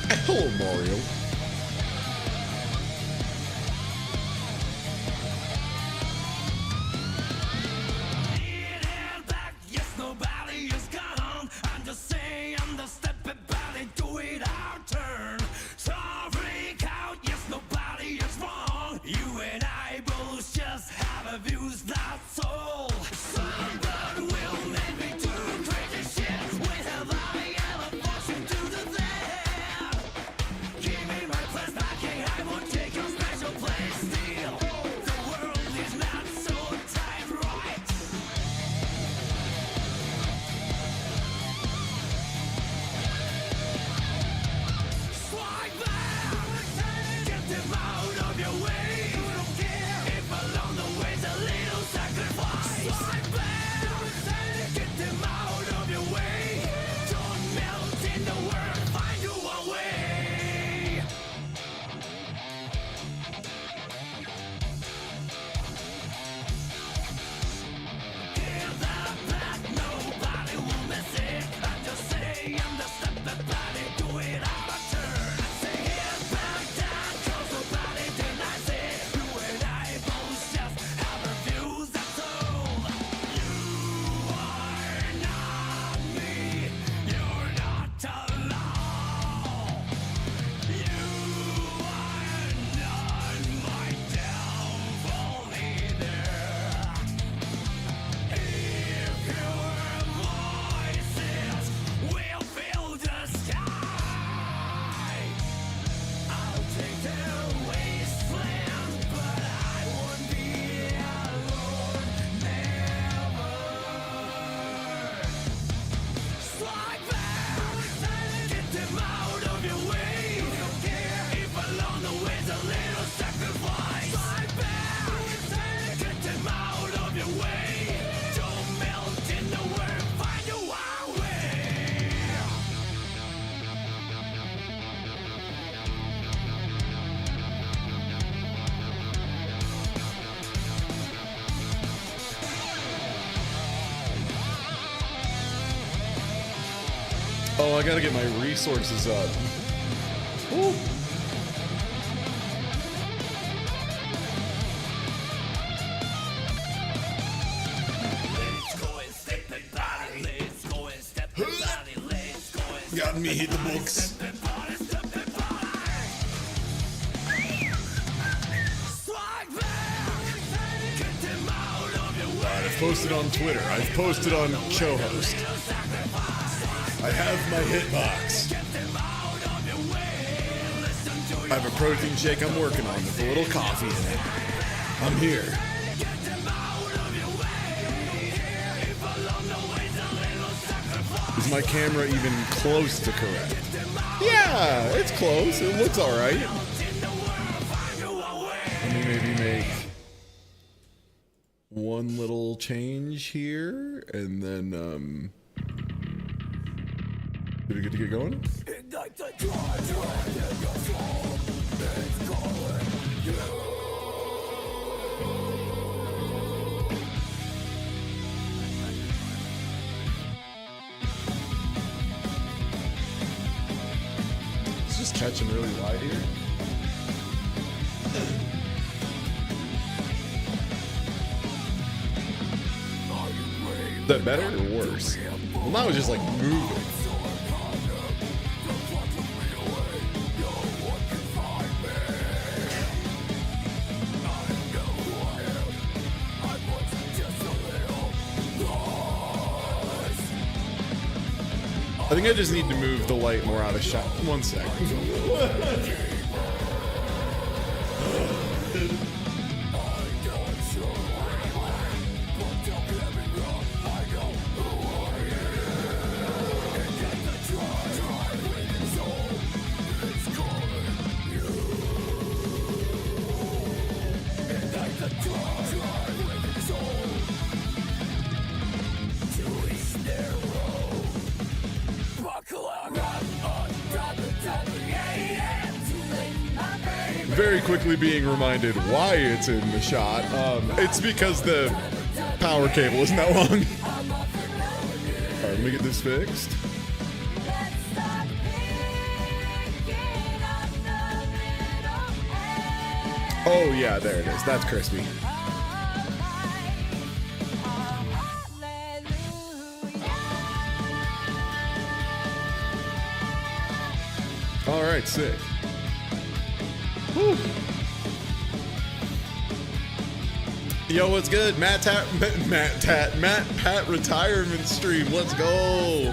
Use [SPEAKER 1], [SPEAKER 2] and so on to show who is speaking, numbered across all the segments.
[SPEAKER 1] Hello, Mario. Oh, I gotta get my resources up. Ooh. Got me hit the books. I've posted on Twitter. I've posted on Show Host. I have my hitbox. I have a protein shake I'm working on with a little coffee in it. I'm here. Is my camera even close to correct? Yeah, it's close. It looks all right. Let me maybe make one little change here, and then did we get to get going? It's just catching really wide here. Is that better or worse? Well, now it's just like moving. I think I just need to move the light more out of shot. 1 sec. Very quickly being reminded why it's in the shot. It's because the power cable isn't that long. Alright, let me get this fixed. Oh yeah, there it is. That's crispy. All right, sick. Whew. Yo, what's good? Matt Pat retirement stream. Let's go.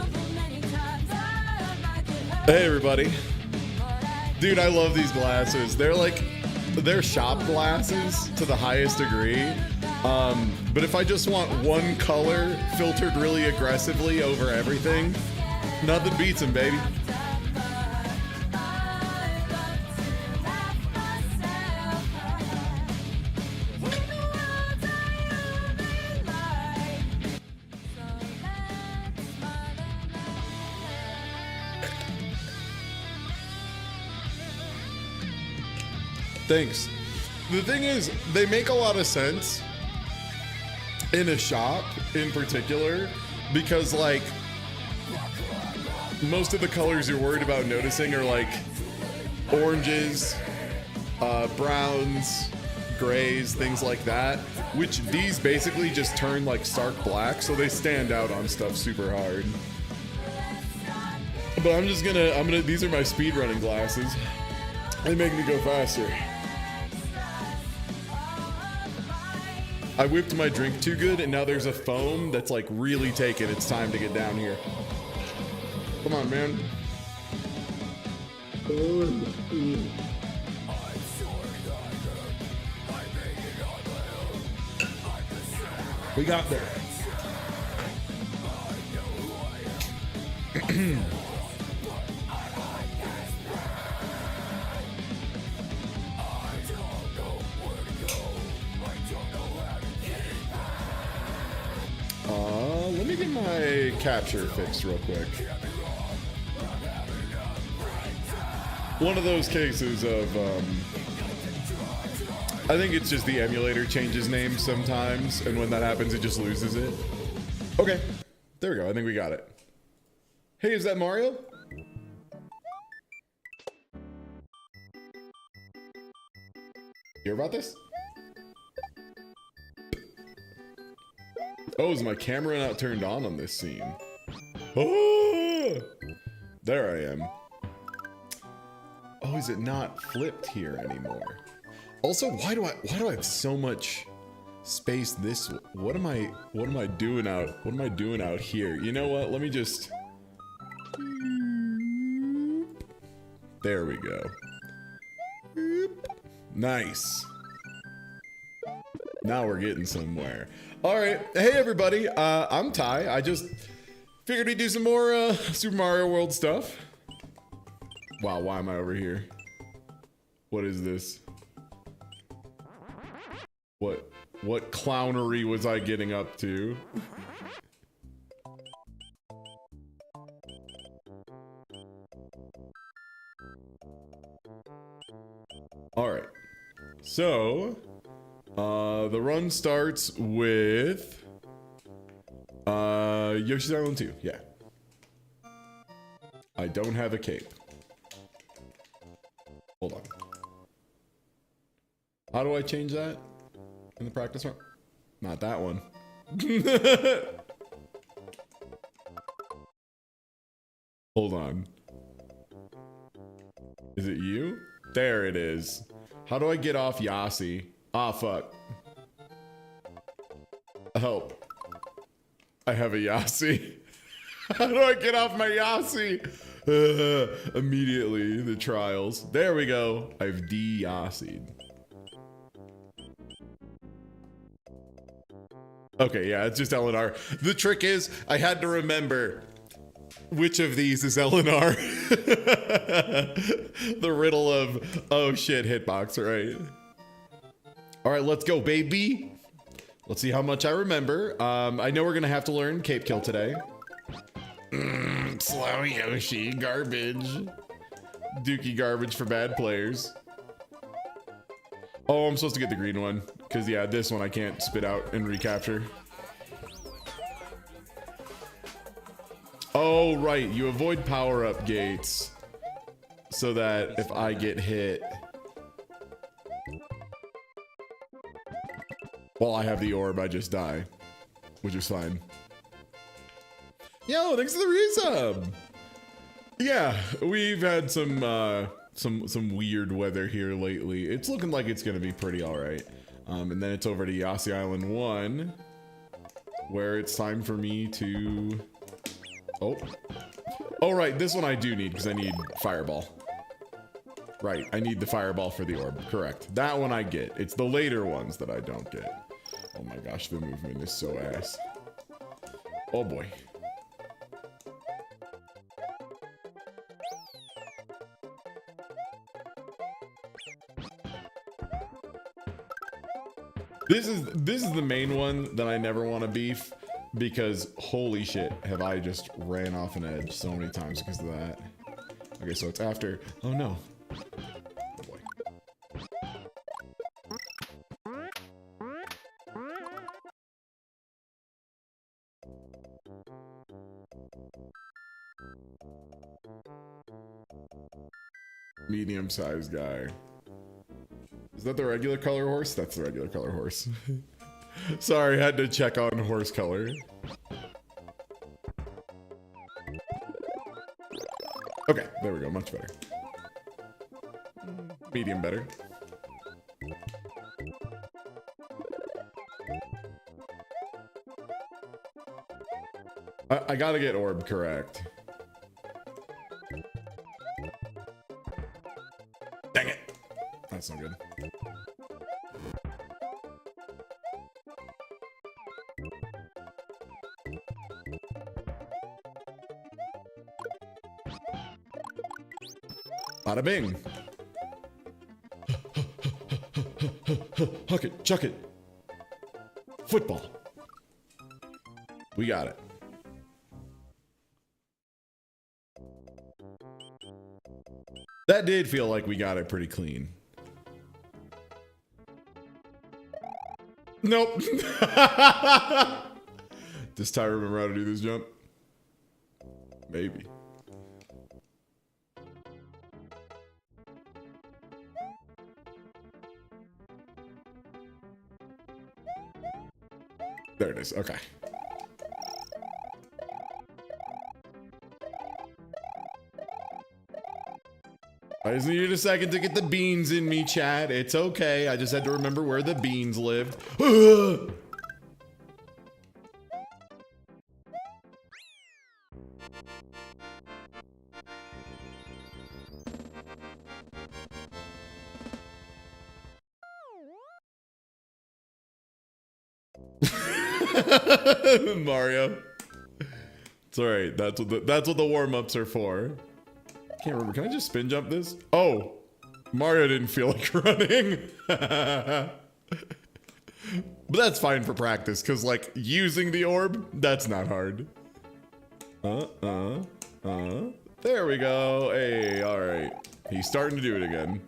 [SPEAKER 1] Hey everybody. Dude, I love these glasses. They're shop glasses to the highest degree. But if I just want one color filtered really aggressively over everything, nothing beats them, baby. Thanks. The thing is, they make a lot of sense in a shop in particular, because like most of the colors you're worried about noticing are like oranges, browns, grays, things like that, which these basically just turn like stark black, so they stand out on stuff super hard. But these are my speedrunning glasses. They make me go faster. I whipped my drink too good, and now there's a foam that's like really taking its time to get down here. Come on, man. We got there. Let me get my capture fixed real quick. One of those cases of, I think it's just the emulator changes names sometimes, and when that happens, it just loses it. Okay, there we go. I think we got it. Hey, is that Mario? You hear about this? Oh, is my camera not turned on this scene? Oh! There I am. Oh, is it not flipped here anymore? Also, why do I have so much space this way? What am I doing out here? You know what? Let me just... There we go. Nice. Now we're getting somewhere. All right. Hey, everybody. I'm Ty. I just figured we'd do some more Super Mario World stuff. Wow, why am I over here? What is this? What clownery was I getting up to? All right. So, the run starts with Yoshi's Island 2. Yeah. I don't have a cape. Hold on. How do I change that in the practice run? Not that one. Hold on. Is it you? There it is. How do I get off Yasi? Ah, fuck. Help. I have a Yasi. How do I get off my Yasi? Immediately, the trials. There we go. I've de-Yassi'd. Okay, yeah, it's just LNR. The trick is, I had to remember which of these is LNR. The riddle of, oh shit, hitbox, right? All right, let's go, baby. Let's see how much I remember. I know we're gonna have to learn Cape Kill today. Slow Yoshi, garbage. Dookie garbage for bad players. Oh, I'm supposed to get the green one. Because, yeah, this one I can't spit out and recapture. Oh, right. You avoid power-up gates. So that if I get hit... While I have the orb, I just die, which is fine. Yo, thanks for the resub. Yeah, we've had some weird weather here lately. It's looking like it's gonna be pretty all right. And then it's over to Yasi Island 1, where it's time for me to... Oh, right, this one I do need, because I need Fireball. Right, I need the Fireball for the orb, correct. That one I get. It's the later ones that I don't get. Oh my gosh, the movement is so ass. Oh boy. This is the main one that I never want to beef, because holy shit, have I just ran off an edge so many times because of that. Okay, so it's after. Oh no. Oh boy. Medium-sized guy. Is that the regular color horse? That's the regular color horse. Sorry, had to check on horse color. Okay, there we go, much better. Medium better. I gotta get orb correct. Dang it! That's not good. Bada bing. Huck it, chuck it. Football. We got it. That did feel like we got it pretty clean. Nope. Does Ty remember how to do this jump? Maybe. There it is. Okay. I just needed a second to get the beans in me, chat. It's okay. I just had to remember where the beans lived. Mario. It's alright. That's what the warm-ups are for. Can't remember. Can I just spin jump this? Oh, Mario didn't feel like running. But that's fine for practice, because like using the orb, that's not hard. There we go. Hey, all right. He's starting to do it again.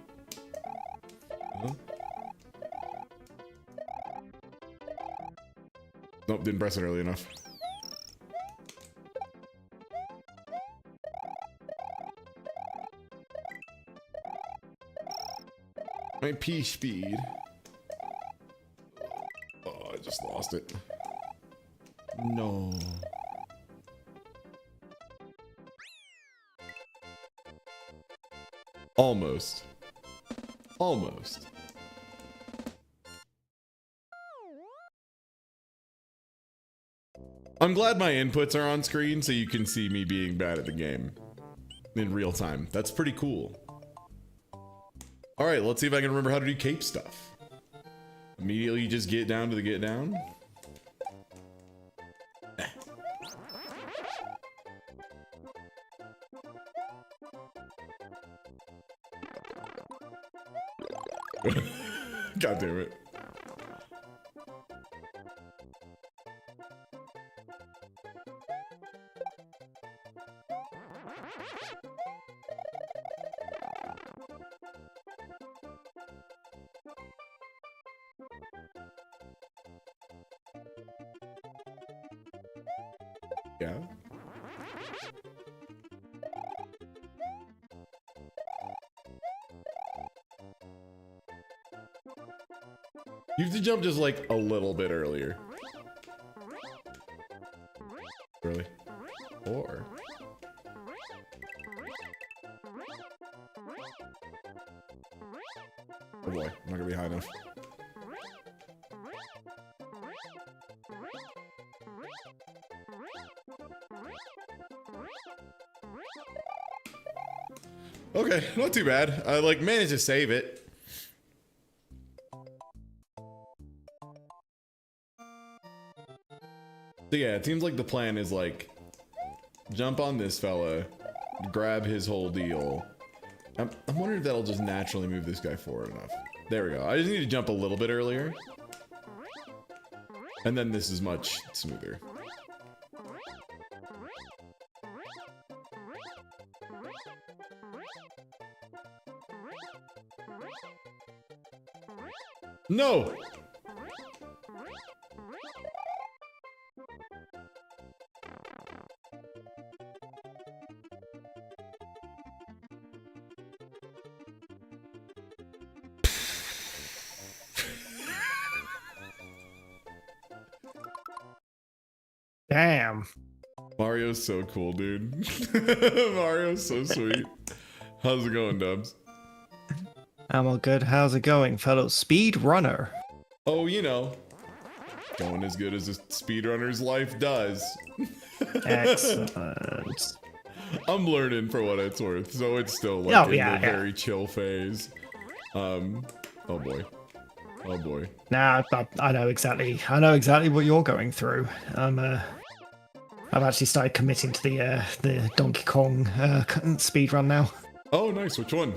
[SPEAKER 1] Nope, didn't press it early enough. My P speed. Oh, I just lost it. No. Almost. Almost. I'm glad my inputs are on screen so you can see me being bad at the game in real time. That's pretty cool. All right, let's see if I can remember how to do cape stuff. Immediately just get down to the get down. God damn it. Yeah. You have to jump just like a little bit earlier. Really? Or... Oh boy, I'm not gonna be high enough. Okay, not too bad. I like managed to save it. So yeah, it seems like the plan is like jump on this fella, grab his whole deal. I'm wondering if that'll just naturally move this guy forward enough. There we go. I just need to jump a little bit earlier. And then this is much smoother. No!
[SPEAKER 2] Damn.
[SPEAKER 1] Mario's so cool, dude. Mario's so sweet. How's it going, Dubs?
[SPEAKER 2] I'm all good. How's it going, fellow speed runner?
[SPEAKER 1] Oh, you know, going as good as a speedrunner's life does.
[SPEAKER 2] Excellent.
[SPEAKER 1] I'm learning for what it's worth, so it's still like a very chill phase. Oh boy. Oh boy.
[SPEAKER 2] Nah, I know exactly. I know exactly what you're going through. I've actually started committing to the Donkey Kong speedrun now.
[SPEAKER 1] Oh, nice. Which one?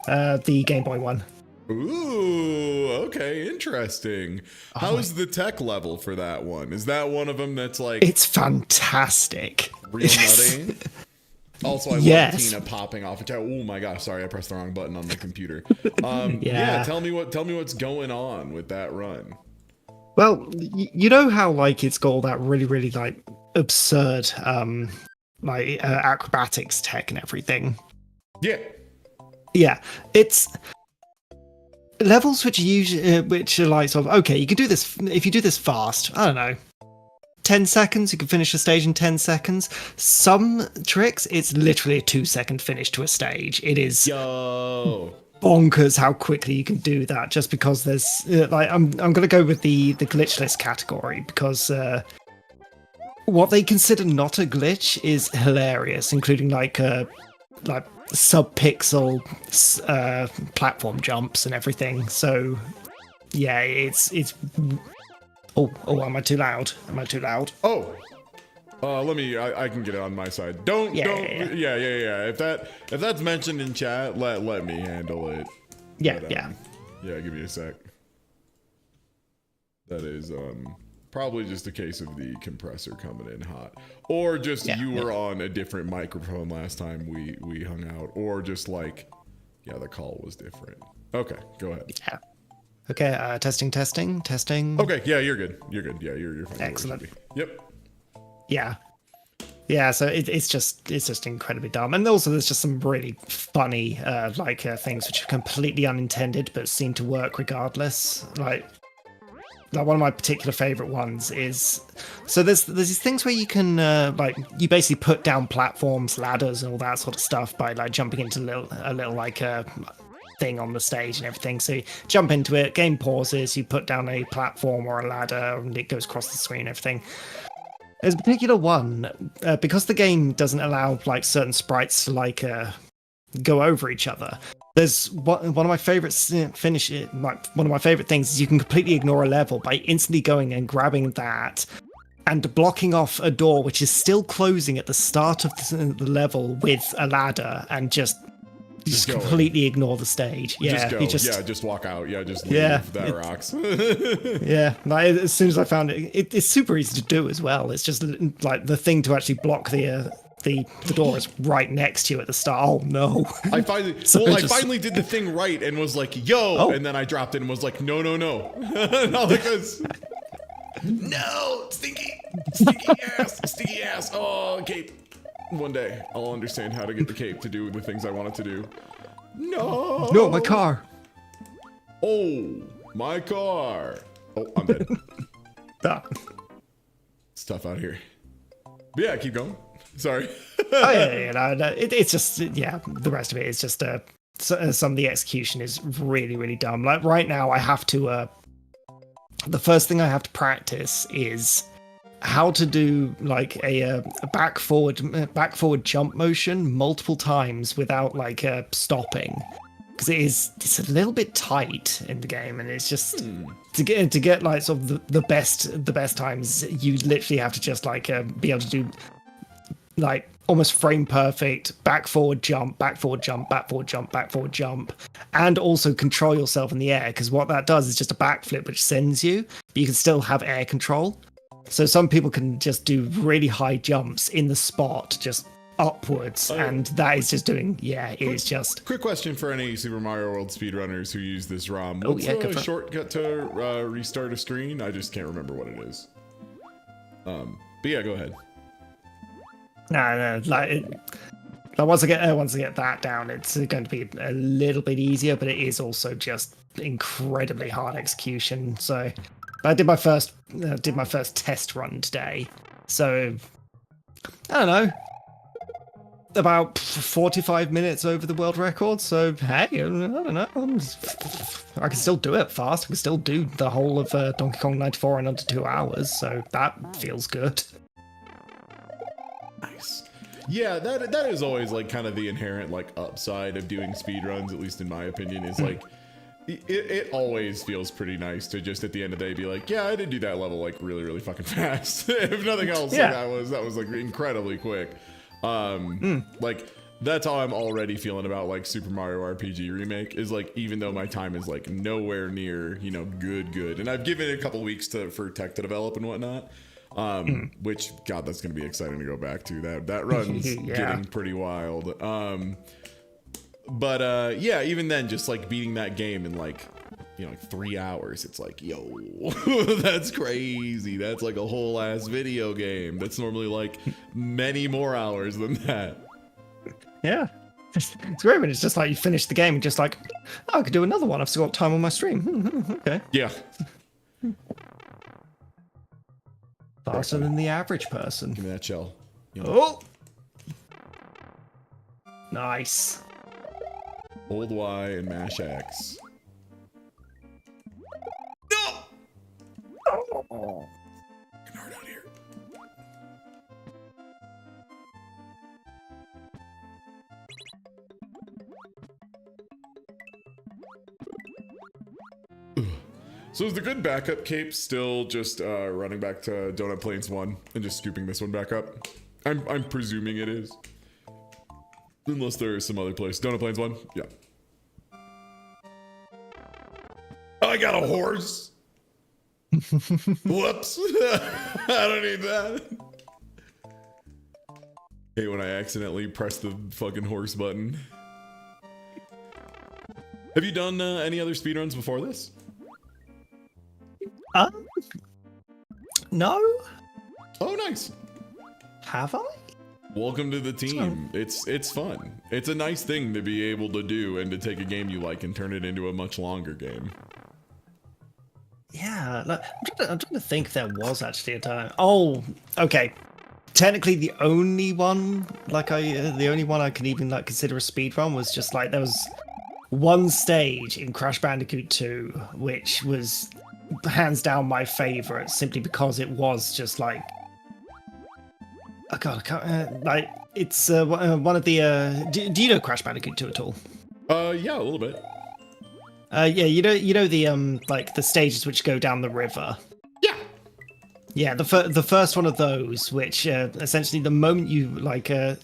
[SPEAKER 2] The Game Boy one.
[SPEAKER 1] Ooh, okay, interesting. How's the tech level for that one? Is that one of them that's like...
[SPEAKER 2] It's fantastic.
[SPEAKER 1] Real nutty? Also, I love Tina popping off a chat. Oh my gosh, sorry, I pressed the wrong button on the computer. Yeah, tell me what's going on with that run.
[SPEAKER 2] Well, you know how like it's got all that really like absurd acrobatics tech and everything.
[SPEAKER 1] Yeah.
[SPEAKER 2] Yeah, it's levels which are like sort of okay. You can do this if you do this fast. I don't know, 10 seconds. You can finish a stage in 10 seconds. Some tricks, it's literally a 2-second finish to a stage. It is bonkers how quickly you can do that. Just because there's like I'm gonna go with the glitchless category because what they consider not a glitch is hilarious, including like sub-pixel platform jumps and everything. So yeah, it's oh, am I too loud? Am I too loud?
[SPEAKER 1] Oh, let me. I can get it on my side. Don't. Yeah. If that's mentioned in chat, let me handle it.
[SPEAKER 2] Yeah,
[SPEAKER 1] but, yeah. Give me a sec. That is probably just a case of the compressor coming in hot, or just you were on a different microphone last time we hung out, or just like the call was different. Okay, go ahead.
[SPEAKER 2] Yeah. Okay, testing.
[SPEAKER 1] Okay, yeah, you're good. Yeah, you're fine.
[SPEAKER 2] Excellent.
[SPEAKER 1] Yep.
[SPEAKER 2] Yeah, so it's just incredibly dumb, and also there's just some really funny things which are completely unintended but seem to work regardless. Like one of my particular favorite ones is there's these things where you can you basically put down platforms, ladders, and all that sort of stuff by like jumping into a little thing on the stage and everything. So you jump into it, game pauses, you put down a platform or a ladder, and it goes across the screen and everything. There's a particular one because the game doesn't allow like certain sprites to go over each other. There's one of my favorite one of my favorite things is you can completely ignore a level by instantly going and grabbing that and blocking off a door which is still closing at the start of the level with a ladder and just completely ignore the stage. Yeah,
[SPEAKER 1] just walk out. Yeah, just leave. That rocks.
[SPEAKER 2] Yeah, like, as soon as I found it's super easy to do as well. It's just like the thing to actually block the door is right next to you at the start. Oh no!
[SPEAKER 1] I finally did the thing right and was like, "Yo!" And then I dropped it and was like, "No." Not because no, stinky ass. Oh, cape. One day I'll understand how to get the cape to do the things I want it to do. No,
[SPEAKER 2] my car.
[SPEAKER 1] Oh, My car. Oh, I'm dead.
[SPEAKER 2] Ah.
[SPEAKER 1] It's tough out here. But yeah, keep going. Sorry.
[SPEAKER 2] Oh yeah, no, it's just the rest of it is just some of the execution is really really dumb. Like right now, I have to the first thing I have to practice is how to do like a back forward jump motion multiple times without like stopping, because it's a little bit tight in the game, and it's just to get like sort of the best times, you literally have to just like be able to do like almost frame perfect back forward jump, back forward jump, back forward jump, back forward jump, and also control yourself in the air, because what that does is just a backflip which sends you, but you can still have air control. So some people can just do really high jumps in the spot, just upwards, and that is just doing, it is just...
[SPEAKER 1] Quick question for any Super Mario World speedrunners who use this ROM. What's the shortcut to restart a screen? I just can't remember what it is. But yeah, go ahead.
[SPEAKER 2] No, like once I get that down, it's going to be a little bit easier, but it is also just incredibly hard execution. So, but I did my first test run today. So, I don't know, about 45 minutes over the world record. So, hey, I don't know, I can still do it fast. I can still do the whole of Donkey Kong 94 in under 2 hours. So that feels good.
[SPEAKER 1] Nice. Yeah, that is always like kind of the inherent like upside of doing speedruns, at least in my opinion, is like it always feels pretty nice to just at the end of the day be like, yeah, I did do that level like really really fucking fast. If nothing else,
[SPEAKER 2] yeah.
[SPEAKER 1] Like, that was like incredibly quick. Like that's how I'm already feeling about like Super Mario RPG Remake, is like, even though my time is like nowhere near, you know, good, and I've given it a couple weeks for tech to develop and whatnot. Which, God, that's going to be exciting to go back to. That run's getting pretty wild. But yeah, even then, just like beating that game in like, you know, like 3 hours, it's like, yo, that's crazy. That's like a whole ass video game. That's normally like many more hours than that.
[SPEAKER 2] Yeah. It's great when it's just like you finish the game and just like, oh, I could do another one. I've still got time on my stream. Okay.
[SPEAKER 1] Yeah.
[SPEAKER 2] Faster than the average person.
[SPEAKER 1] Give me that shell. You know.
[SPEAKER 2] Oh! Nice.
[SPEAKER 1] Hold Y and mash X. No!
[SPEAKER 2] Oh.
[SPEAKER 1] Fucking hard out here. So is the good backup cape still just running back to Donut Plains 1 and just scooping this one back up? I'm presuming it is. Unless there is some other place. Donut Plains 1? Yeah. I got a horse! Whoops! I don't need that. Hate when I accidentally press the fucking horse button. Have you done any other speedruns before this?
[SPEAKER 2] No.
[SPEAKER 1] Oh, nice.
[SPEAKER 2] Have I?
[SPEAKER 1] Welcome to the team. It's fun. It's a nice thing to be able to do and to take a game you like and turn it into a much longer game.
[SPEAKER 2] Yeah, I'm trying to think if there was actually a time. Oh, okay. Technically, the only one I can even like consider a speedrun was just like there was one stage in Crash Bandicoot 2, which was hands down my favorite, simply because it was just like, oh god, I can't, like it's one of the. Do you know Crash Bandicoot 2 at all?
[SPEAKER 1] Yeah, a little bit.
[SPEAKER 2] Yeah, you know the like the stages which go down the river.
[SPEAKER 1] Yeah.
[SPEAKER 2] Yeah, the first one of those, which essentially the moment you like the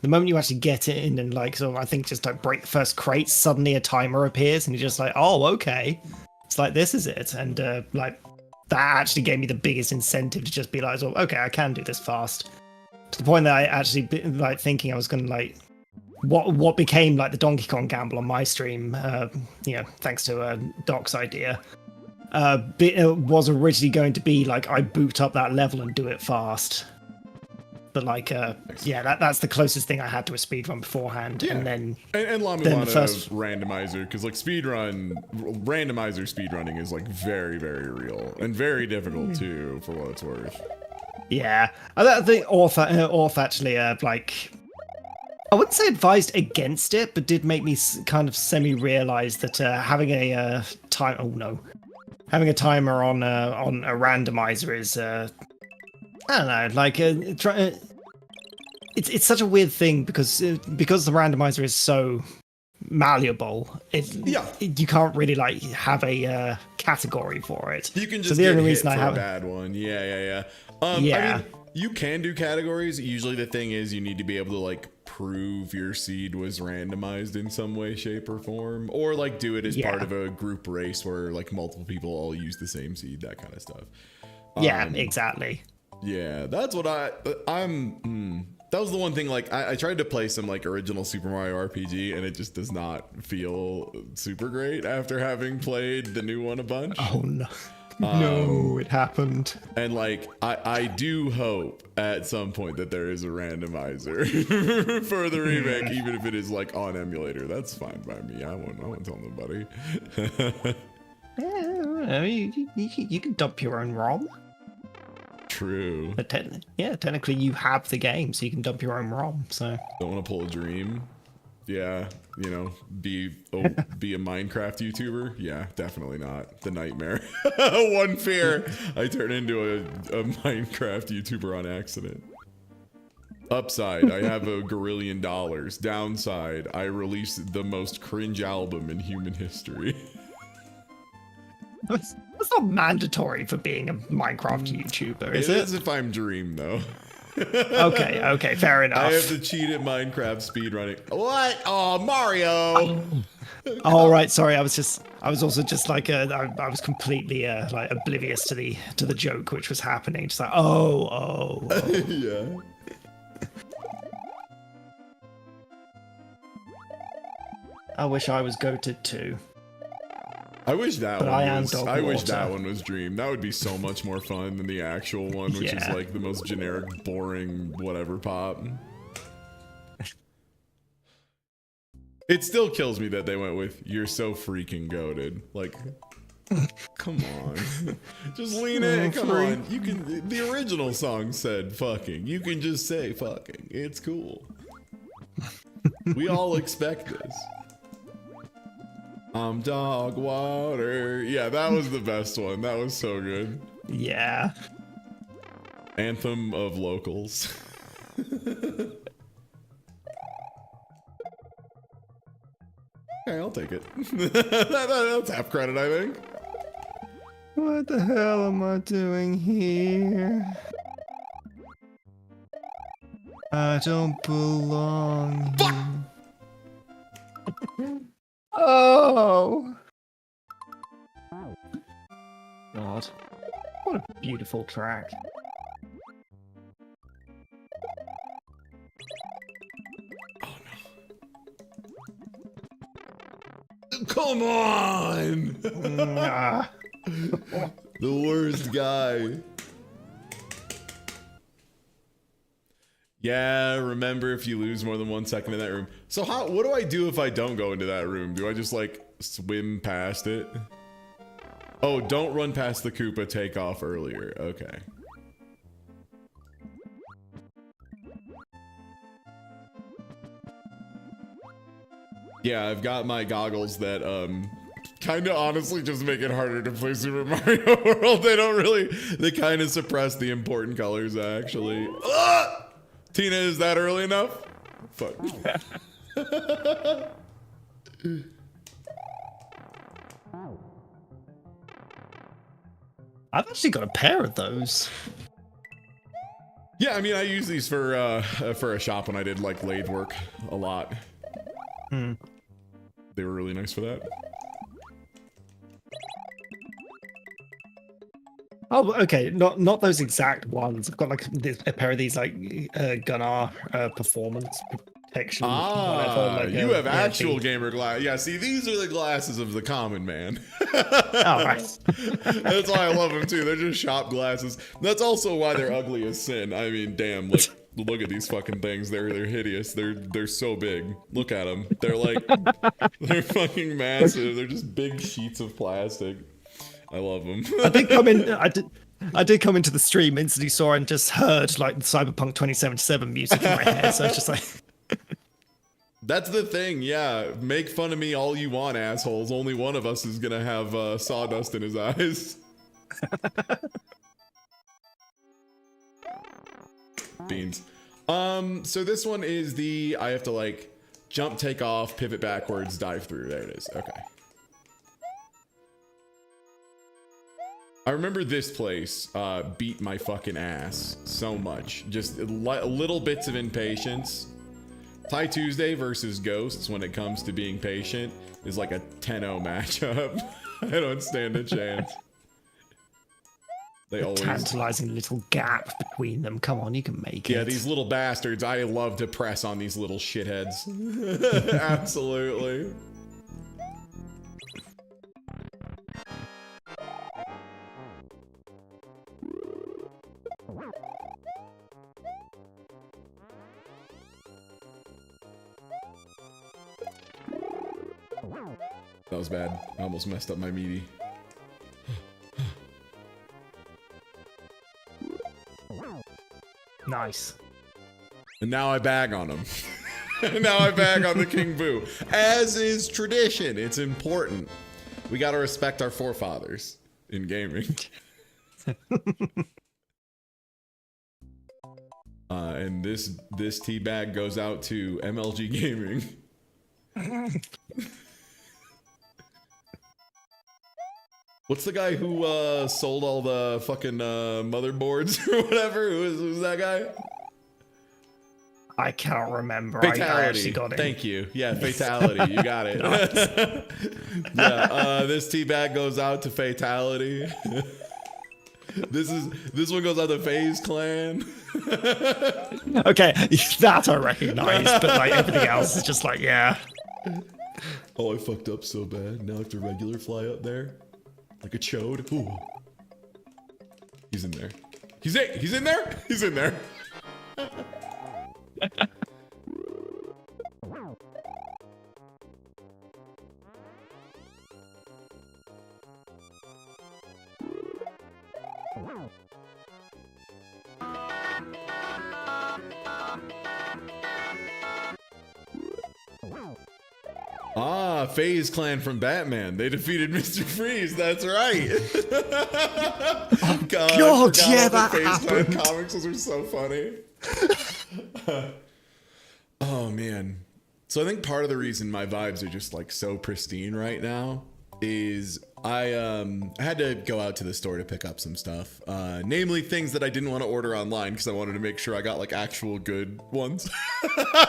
[SPEAKER 2] moment you actually get in and like sort of, I think just like break the first crate, suddenly a timer appears and you're just like, oh, okay. It's like, this is it. And like that actually gave me the biggest incentive to just be like, well, okay, I can do this fast. To the point that I actually like thinking I was going to like what became like the Donkey Kong gamble on my stream, you know, thanks to Doc's idea. It was originally going to be like I boot up that level and do it fast. but like, yeah, that's the closest thing I had to a speedrun beforehand.
[SPEAKER 1] Yeah.
[SPEAKER 2] And then
[SPEAKER 1] and La
[SPEAKER 2] then the
[SPEAKER 1] Mulana
[SPEAKER 2] first-
[SPEAKER 1] randomizer, because like randomizer speedrunning is like very, very real and very difficult too, for what it's worth.
[SPEAKER 2] yeah, I think Orth actually like. I wouldn't say advised against it, but did make me kind of semi-realize that having a having a timer on a randomizer is I don't know, like it's such a weird thing because the randomizer is so malleable. You can't really like have a category for it.
[SPEAKER 1] You can just
[SPEAKER 2] so the
[SPEAKER 1] get
[SPEAKER 2] only
[SPEAKER 1] hit
[SPEAKER 2] reason
[SPEAKER 1] for
[SPEAKER 2] I have
[SPEAKER 1] a bad one. Yeah. I mean, you can do categories. Usually the thing is you need to be able to like prove your seed was randomized in some way, shape, or form, or like do it as part of a group race where like multiple people all use the same seed, that kind of stuff.
[SPEAKER 2] Yeah, exactly.
[SPEAKER 1] Yeah, that's what I'm that was the one thing, like I tried to play some like original Super Mario RPG and it just does not feel super great after having played the new one a bunch.
[SPEAKER 2] Oh no. No, it happened.
[SPEAKER 1] And like I do hope at some point that there is a randomizer for the remake, even if it is like on emulator. That's fine by me. I won't tell nobody.
[SPEAKER 2] You can dump your own ROM.
[SPEAKER 1] True.
[SPEAKER 2] But technically you have the game, so you can dump your own ROM. So
[SPEAKER 1] don't want to pull a Dream. Yeah, you know, be a Minecraft YouTuber. Yeah, definitely not. The nightmare. One fear, I turn into a Minecraft YouTuber on accident. Upside, I have $1 gorillion. Downside, I released the most cringe album in human history.
[SPEAKER 2] That's not mandatory for being a Minecraft YouTuber, is it?
[SPEAKER 1] It is if I'm Dream, though.
[SPEAKER 2] Okay, fair enough.
[SPEAKER 1] I have to cheat at Minecraft speedrunning. What? Oh, Mario!
[SPEAKER 2] Oh, right, sorry. I was also just like I was completely like oblivious to the joke which was happening. Just like oh.
[SPEAKER 1] Yeah.
[SPEAKER 2] I wish I was goated too.
[SPEAKER 1] I wish that
[SPEAKER 2] but
[SPEAKER 1] one was Dream. That would be so much more fun than the actual one, which is like the most generic, boring, whatever pop. It still kills me that they went with "You're so freaking goated." Like, come on, just lean in. Come on, you can. The original song said "fucking." You can just say "fucking." It's cool. We all expect this. I'm dog water. Yeah, that was the best one. That was so good.
[SPEAKER 2] Yeah.
[SPEAKER 1] Anthem of locals. Okay, I'll take it. That's half credit, I think.
[SPEAKER 2] What the hell am I doing here? I don't belong here. Oh! God. What a beautiful track.
[SPEAKER 1] Come on! The worst guy. Yeah, remember if you lose more than 1 second in that room. So what do I do if I don't go into that room? Do I just like swim past it? Oh, don't run past the Koopa, take off earlier. Okay. Yeah, I've got my goggles that kind of honestly just make it harder to play Super Mario World. They kind of suppress the important colors actually. Ah! Tina, is that early enough? Fuck.
[SPEAKER 2] I've actually got a pair of those.
[SPEAKER 1] Yeah, I mean, I use these for a shop when I did like lathe work a lot. They were really nice for that.
[SPEAKER 2] Oh, okay. Not those exact ones. I've got like a pair of these like Gunnar performance protection.
[SPEAKER 1] Ah,
[SPEAKER 2] like,
[SPEAKER 1] you have actual gamer glass. Yeah, see, these are the glasses of the common man.
[SPEAKER 2] Oh, right.
[SPEAKER 1] That's why I love them too. They're just shop glasses. That's also why they're ugly as sin. I mean, damn, like Look at these fucking things. They're hideous. They're so big. Look at them. They're like they're fucking massive. They're just big sheets of plastic. I love them.
[SPEAKER 2] I did come into the stream, instantly saw and just heard like Cyberpunk 2077 music in my head. So it's just like
[SPEAKER 1] That's the thing, yeah. Make fun of me all you want, assholes. Only one of us is gonna have sawdust in his eyes. Beans. So this one is the I have to like jump, take off, pivot backwards, dive through. There it is. Okay. I remember this place beat my fucking ass so much. Just little bits of impatience. Ty Tuesday versus Ghosts when it comes to being patient is like a 10-0 matchup. I don't stand a chance. They always
[SPEAKER 2] tantalizing little gap between them. Come on, you can make it.
[SPEAKER 1] Yeah, these little bastards. I love to press on these little shitheads. Absolutely. That was bad. I almost messed up my meaty.
[SPEAKER 2] Nice.
[SPEAKER 1] And now I bag on him. Now I bag on the King Boo. As is tradition. It's important. We gotta respect our forefathers in gaming. And this teabag goes out to MLG Gaming. What's the guy who sold all the fucking motherboards or whatever? Who's that guy?
[SPEAKER 2] I can't remember.
[SPEAKER 1] Fatality.
[SPEAKER 2] I actually got it.
[SPEAKER 1] Thank you. Yeah, Fatality. You got it. Yeah, this teabag goes out to Fatality. This one goes out to FaZe Clan.
[SPEAKER 2] Okay, that I recognize, but like everything else is just like, yeah.
[SPEAKER 1] Oh, I fucked up so bad. Now I have to regular fly up there. Like a chode. Ooh. He's in there. He's in there? He's in there. Ah, FaZe Clan from Batman. They defeated Mr. Freeze. That's right.
[SPEAKER 2] God, yeah, that
[SPEAKER 1] FaZe Clan
[SPEAKER 2] happened.
[SPEAKER 1] comics were so funny. Oh man. So I think part of the reason my vibes are just like so pristine right now is I had to go out to the store to pick up some stuff, namely things that I didn't want to order online because I wanted to make sure I got like actual good ones.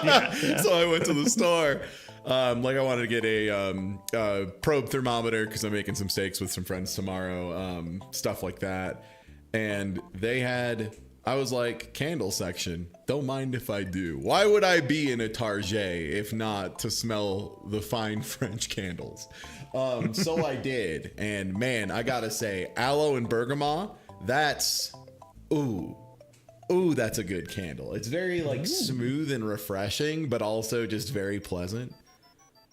[SPEAKER 1] Yeah. So I went to the store. Like I wanted to get a probe thermometer because I'm making some steaks with some friends tomorrow, stuff like that. And they had, I was like, candle section. Don't mind if I do. Why would I be in a Target if not to smell the fine French candles? So I did. And man, I gotta say, aloe and bergamot, that's, ooh, that's a good candle. It's very like smooth and refreshing, but also just very pleasant.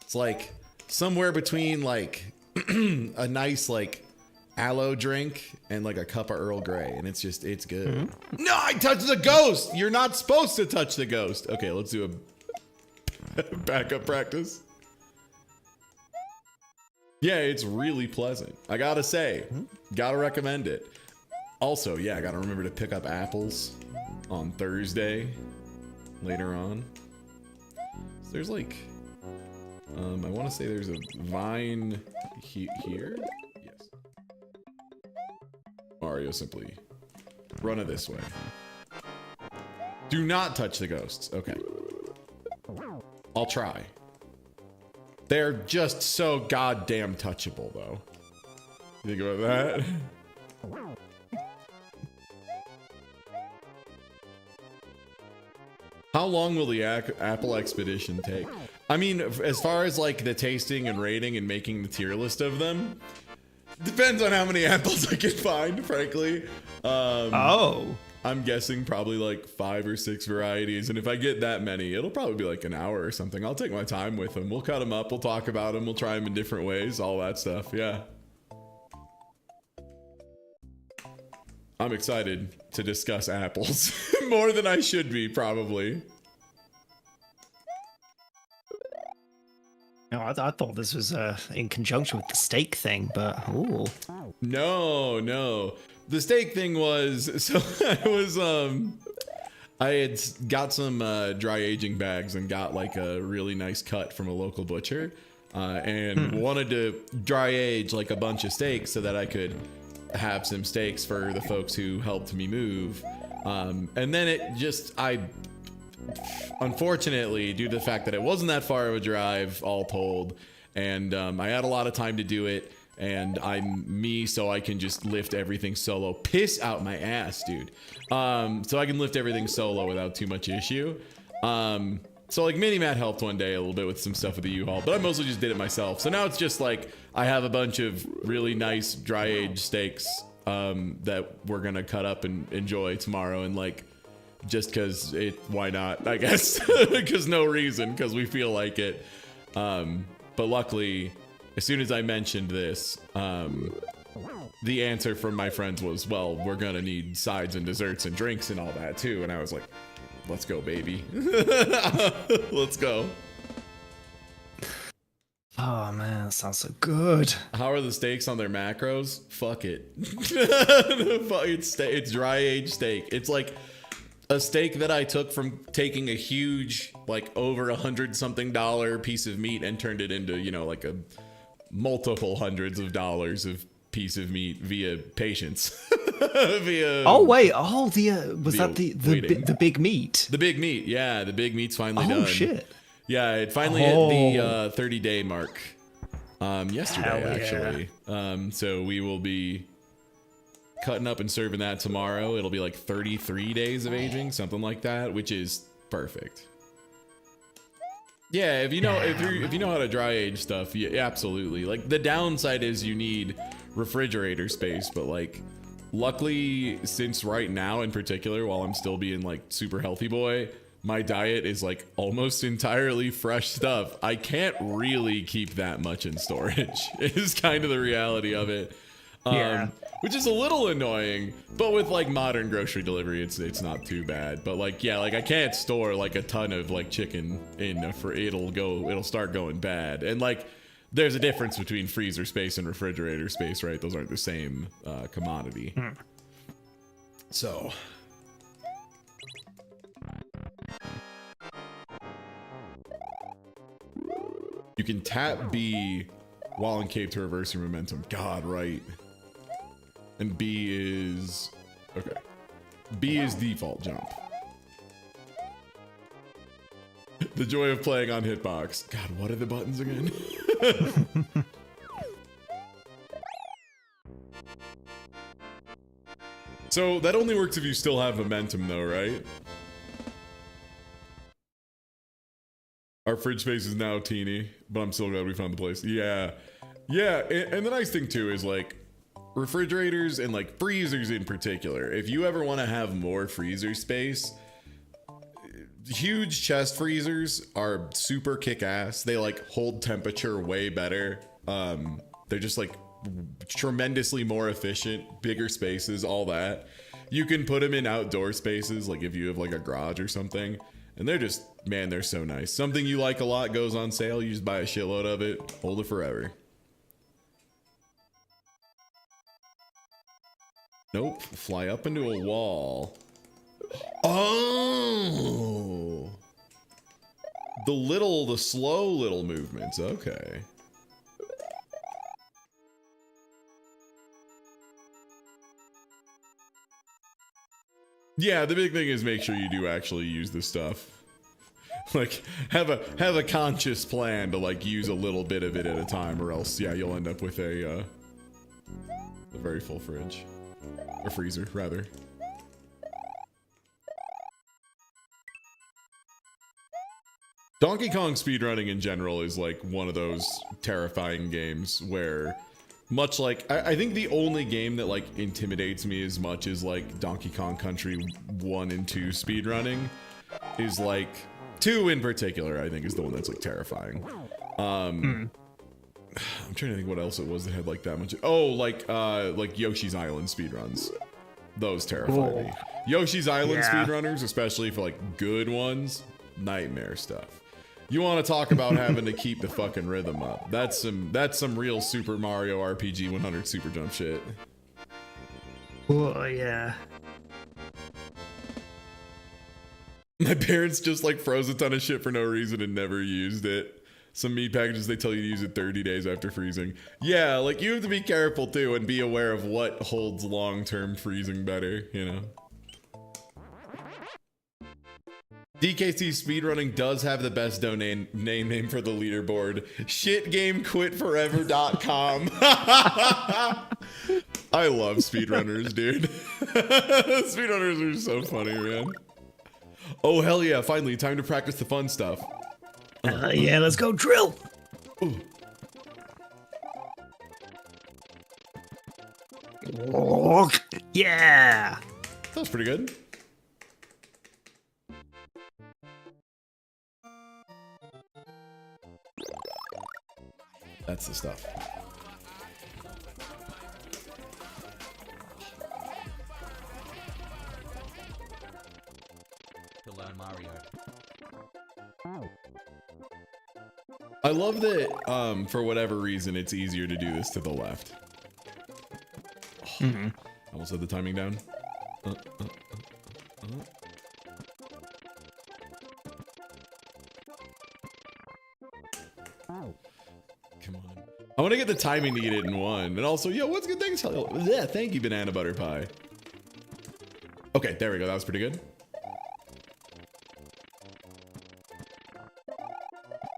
[SPEAKER 1] It's like somewhere between like a nice like aloe drink and like a cup of Earl Grey, and it's good. No, I touched the ghost. You're not supposed to touch the ghost. Okay, let's do a backup practice. Yeah, it's really pleasant. I gotta say, gotta recommend it. Also, yeah, I gotta remember to pick up apples on Thursday later on. So there's like, I want to say there's a vine here. Yes. Mario, simply run it this way. Do not touch the ghosts. Okay. I'll try. They're just so goddamn touchable, though. Think about that. How long will the Apple Expedition take? I mean, as far as like the tasting and rating and making the tier list of them, depends on how many apples I can find, frankly. I'm guessing probably like 5 or 6 varieties. And if I get that many, it'll probably be like an hour or something. I'll take my time with them. We'll cut them up. We'll talk about them. We'll try them in different ways. All that stuff. Yeah. I'm excited to discuss apples more than I should be, probably.
[SPEAKER 2] No, I thought this was in conjunction with the steak thing, but ooh.
[SPEAKER 1] No. The steak thing was, so I had got some dry aging bags and got like a really nice cut from a local butcher, and wanted to dry age like a bunch of steaks so that I could have some steaks for the folks who helped me move. And then unfortunately, due to the fact that it wasn't that far of a drive, all told, and I had a lot of time to do it, and I'm me, so I can just lift everything solo. Piss out my ass, dude. So I can lift everything solo without too much issue. So like Mini Matt helped one day a little bit with some stuff with the U-Haul, but I mostly just did it myself. So now it's just like I have a bunch of really nice dry aged steaks that we're gonna cut up and enjoy tomorrow, and like just because why not, I guess. Because no reason, because we feel like it. But luckily, as soon as I mentioned this, the answer from my friends was, well, we're gonna need sides and desserts and drinks and all that too. And I was like, let's go, baby. Let's go.
[SPEAKER 2] Oh man, that sounds so good.
[SPEAKER 1] How are the steaks on their macros? Fuck it. It's dry aged steak. It's like a steak that I took from taking a huge, like over $100-something piece of meat and turned it into, you know, like a multiple hundreds of dollars of piece of meat via patience.
[SPEAKER 2] Oh wait, was that the big meat?
[SPEAKER 1] The big meat, yeah, the big meat's finally done.
[SPEAKER 2] Oh shit.
[SPEAKER 1] Yeah, it finally hit the 30-day mark yesterday, actually. So we will be cutting up and serving that tomorrow. It'll be like 33 days of aging, something like that, which is perfect. Yeah, if you know how to dry age stuff, yeah, absolutely. Like the downside is you need refrigerator space, but like luckily, since right now in particular, while I'm still being like super healthy boy, my diet is like almost entirely fresh stuff. I can't really keep that much in storage is kind of the reality of it. Which is a little annoying, but with like modern grocery delivery, it's not too bad. But like, yeah, like I can't store like a ton of like chicken in for it'll start going bad. And like, there's a difference between freezer space and refrigerator space, right? Those aren't the same commodity. So. You can tap B while in cape to reverse your momentum. God, right. And B is... Okay. B is default jump. The joy of playing on hitbox. God, what are the buttons again? So that only works if you still have momentum though, right? Our fridge space is now teeny, but I'm still glad we found the place. Yeah. Yeah, and the nice thing too is like refrigerators and like freezers in particular. If you ever want to have more freezer space, huge chest freezers are super kick-ass. They like hold temperature way better. They're just like tremendously more efficient, bigger spaces, all that. You can put them in outdoor spaces, like if you have like a garage or something. And they're just, man, they're so nice. Something you like a lot goes on sale. You just buy a shitload of it, hold it forever. Nope, fly up into a wall. Oh! The slow little movements, okay. Yeah, the big thing is make sure you do actually use this stuff. Like, have a conscious plan to like use a little bit of it at a time, or else, yeah, you'll end up with a very full fridge. Or freezer, rather. Donkey Kong speedrunning in general is like one of those terrifying games where Much like, I think the only game that like intimidates me as much as like Donkey Kong Country 1 and 2 speedrunning is like 2 in particular, I think is the one that's like terrifying. I'm trying to think what else it was that had like that much. Oh, like Yoshi's Island speedruns. Those terrify me. Yoshi's Island speedrunners, especially for like good ones, nightmare stuff. You want to talk about having to keep the fucking rhythm up. That's some real Super Mario RPG 100 Super Jump shit.
[SPEAKER 2] Oh, yeah.
[SPEAKER 1] My parents just like froze a ton of shit for no reason and never used it. Some meat packages, they tell you to use it 30 days after freezing. Yeah, like you have to be careful too and be aware of what holds long-term freezing better, you know? DKC speedrunning does have the best domain name for the leaderboard. Shitgamequitforever.com. I love speedrunners, dude. Speedrunners are so funny, man. Oh, hell yeah. Finally, time to practice the fun stuff.
[SPEAKER 2] Yeah, let's go drill.
[SPEAKER 1] Ooh.
[SPEAKER 2] Oh, yeah.
[SPEAKER 1] That was pretty good. That's the stuff.
[SPEAKER 3] To learn Mario.
[SPEAKER 1] I love that, for whatever reason, it's easier to do this to the left. I almost had the timing down. Come on. I want to get the timing to get it in one. And also, yo, what's good? Thanks. Yeah, thank you, Banana Butter Pie. Okay, there we go. That was pretty good.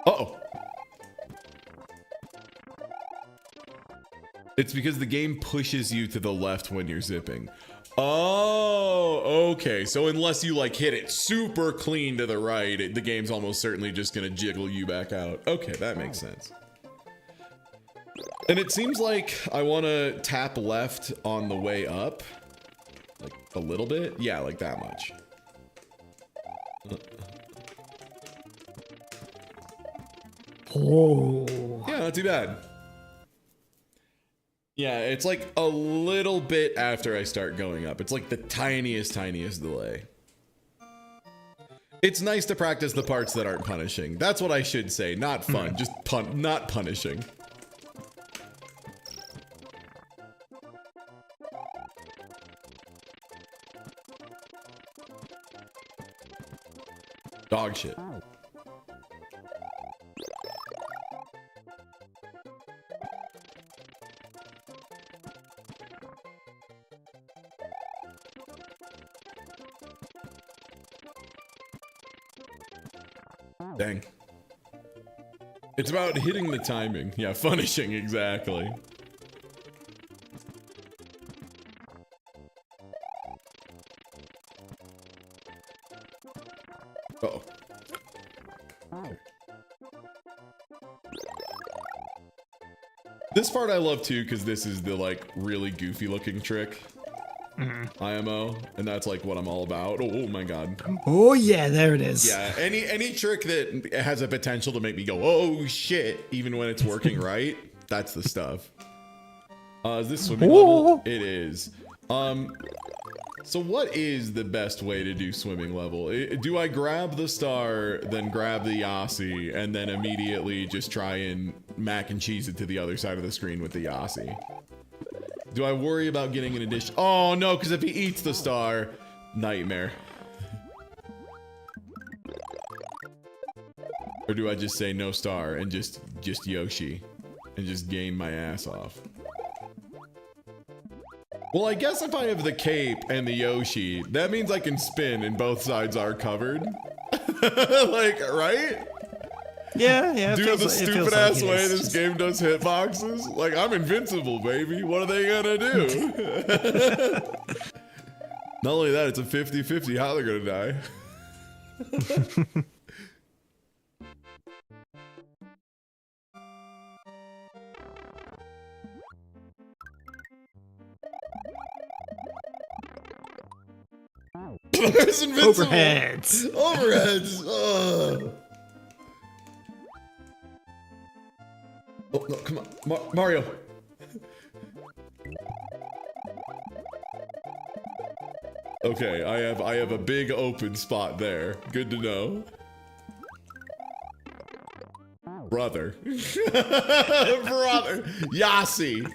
[SPEAKER 1] Uh-oh. It's because the game pushes you to the left when you're zipping. Oh, okay. So unless you like hit it super clean to the right, the game's almost certainly just gonna jiggle you back out. Okay, that makes sense. And it seems like I want to tap left on the way up. Like a little bit. Yeah, like that much.
[SPEAKER 2] Oh.
[SPEAKER 1] Yeah, not too bad. Yeah, it's like a little bit after I start going up. It's like the tiniest delay. It's nice to practice the parts that aren't punishing. That's what I should say. Not fun, just not punishing. Dog shit. Dang. It's about hitting the timing. Yeah, punishing, exactly. Uh-oh. This part I love too, because this is the like really goofy looking trick. IMO, and that's like what I'm all about. Oh my god.
[SPEAKER 2] Oh yeah, there it is.
[SPEAKER 1] Yeah, any trick that has a potential to make me go, oh shit, even when it's working right, that's the stuff. Is this swimming level? It is. So what is the best way to do swimming level? Do I grab the star, then grab the Yahtzee, and then immediately just try and mac and cheese it to the other side of the screen with the Yahtzee? Do I worry about getting an addition? Oh no, because if he eats the star, nightmare. Or do I just say no star and just Yoshi and just game my ass off? Well, I guess if I have the cape and the Yoshi, that means I can spin and both sides are covered. Like, right?
[SPEAKER 2] Yeah.
[SPEAKER 1] Due to the stupid ass way this game does hitboxes, like I'm invincible, baby. What are they gonna do? Not only that, it's a 50-50 how they're gonna die. It's invincible.
[SPEAKER 2] Overheads.
[SPEAKER 1] Overheads. Oh no! Come on, Mario. Okay, I have a big open spot there. Good to know. Brother. Brother. Yassi.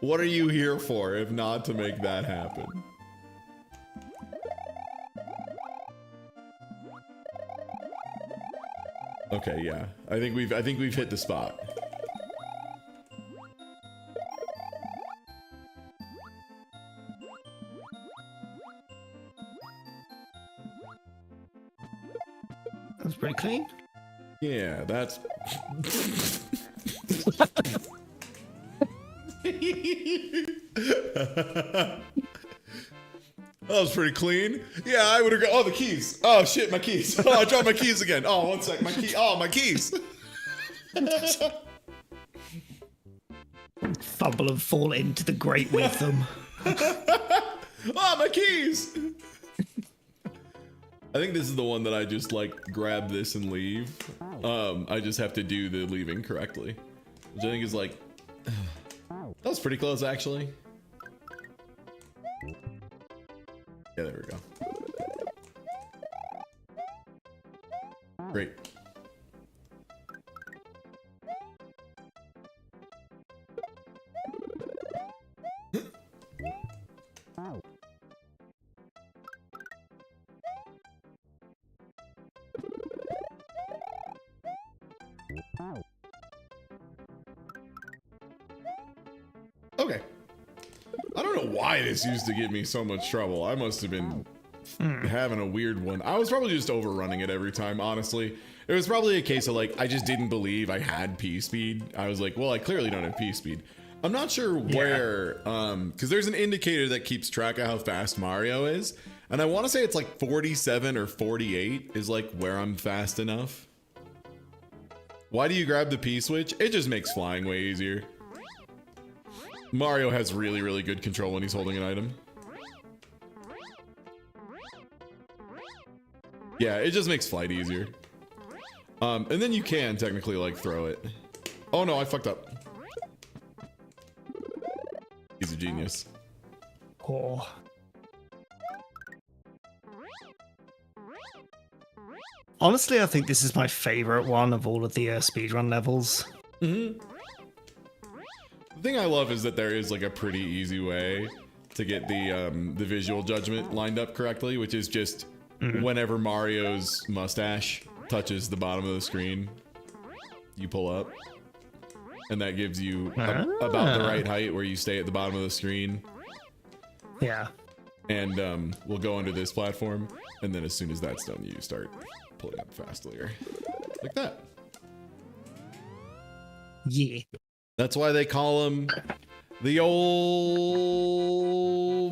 [SPEAKER 1] What are you here for if not to make that happen? Okay, yeah. I think we've hit the spot.
[SPEAKER 2] That's pretty clean.
[SPEAKER 1] Yeah, that's... That was pretty clean. Yeah, I would agree. Oh, the keys. Oh, shit, my keys. Oh, I dropped my keys again. Oh, one sec. My key. Oh, my keys.
[SPEAKER 2] Fumble and fall into the grate with them.
[SPEAKER 1] Oh, my keys. I think this is the one that I just like grab this and leave. I just have to do the leaving correctly, which I think is like, that was pretty close actually. Yeah, there we go. Great. Okay. I don't know why this used to give me so much trouble. I must have been having a weird one. I was probably just overrunning it every time, honestly. It was probably a case of like, I just didn't believe I had P-speed. I was like, well, I clearly don't have P-speed. I'm not sure where, because there's an indicator that keeps track of how fast Mario is. And I want to say it's like 47 or 48 is like where I'm fast enough. Why do you grab the P-switch? It just makes flying way easier. Mario has really, really good control when he's holding an item. Yeah, it just makes flight easier. And then you can technically like throw it. Oh no, I fucked up. He's a genius.
[SPEAKER 2] Oh. Honestly, I think this is my favorite one of all of the speedrun levels.
[SPEAKER 1] Mm-hmm. The thing I love is that there is like a pretty easy way to get the visual judgment lined up correctly, which is just whenever Mario's mustache touches the bottom of the screen, you pull up. And that gives you about the right height where you stay at the bottom of the screen.
[SPEAKER 2] Yeah.
[SPEAKER 1] And we'll go under this platform, and then as soon as that's done, you start pulling up fastly, like that.
[SPEAKER 2] Yeah.
[SPEAKER 1] That's why they call him the old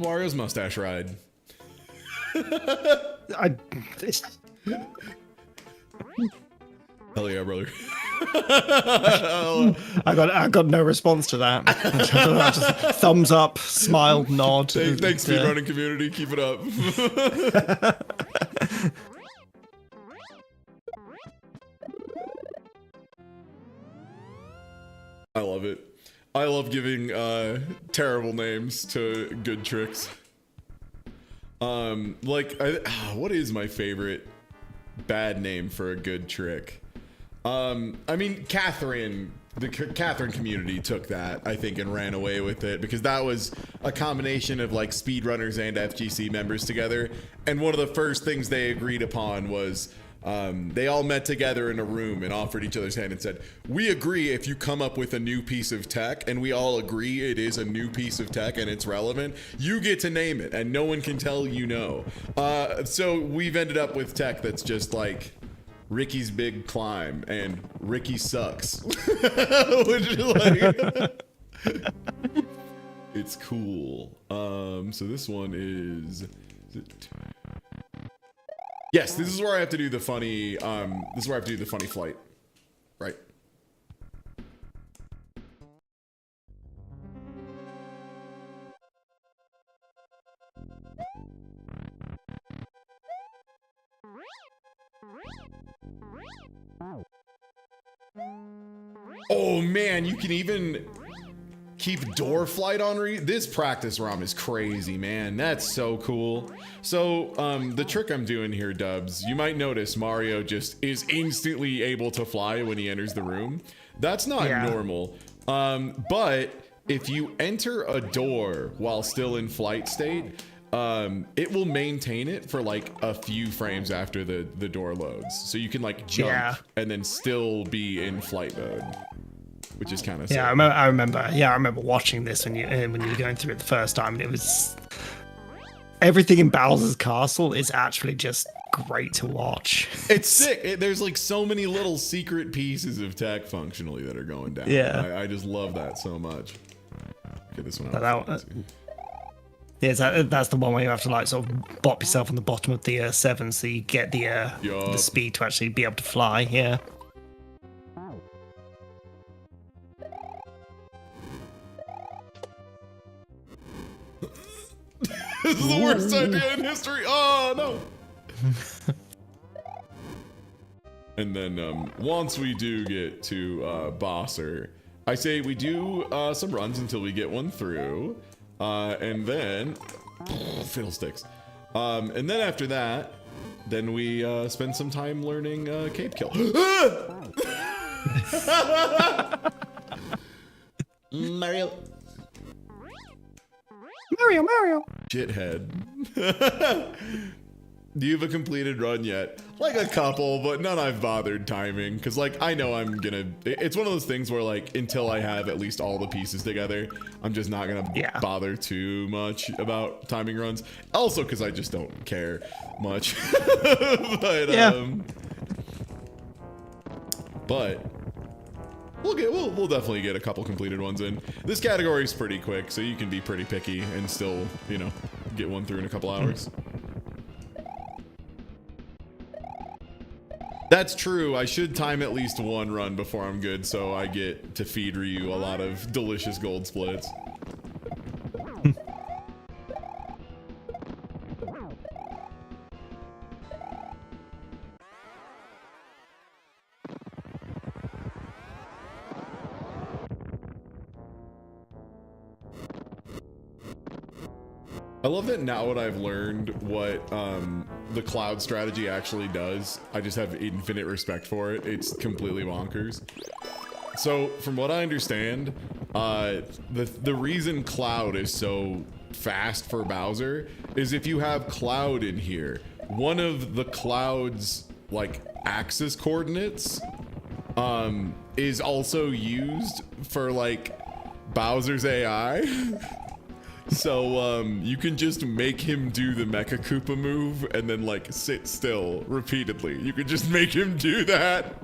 [SPEAKER 1] Mario's mustache ride.
[SPEAKER 2] Hell
[SPEAKER 1] yeah, brother.
[SPEAKER 2] I got no response to that. Just thumbs up, smile, nod.
[SPEAKER 1] Thanks, speedrunning community. Keep it up. I love it. I love giving terrible names to good tricks. What is my favorite bad name for a good trick? I mean, Catherine, the Catherine community took that, I think, and ran away with it because that was a combination of like speedrunners and FGC members together. And one of the first things they agreed upon was they all met together in a room and offered each other's hand and said, we agree if you come up with a new piece of tech and we all agree it is a new piece of tech and it's relevant, you get to name it and no one can tell you no. So we've ended up with tech that's just like Ricky's Big Climb and Ricky Sucks. Which is like, it's cool. So this one is it? Yes, this is where I have to do the funny, this is where I have to do the funny flight. Right. Oh man, you can even keep door flight on this practice ROM is crazy, man. That's so cool. So the trick I'm doing here, Dubs, you might notice Mario just is instantly able to fly when he enters the room. That's not normal. But if you enter a door while still in flight state, it will maintain it for like a few frames after the door loads. So you can like jump and then still be in flight mode, which is kind of sick.
[SPEAKER 2] I remember watching this when you were going through it the first time, and it was everything in Bowser's Castle is actually just great to watch.
[SPEAKER 1] It's sick. There's like so many little secret pieces of tech functionally that are going down.
[SPEAKER 2] Yeah,
[SPEAKER 1] I just love that so much. Get this one
[SPEAKER 2] out. That's the one where you have to like sort of bop yourself on the bottom of the 7 so you get the speed to actually be able to fly. Yeah.
[SPEAKER 1] This is the worst idea in history. Oh no. And then once we do get to Bosser, I say we do some runs until we get one through. And then fiddlesticks. And then after that, then we spend some time learning Cape Kill. Mario. Shithead. Do you have a completed run yet? Like a couple, but none I've bothered timing. Cause like, I know I'm gonna, it's one of those things where like, until I have at least all the pieces together, I'm just not gonna bother too much about timing runs. Also, cause I just don't care much. But we'll definitely get a couple completed ones in. This category is pretty quick, so you can be pretty picky and still, you know, get one through in a couple hours. That's true. I should time at least one run before I'm good, so I get to feed Ryu a lot of delicious gold splits. I love that now what I've learned what the cloud strategy actually does. I just have infinite respect for it. It's completely bonkers. So from what I understand, the reason cloud is so fast for Bowser is if you have cloud in here, one of the cloud's like axis coordinates is also used for like Bowser's AI. So, you can just make him do the Mecha Koopa move and then, like, sit still repeatedly. You can just make him do that.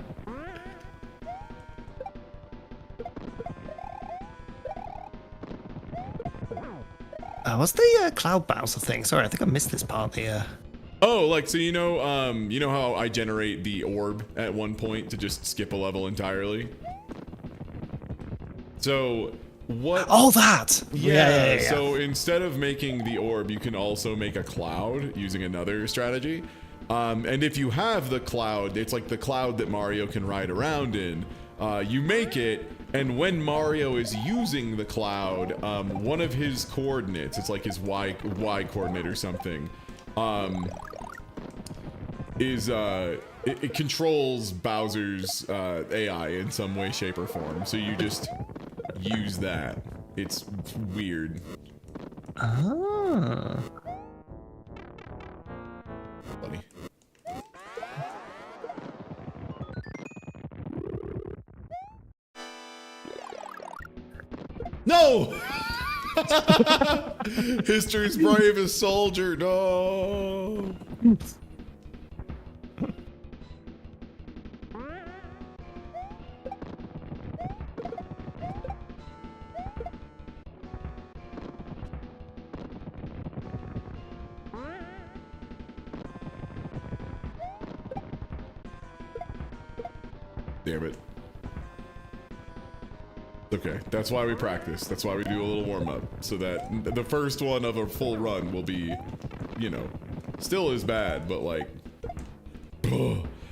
[SPEAKER 2] What's the Cloud Bowser thing? Sorry, I think I missed this part here.
[SPEAKER 1] Oh, like, so you know how I generate the orb at one point to just skip a level entirely? So... what?
[SPEAKER 2] Oh, that! Yeah.
[SPEAKER 1] So instead of making the orb, you can also make a cloud using another strategy. And if you have the cloud, it's like the cloud that Mario can ride around in. You make it, and when Mario is using the cloud, one of his coordinates, it's like his Y coordinate or something, it controls Bowser's AI in some way, shape, or form. So you just use that. It's weird.
[SPEAKER 2] Ah.
[SPEAKER 1] Funny. No! History's bravest soldier, no! Damn it. Okay, that's why we practice. That's why we do a little warm-up. So that the first one of a full run will be, you know, still as bad, but like...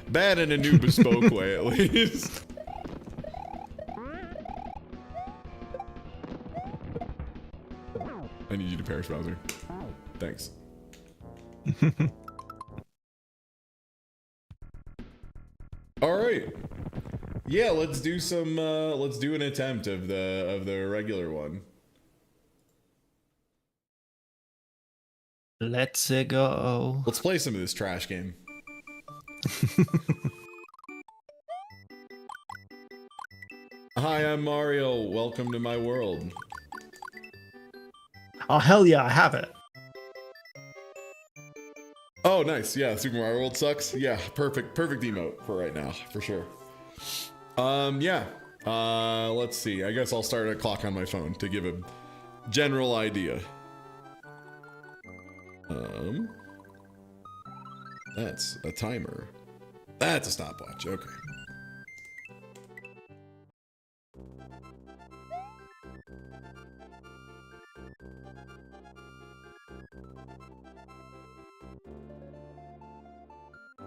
[SPEAKER 1] Bad in a new bespoke way, at least. I need you to perish, Bowser. Thanks. All right. Yeah, let's do some. Let's do an attempt of the regular one.
[SPEAKER 2] Let's go.
[SPEAKER 1] Let's play some of this trash game. Hi, I'm Mario. Welcome to my world.
[SPEAKER 2] Oh, hell yeah, I have it.
[SPEAKER 1] Oh, nice. Yeah, Super Mario World sucks. Yeah, perfect emote for right now, for sure. Yeah. Let's see. I guess I'll start a clock on my phone to give a general idea. That's a timer. That's a stopwatch. Okay.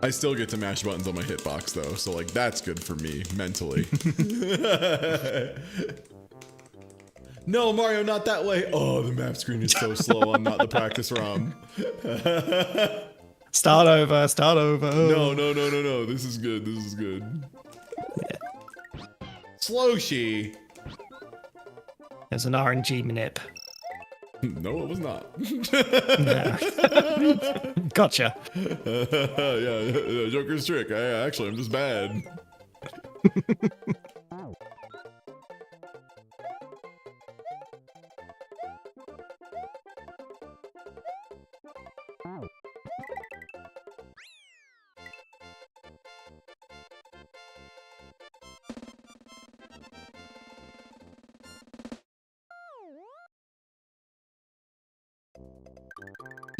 [SPEAKER 1] I still get to mash buttons on my hitbox though, so like that's good for me mentally. No, Mario, not that way. Oh, the map screen is so slow on not the practice ROM.
[SPEAKER 2] Start over, start over.
[SPEAKER 1] No. This is good. This is good.
[SPEAKER 2] Yeah.
[SPEAKER 1] Slowshy.
[SPEAKER 2] There's an RNG manip.
[SPEAKER 1] No, it was not.
[SPEAKER 2] Gotcha.
[SPEAKER 1] Yeah, Joker's trick. Actually, I'm just bad.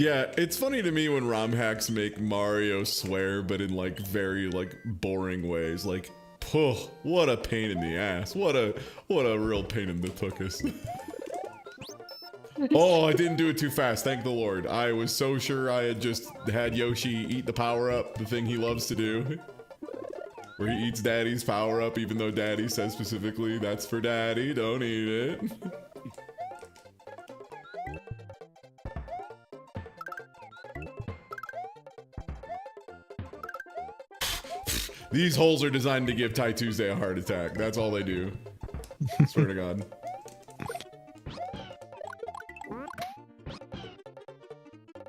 [SPEAKER 1] Yeah, it's funny to me when ROM hacks make Mario swear, but in like very like boring ways. Like, what a pain in the ass. What a real pain in the tuchus. Oh, I didn't do it too fast, thank the Lord. I was so sure I had just had Yoshi eat the power-up, the thing he loves to do. Where he eats Daddy's power-up, even though Daddy says specifically, that's for Daddy, don't eat it. These holes are designed to give Ty Tuesday a heart attack. That's all they do. Swear to God.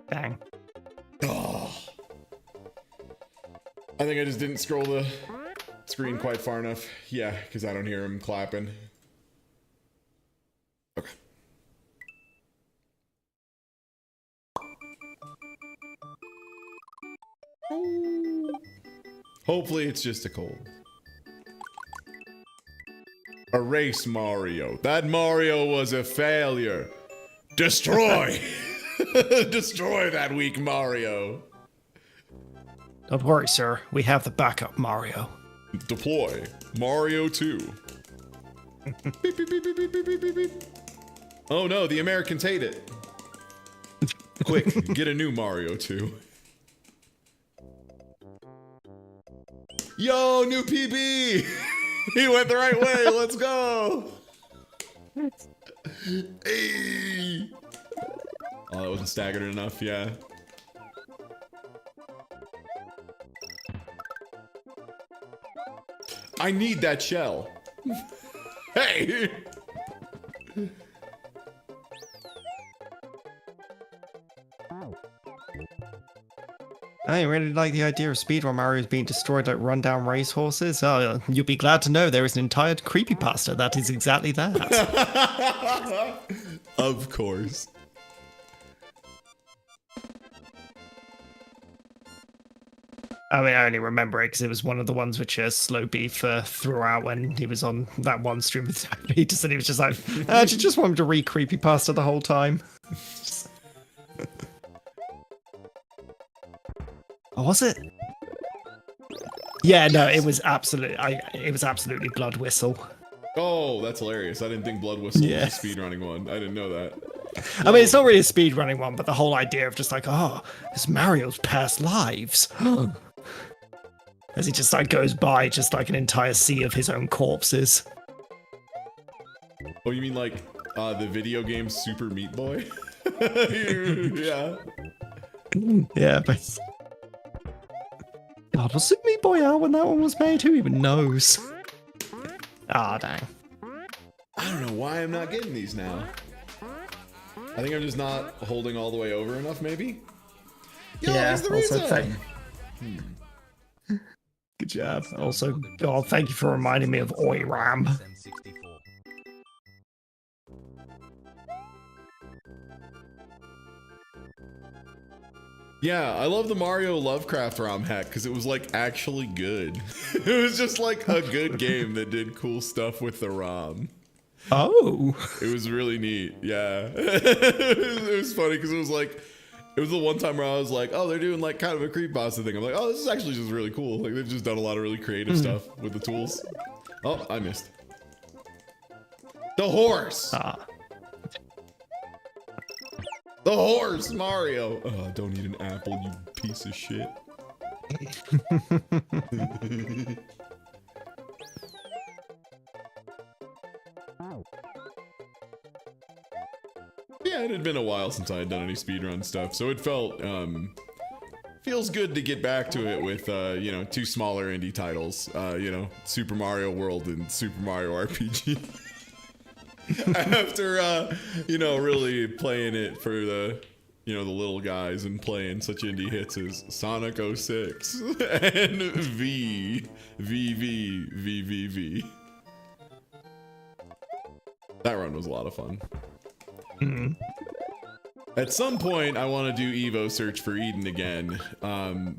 [SPEAKER 2] Bang.
[SPEAKER 1] Oh. I think I just didn't scroll the screen quite far enough. Yeah, because I don't hear him clapping. Okay. Hopefully it's just a cold. Erase Mario. That Mario was a failure. Destroy! Destroy that weak Mario.
[SPEAKER 2] Don't worry, sir. We have the backup, Mario.
[SPEAKER 1] Deploy Mario 2. Beep, beep, beep, beep, beep, beep, beep, beep. Oh no, the Americans hate it. Quick, get a new Mario 2. Yo, new PB! He went the right way, let's go! Hey! Oh, that wasn't staggered enough, yeah. I need that shell. Hey!
[SPEAKER 2] I really like the idea of speedrun Mario's being destroyed like rundown racehorses. Oh, you'll be glad to know there is an entire creepypasta that is exactly that.
[SPEAKER 1] Of course.
[SPEAKER 2] I mean, I only remember it because it was one of the ones which Slow Beef threw out when he was on that one stream with Diabetes, and he was just like, I just want him to read creepypasta the whole time. Oh, was it? Yeah, no, it was absolutely Blood Whistle.
[SPEAKER 1] Oh, that's hilarious. I didn't think Blood Whistle was a
[SPEAKER 2] Yes.
[SPEAKER 1] speedrunning one. I didn't know that.
[SPEAKER 2] I mean, it's not really a speedrunning one, but the whole idea of just like, oh, it's Mario's past lives. As he just like goes by just like an entire sea of his own corpses.
[SPEAKER 1] Oh, you mean like the video game Super Meat Boy? Yeah.
[SPEAKER 2] Yeah, but God, was Super Meat Boy out when that one was made? Who even knows? Ah, dang.
[SPEAKER 1] I don't know why I'm not getting these now. I think I'm just not holding all the way over enough, maybe? Yo,
[SPEAKER 2] Yeah,
[SPEAKER 1] there's the
[SPEAKER 2] also
[SPEAKER 1] reason!
[SPEAKER 2] Good job. Also, God, thank you for reminding me of Oi Ram.
[SPEAKER 1] Yeah, I love the Mario Lovecraft ROM hack because it was like actually good. It was just like a good game that did cool stuff with the ROM.
[SPEAKER 2] Oh.
[SPEAKER 1] It was really neat. Yeah. It was funny because it was like, it was the one time where I was like, oh, they're doing like kind of a creepypasta thing. I'm like, oh, this is actually just really cool. Like they've just done a lot of really creative stuff with the tools. Oh, I missed. The horse. The horse, Mario. Oh, don't eat an apple, you piece of shit. Yeah, it had been a while since I had done any speedrun stuff, so it felt, feels good to get back to it with, you know, two smaller indie titles. You know, Super Mario World and Super Mario RPG. After, you know, really playing it for the, you know, the little guys and playing such indie hits as Sonic 06 and V. That run was a lot of fun. At some point, I want to do Evo Search for Eden again,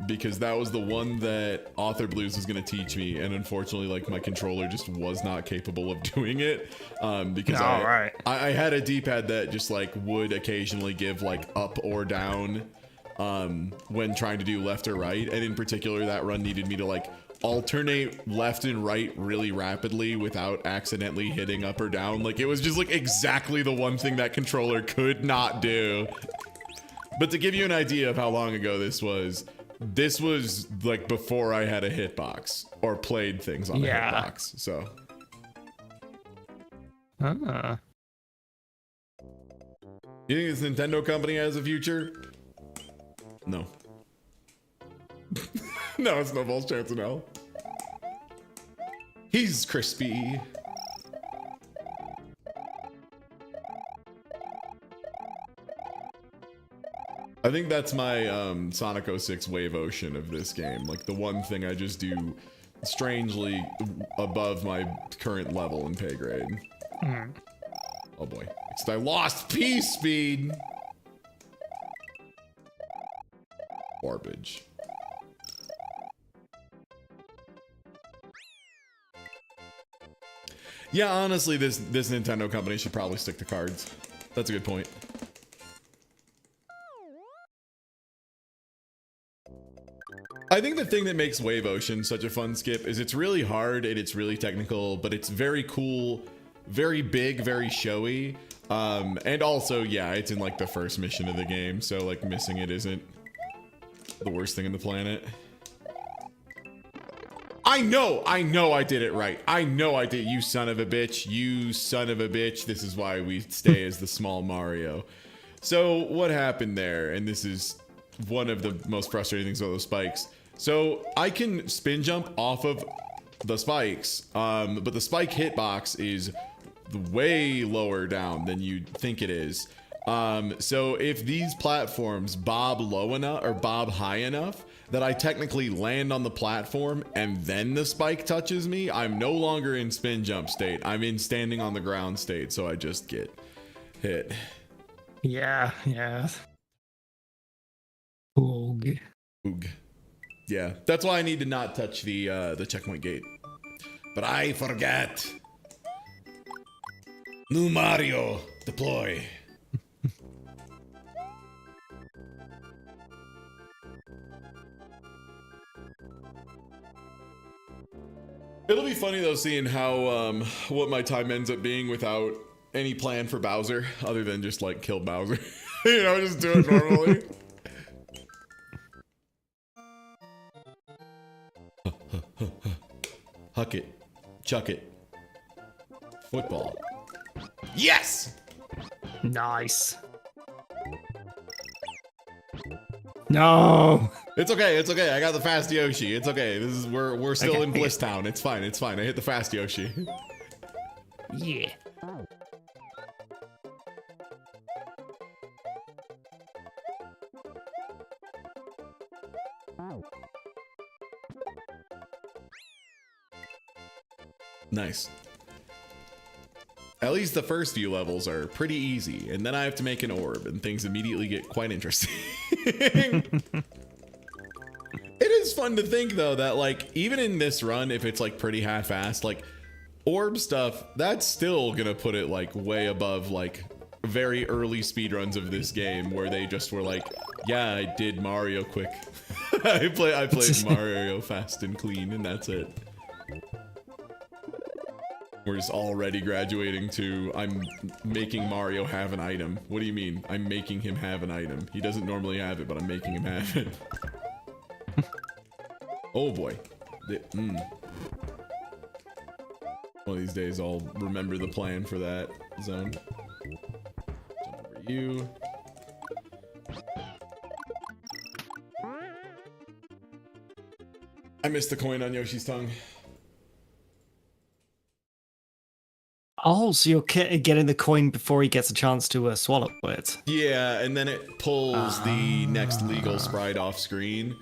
[SPEAKER 1] because that was the one that Author Blues was going to teach me, and unfortunately, like, my controller just was not capable of doing it, because I had a D-pad that just, like, would occasionally give, like, up or down, when trying to do left or right, and in particular, that run needed me to, like, alternate left and right really rapidly without accidentally hitting up or down. Like, it was just like exactly the one thing that controller could not do. But to give you an idea of how long ago this was like before I had a hitbox or played things on a hitbox. So you think this Nintendo company has a future? No. No, it's no false chance in hell. He's crispy. I think that's my Sonic 06 Wave Ocean of this game. Like the one thing I just do strangely above my current level and pay grade. Oh boy. Except I lost P-Speed. Garbage. Yeah, honestly, this Nintendo company should probably stick to cards. That's a good point. I think the thing that makes Wave Ocean such a fun skip is it's really hard and it's really technical, but it's very cool, very big, very showy. And also, yeah, it's in like the first mission of the game, so like missing it isn't the worst thing in the planet. I know I did it right. I know I did. You son of a bitch. You son of a bitch. This is why we stay as the small Mario. So what happened there? And this is one of the most frustrating things about those spikes. So I can spin jump off of the spikes, but the spike hitbox is way lower down than you'd think it is. So if these platforms bob low enough or bob high enough that I technically land on the platform and then the spike touches me, I'm no longer in spin jump state. I'm in standing on the ground state, so I just get hit.
[SPEAKER 2] Yeah. Oog.
[SPEAKER 1] Oog. Yeah, that's why I need to not touch the checkpoint gate. But I forget. New Mario, deploy. It'll be funny though seeing how what my time ends up being without any plan for Bowser other than just like kill Bowser. You know, just do it normally. Huck it. Chuck it. Football. Yes!
[SPEAKER 2] Nice. No.
[SPEAKER 1] It's okay. It's okay. I got the fast Yoshi. It's okay. This is we're still
[SPEAKER 2] Okay,
[SPEAKER 1] in Bliss Town. It's fine. It's fine. I hit the fast Yoshi.
[SPEAKER 2] Yeah.
[SPEAKER 1] Nice. At least the first few levels are pretty easy, and then I have to make an orb, and things immediately get quite interesting. It is fun to think, though, that, like, even in this run, if it's, like, pretty half-assed, like, orb stuff, that's still gonna put it, like, way above, like, very early speedruns of this game, where they just were like, yeah, I did Mario quick. I played Mario fast and clean, and that's it. We're just already graduating to, I'm making Mario have an item. What do you mean? I'm making him have an item. He doesn't normally have it, but I'm making him have it. Oh boy. One of these days I'll remember the plan for that zone. Jump over you. I missed the coin on Yoshi's tongue.
[SPEAKER 2] Oh, so you're getting the coin before he gets a chance to swallow it.
[SPEAKER 1] Yeah, and then it pulls the next legal sprite off screen,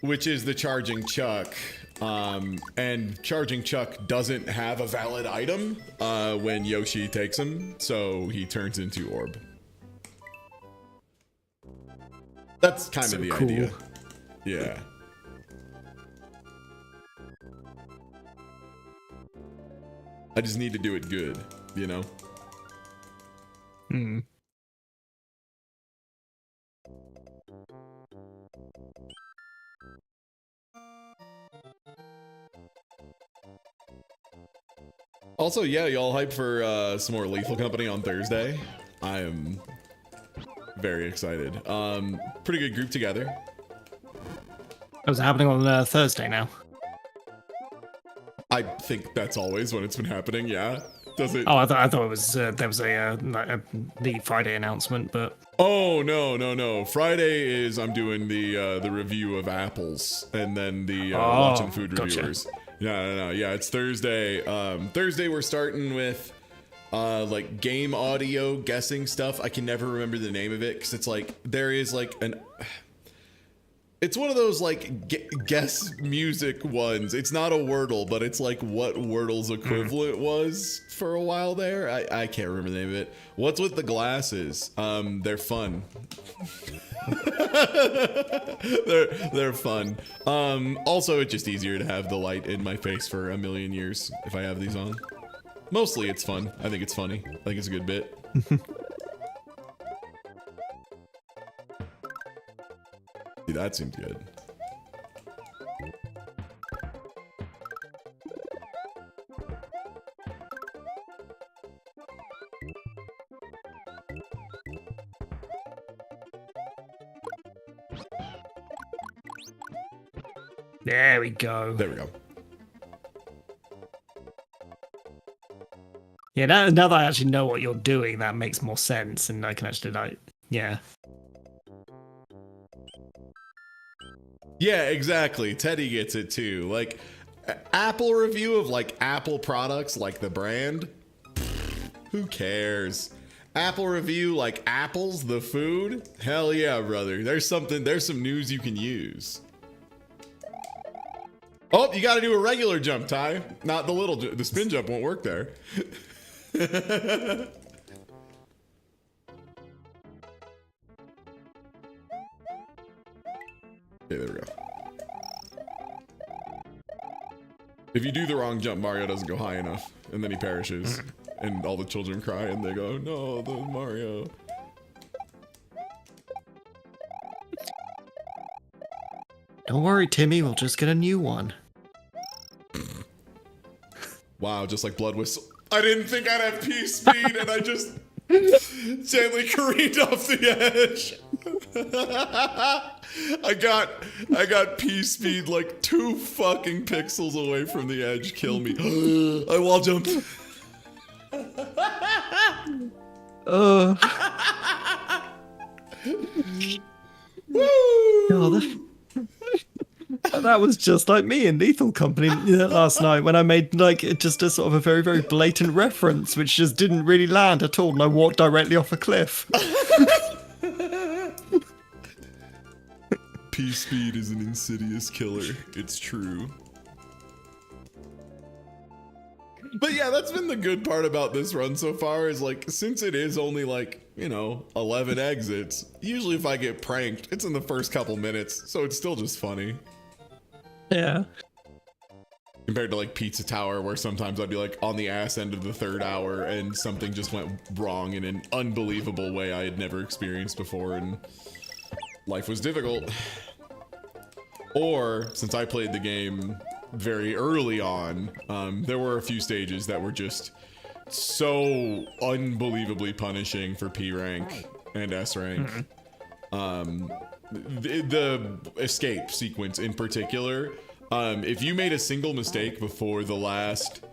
[SPEAKER 1] which is the Charging Chuck. And Charging Chuck doesn't have a valid item when Yoshi takes him, so he turns into Orb. That's kind of the idea. Yeah. I just need to do it good, you know?
[SPEAKER 2] Hmm.
[SPEAKER 1] Also, yeah, y'all hype for some more Lethal Company on Thursday? I am very excited. Pretty good group together.
[SPEAKER 2] Oh, is it happening on Thursday now?
[SPEAKER 1] I think that's always when it's been happening, yeah. Does it?
[SPEAKER 2] Oh, I thought it was there was the Friday announcement, but
[SPEAKER 1] Oh no! Friday is I'm doing the review of apples, and then the watching food
[SPEAKER 2] gotcha.
[SPEAKER 1] reviewers. No. Yeah, it's Thursday. Thursday we're starting with like game audio guessing stuff. I can never remember the name of it because it's like there is like an. It's one of those like guess music ones. It's not a Wordle, but it's like what Wordle's equivalent was for a while there. I can't remember the name of it. What's with the glasses? They're fun. they're fun. Also, it's just easier to have the light in my face for a million years if I have these on. Mostly, it's fun. I think it's funny. I think it's a good bit. See, that seemed good.
[SPEAKER 2] there we go.
[SPEAKER 1] There we go.
[SPEAKER 2] Yeah, now that I actually know what you're doing, that makes more sense, and I can actually like, yeah.
[SPEAKER 1] Yeah, exactly. Teddy gets it too. Like, Apple review of like Apple products, like the brand. Who cares? Apple review like apples, the food. Hell yeah, brother. There's some news you can use. Oh, you got to do a regular jump, Ty. Not the spin jump won't work there. Okay, there we go. If you do the wrong jump, Mario doesn't go high enough, and then he perishes, and all the children cry, and they go, "No, the Mario."
[SPEAKER 2] Don't worry, Timmy. We'll just get a new one.
[SPEAKER 1] Wow, just like Blood Whistle. I didn't think I'd have P speed, and I just gently careened off the edge. I got P speed like 2 fucking pixels away from the edge. Kill me. I wall jumped.
[SPEAKER 2] Oh,
[SPEAKER 1] Woo!
[SPEAKER 2] that was just like me in Lethal Company last night when I made like just a sort of a very, very blatant reference, which just didn't really land at all, and I walked directly off a cliff.
[SPEAKER 1] P speed is an insidious killer. It's true. But yeah, that's been the good part about this run so far is like, since it is only like, you know, 11 exits, usually if I get pranked, it's in the first couple minutes, so it's still just funny.
[SPEAKER 2] Yeah.
[SPEAKER 1] Compared to like Pizza Tower, where sometimes I'd be like on the ass end of the 3rd hour and something just went wrong in an unbelievable way I had never experienced before and life was difficult. Or, since I played the game very early on, there were a few stages that were just so unbelievably punishing for P rank and S rank. The escape sequence in particular, if you made a single mistake before the last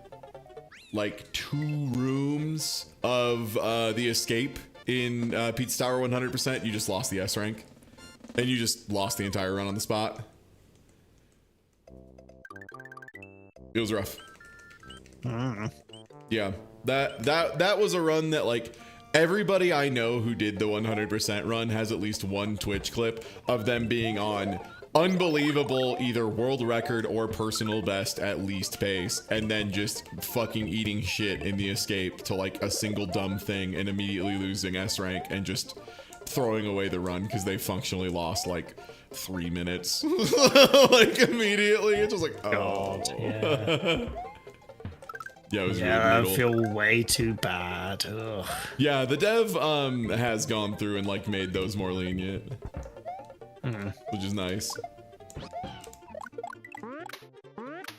[SPEAKER 1] like 2 rooms of the escape in Pizza Tower 100%, you just lost the S rank and you just lost the entire run on the spot. It was rough. Yeah, that was a run that like everybody I know who did the 100% run has at least one Twitch clip of them being on unbelievable either world record or personal best at least pace and then just fucking eating shit in the escape to like a single dumb thing and immediately losing S rank and just throwing away the run because they functionally lost like 3 minutes. Like immediately. It's just like, oh.
[SPEAKER 2] God, yeah.
[SPEAKER 1] Yeah, it was
[SPEAKER 2] yeah,
[SPEAKER 1] really
[SPEAKER 2] I
[SPEAKER 1] brutal.
[SPEAKER 2] feel way too bad. Ugh.
[SPEAKER 1] Yeah, the dev has gone through and like made those more lenient, which is nice.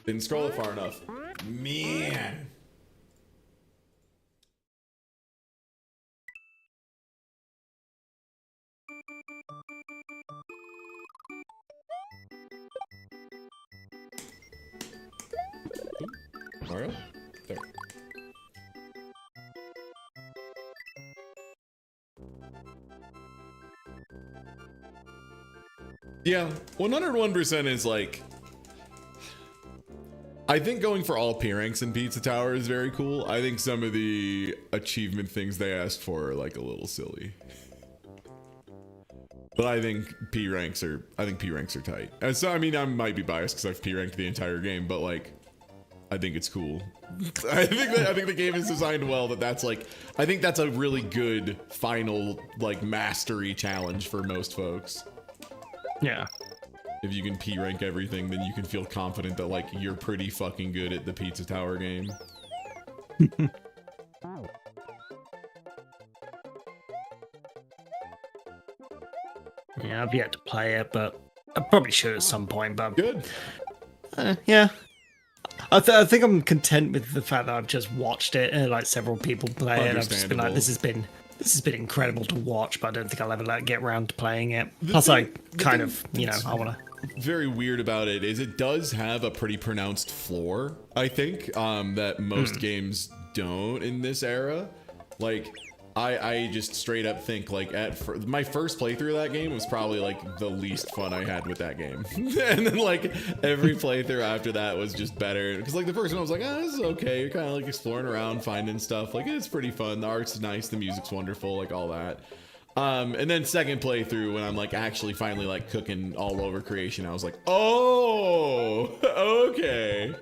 [SPEAKER 1] Didn't scroll it far enough. Man. Mario? There. Yeah, 101% is like... I think going for all P ranks in Pizza Tower is very cool. I think some of the achievement things they asked for are like a little silly. But I think P ranks are tight. And so I mean I might be biased because I've P ranked the entire game, but like I think it's cool. I think the game is designed well that's like I think that's a really good final like mastery challenge for most folks.
[SPEAKER 2] Yeah.
[SPEAKER 1] If you can P rank everything, then you can feel confident that like you're pretty fucking good at the Pizza Tower game.
[SPEAKER 2] Yeah, I've yet to play it, but I probably should at some point. But
[SPEAKER 1] Good.
[SPEAKER 2] yeah, I think I'm content with the fact that I've just watched it, like several people play it. I've just been like, this has been incredible to watch, but I don't think I'll ever like get around to playing it. Plus, I kind of, you know, I want to.
[SPEAKER 1] Very weird about it is it does have a pretty pronounced floor, I think, that most games don't in this era. Like, I just straight up think like my first playthrough of that game was probably like the least fun I had with that game. And then like every playthrough after that was just better. Because like the first one I was like, this is okay. You're kind of like exploring around, finding stuff. Like it's pretty fun. The art's nice. The music's wonderful. Like all that. And then second playthrough when I'm like actually finally like cooking all over creation, I was like, oh, okay.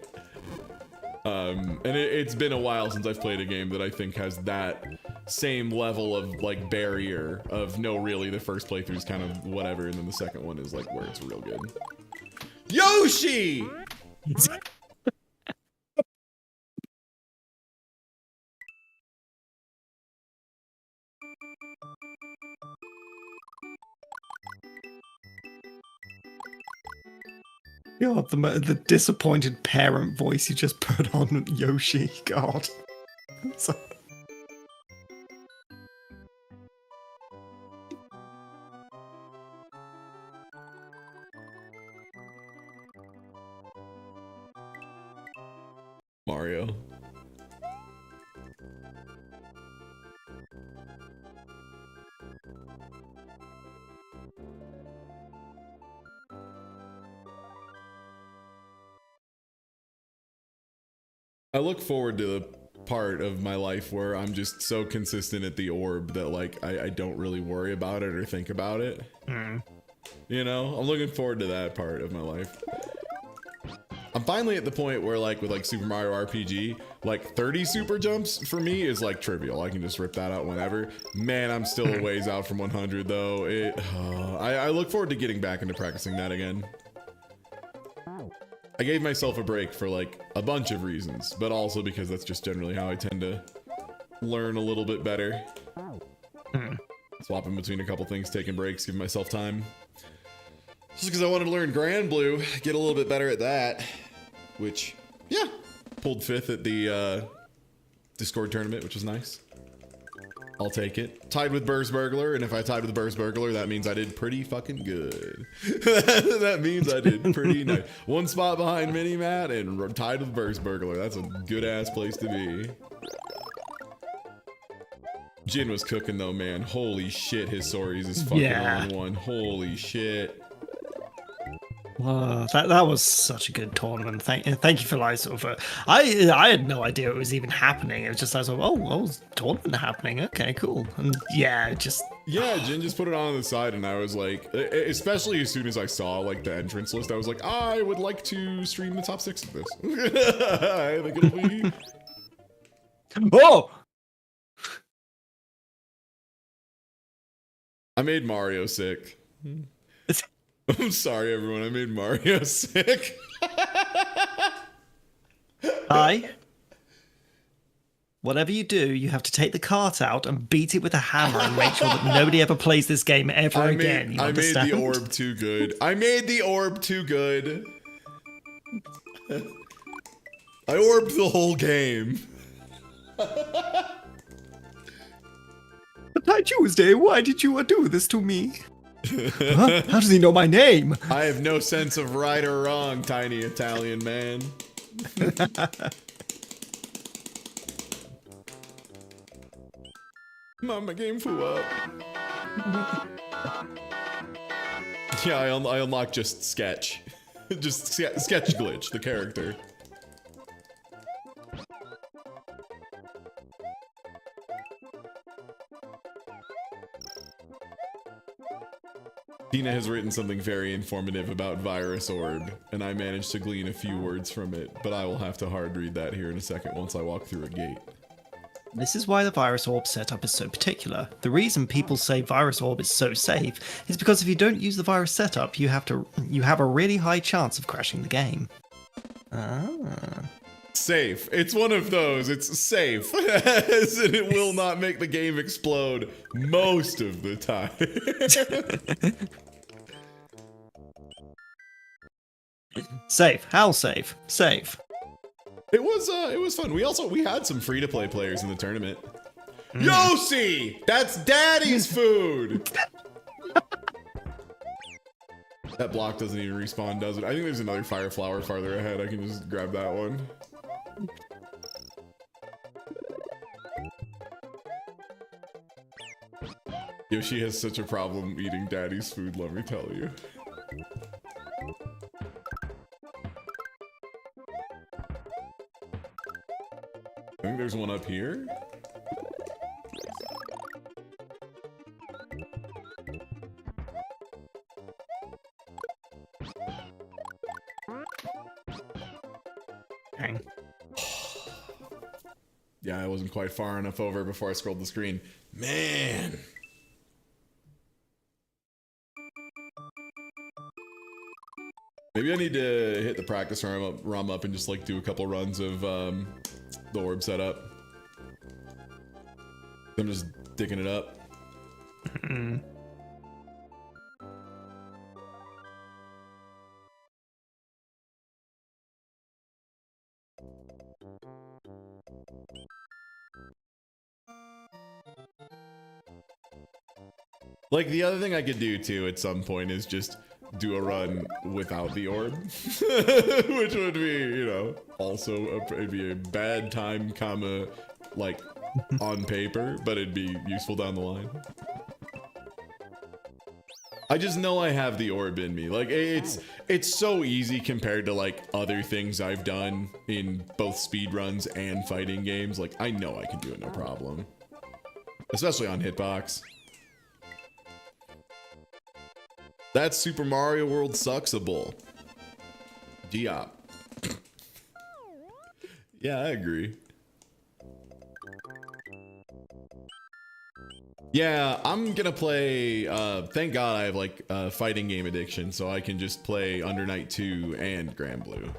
[SPEAKER 1] And it's been a while since I've played a game that I think has that same level of like barrier of no, really the first playthrough is kind of whatever, and then the second one is like where it's real good. Yoshi!
[SPEAKER 2] God, the disappointed parent voice you just put on Yoshi. God. So...
[SPEAKER 1] Mario. I look forward to the part of my life where I'm just so consistent at the orb that like I don't really worry about it or think about it. You know, I'm looking forward to that part of my life. I'm finally at the point where like with like Super Mario RPG, like 30 super jumps for me is like trivial. I can just rip that out whenever. Man, I'm still a ways out from 100 though. I look forward to getting back into practicing that again. I gave myself a break for like a bunch of reasons, but also because that's just generally how I tend to learn a little bit better. Swapping between a couple things, taking breaks, giving myself time. Just because I wanted to learn Grand Blue, get a little bit better at that. Which, yeah, pulled 5th at the Discord tournament, which was nice. I'll take it. Tied with Burst Burglar, and if I tied with Burst Burglar, that means I did pretty fucking good. That means I did pretty nice. 1 spot behind Mini-Matt and tied with Burst Burglar. That's a good-ass place to be. Jin was cooking though, man. Holy shit, his stories is fucking on one. Holy shit.
[SPEAKER 2] That was such a good tournament. Thank you for like sort of. I had no idea it was even happening. It was just like, oh, it's a tournament happening. Okay, cool. And yeah, just.
[SPEAKER 1] Yeah, Jin just put it on the side, and I was like, especially as soon as I saw like the entrance list, I was like, I would like to stream the top 6 of this. I think it'll be.
[SPEAKER 2] Oh.
[SPEAKER 1] I made Mario sick. I'm sorry, everyone. I made Mario sick.
[SPEAKER 2] Hi. Whatever you do, you have to take the cart out and beat it with a hammer and make sure that nobody ever plays this game ever again. You understand?
[SPEAKER 1] I made the orb too good. I made the orb too good. I orbed the whole game.
[SPEAKER 2] But Tuesday, why did you do this to me? Huh? How does he know my name?
[SPEAKER 1] I have no sense of right or wrong, tiny Italian man. Mama game flew up. Yeah, I unlocked just Sketch. Just Sketch Glitch, the character. Tina has written something very informative about Virus Orb, and I managed to glean a few words from it, but I will have to hard read that here in a second once I walk through a gate.
[SPEAKER 2] This is why the Virus Orb setup is so particular. The reason people say Virus Orb is so safe is because if you don't use the virus setup, you have a really high chance of crashing the game.
[SPEAKER 1] Safe. It's one of those. It's safe. As in it will not make the game explode most of the time.
[SPEAKER 2] Safe. How safe? Safe.
[SPEAKER 1] It was fun. We had some free-to-play players in the tournament. Yoshi! That's Daddy's food! That block doesn't even respawn, does it? I think there's another fire flower farther ahead. I can just grab that one. Yoshi has such a problem eating Daddy's food, let me tell you. I think there's one up here.
[SPEAKER 2] Dang.
[SPEAKER 1] Yeah, I wasn't quite far enough over before I scrolled the screen. Man. Maybe I need to hit the practice ROM up and just like do a couple runs of the orb setup. I'm just digging it up. Like the other thing I could do too at some point is just do a run without the orb, which would be, you know, also it'd be a bad time, comma, like on paper, but it'd be useful down the line. I just know I have the orb in me. Like it's so easy compared to like other things I've done in both speedruns and fighting games. Like I know I can do it no problem. Especially on Hitbox. That Super Mario World sucksable. Geop. Yeah, I agree. Yeah, I'm gonna play, thank God I have like fighting game addiction, so I can just play Under Night 2 and Grand Blue.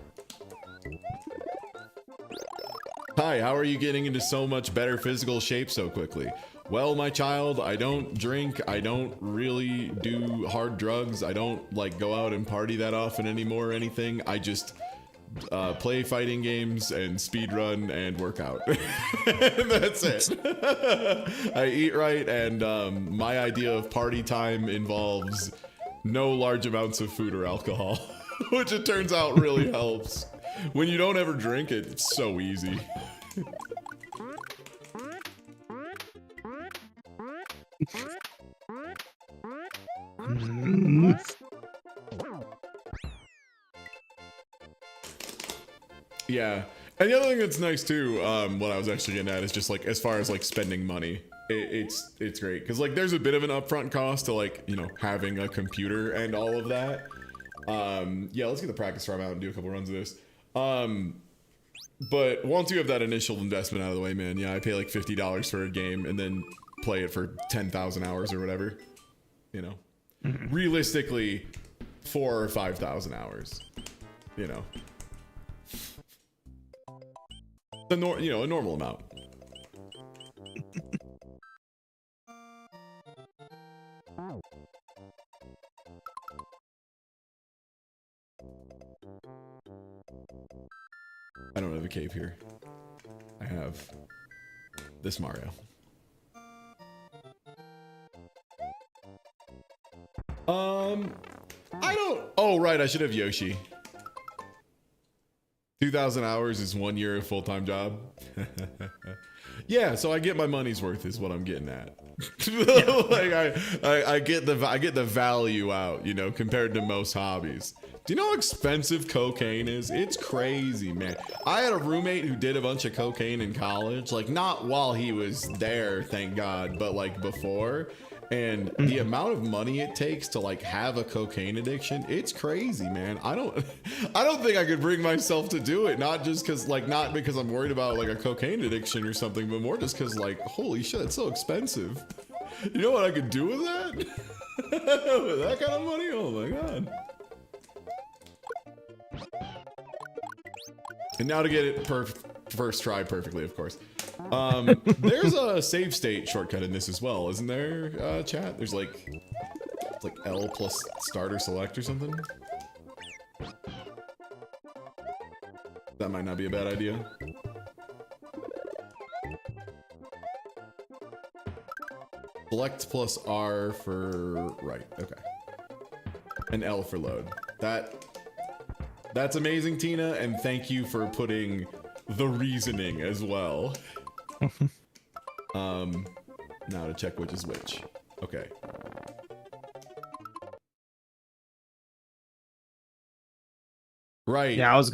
[SPEAKER 1] Hi, how are you getting into so much better physical shape so quickly? Well, my child, I don't drink, I don't really do hard drugs, I don't like go out and party that often anymore or anything. I just play fighting games and speedrun and work out. That's it. I eat right, and my idea of party time involves no large amounts of food or alcohol, which it turns out really helps. When you don't ever drink it, it's so easy. Yeah, and the other thing that's nice too, what I was actually getting at is just like as far as like spending money, it's great because like there's a bit of an upfront cost to like, you know, having a computer and all of that. Yeah, let's get the practice farm out and do a couple runs of this. But once you have that initial investment out of the way, man, yeah, I pay like $50 for a game and then play it for 10,000 hours or whatever, you know. Realistically, 4,000 or 5,000 hours, you know. A normal amount. I don't have a cave here. I have this Mario. I don't. Oh, right. I should have Yoshi. 2,000 hours is 1 year of full-time job. Yeah, so I get my money's worth is what I'm getting at. Like I get the value out, you know, compared to most hobbies. Do you know how expensive cocaine is? It's crazy, man. I had a roommate who did a bunch of cocaine in college, like not while he was there, thank God, but like before. And the amount of money it takes to like have a cocaine addiction, it's crazy, man. I don't think I could bring myself to do it. Not just because like, not because I'm worried about like a cocaine addiction or something, but more just because like, holy shit, it's so expensive. You know what I could do with that? With that kind of money? Oh my God. And now to get it first try perfectly, of course. There's a save state shortcut in this as well, isn't there, chat? There's like, it's like L plus start or select or something. That might not be a bad idea. Select plus R for right, okay. And L for load. That's amazing, Tina, and thank you for putting the reasoning as well. Now to check which is which. Okay. Right.
[SPEAKER 2] Yeah, I was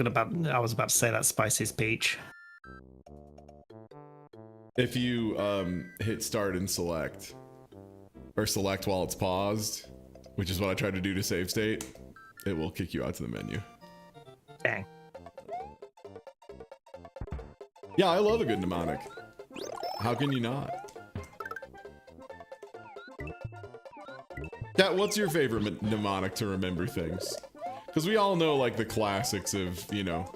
[SPEAKER 2] about to say that spiciest peach.
[SPEAKER 1] If you hit start and select, or select while it's paused, which is what I tried to do to save state, it will kick you out to the menu.
[SPEAKER 2] Dang.
[SPEAKER 1] Yeah, I love a good mnemonic. How can you not? Kat, what's your favorite mnemonic to remember things? Because we all know like the classics of, you know,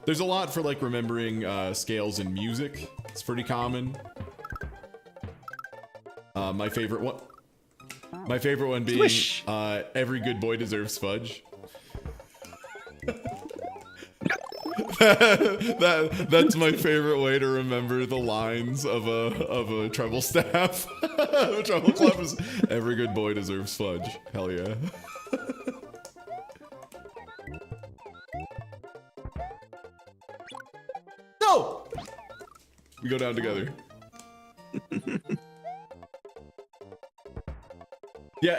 [SPEAKER 1] there's a lot for like remembering scales in music. It's pretty common. My favorite one being every good boy deserves fudge. That's my favorite way to remember the lines of a treble staff. A treble clef is every good boy deserves fudge. Hell yeah. We go down together. Yeah,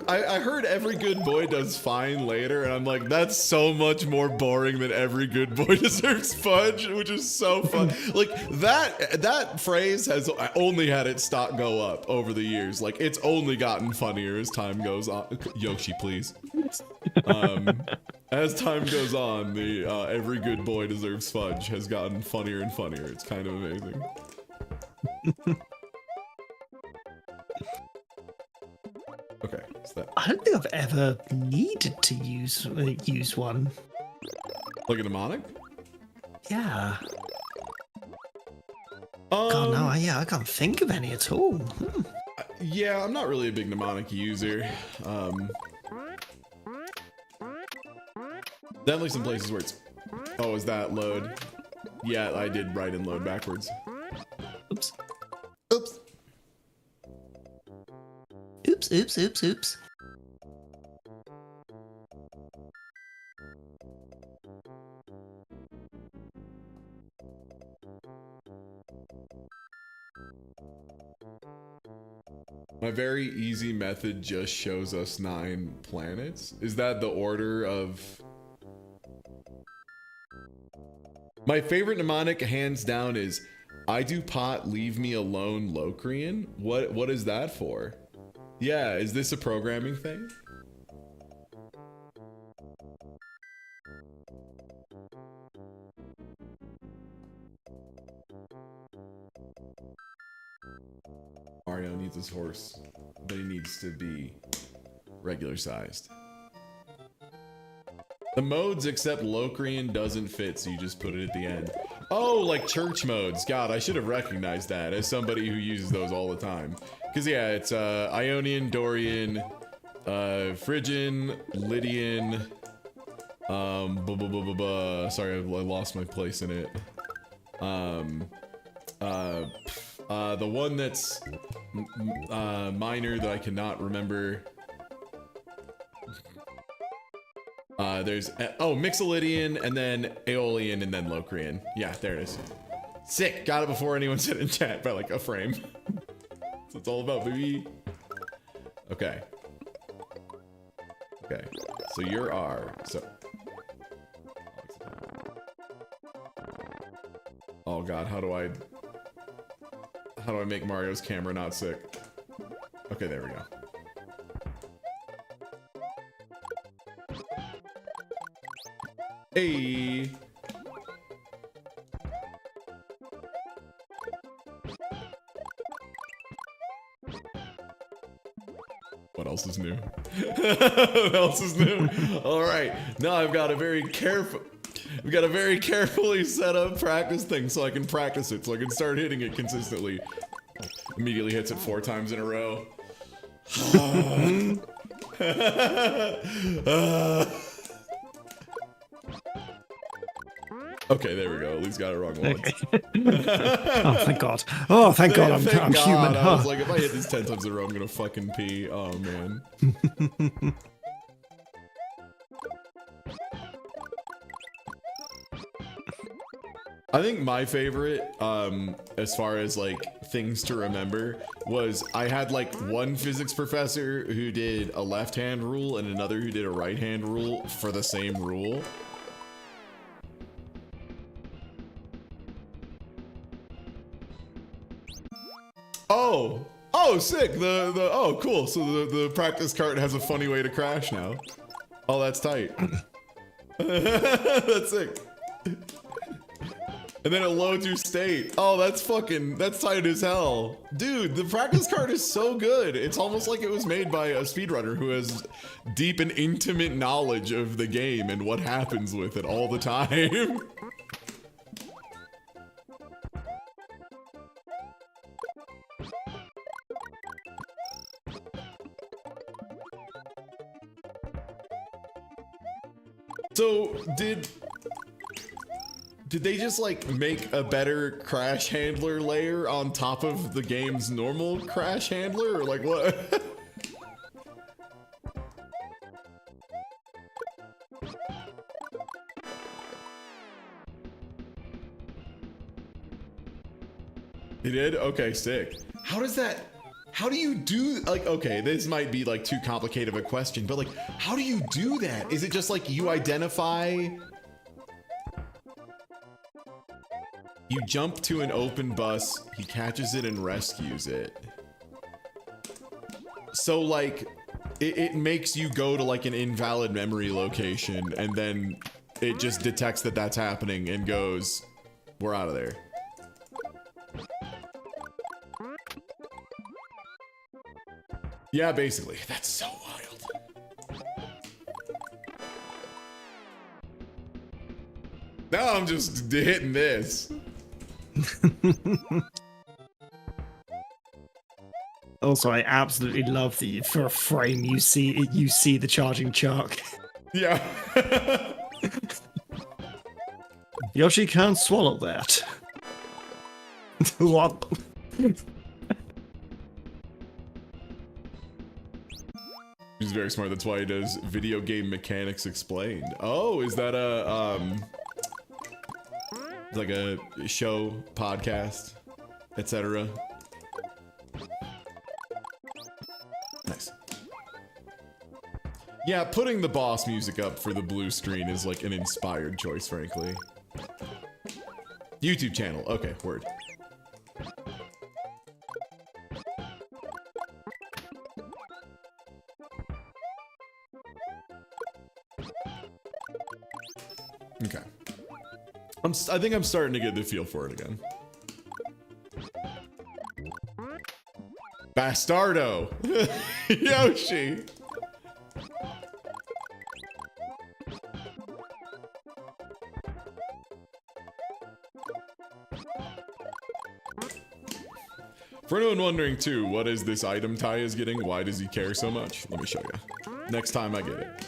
[SPEAKER 1] I heard every good boy does fine later, and I'm like, that's so much more boring than every good boy deserves fudge, which is so fun. Like that phrase has only had its stock go up over the years. Like it's only gotten funnier as time goes on. Yoshi, please. As time goes on, the every good boy deserves fudge has gotten funnier and funnier. It's kind of amazing. Okay, so that
[SPEAKER 2] I don't think I've ever needed to use one.
[SPEAKER 1] like a mnemonic?
[SPEAKER 2] Yeah. God, no, I can't think of any at all.
[SPEAKER 1] Yeah, I'm not really a big mnemonic user. Definitely some places where it's... Oh, is that load? Yeah, I did write in load backwards.
[SPEAKER 2] Oops.
[SPEAKER 1] Oops.
[SPEAKER 2] Oops, oops, oops, oops.
[SPEAKER 1] My very easy method just shows us 9 planets. Is that the order of... My favorite mnemonic, hands down, is I do pot, leave me alone, Locrian. What is that for? Yeah, is this a programming thing? Mario needs his horse, but he needs to be regular sized. The modes except Locrian doesn't fit, so you just put it at the end. Oh, like church modes. God, I should have recognized that as somebody who uses those all the time. Because yeah, it's Ionian, Dorian, Phrygian, Lydian, sorry, I lost my place in it. The one that's minor that I cannot remember. There's Mixolydian, and then Aeolian, and then Locrian. Yeah, there it is. Sick. Got it before anyone said in chat by like a frame. So it's all about baby. Okay. Okay. So you're R. So. Oh God, how do I make Mario's camera not sick? Okay, there we go. Hey. What else is new? What else is new? All right. Now I've got a very carefully set up practice thing so I can practice it, so I can start hitting it consistently. Immediately hits it 4 times in a row. Okay, there we go. At least got it wrong once.
[SPEAKER 2] Okay. Oh, thank God. Oh, thank God, I'm human.
[SPEAKER 1] I was like, if I hit this 10 times in a row, I'm gonna fucking pee. Oh, man. I think my favorite, as far as like things to remember, was I had like one physics professor who did a left-hand rule and another who did a right-hand rule for the same rule. Oh, sick. Oh, cool. So the practice cart has a funny way to crash now. Oh, that's tight. That's sick. And then it loads your state. Oh, that's tight as hell. Dude, the practice card is so good. It's almost like it was made by a speedrunner who has deep and intimate knowledge of the game and what happens with it all the time. So, did they just like make a better crash handler layer on top of the game's normal crash handler, or like what? You did? Okay, sick. How does that... How do you do... Like, okay, this might be, like, too complicated of a question, but, like, how do you do that? Is it just, like, you identify... You jump to an open bus, he catches it and rescues it. So, like, it makes you go to, like, an invalid memory location, and then it just detects that that's happening and goes, we're out of there. Yeah, basically. That's so wild. Now I'm just hitting this.
[SPEAKER 2] Also, I absolutely love that for a frame you see the charging shark.
[SPEAKER 1] Yeah.
[SPEAKER 2] Yoshi can't swallow that. What?
[SPEAKER 1] He's very smart. That's why he does video game mechanics explained. Oh, is that a like a show, podcast, etc.? Nice. Yeah, putting the boss music up for the blue screen is like an inspired choice, frankly. YouTube channel. Okay, word. Okay. I think I'm starting to get the feel for it again. Bastardo! Yoshi! For anyone wondering too, what is this item Ty is getting? Why does he care so much? Let me show you. Next time I get it.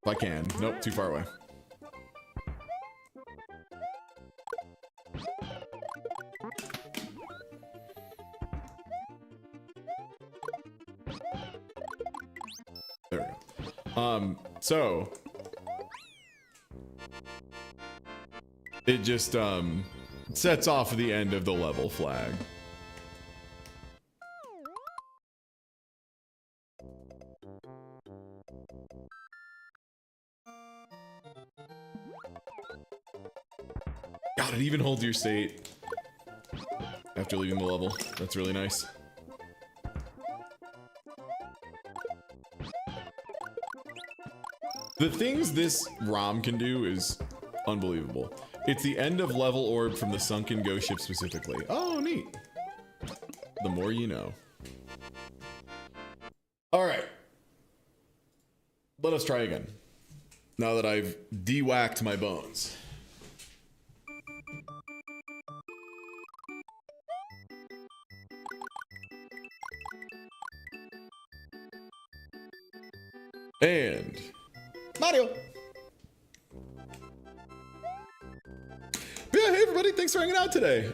[SPEAKER 1] If I can. Nope, too far away. There we go. So it just sets off the end of the level flag. God, it even holds your state after leaving the level. That's really nice. The things this ROM can do is unbelievable. It's the end of level orb from the sunken ghost ship specifically. Oh, neat. The more you know. All right. Let us try again. Now that I've de-whacked my bones. And Mario. But yeah, hey everybody, thanks for hanging out today.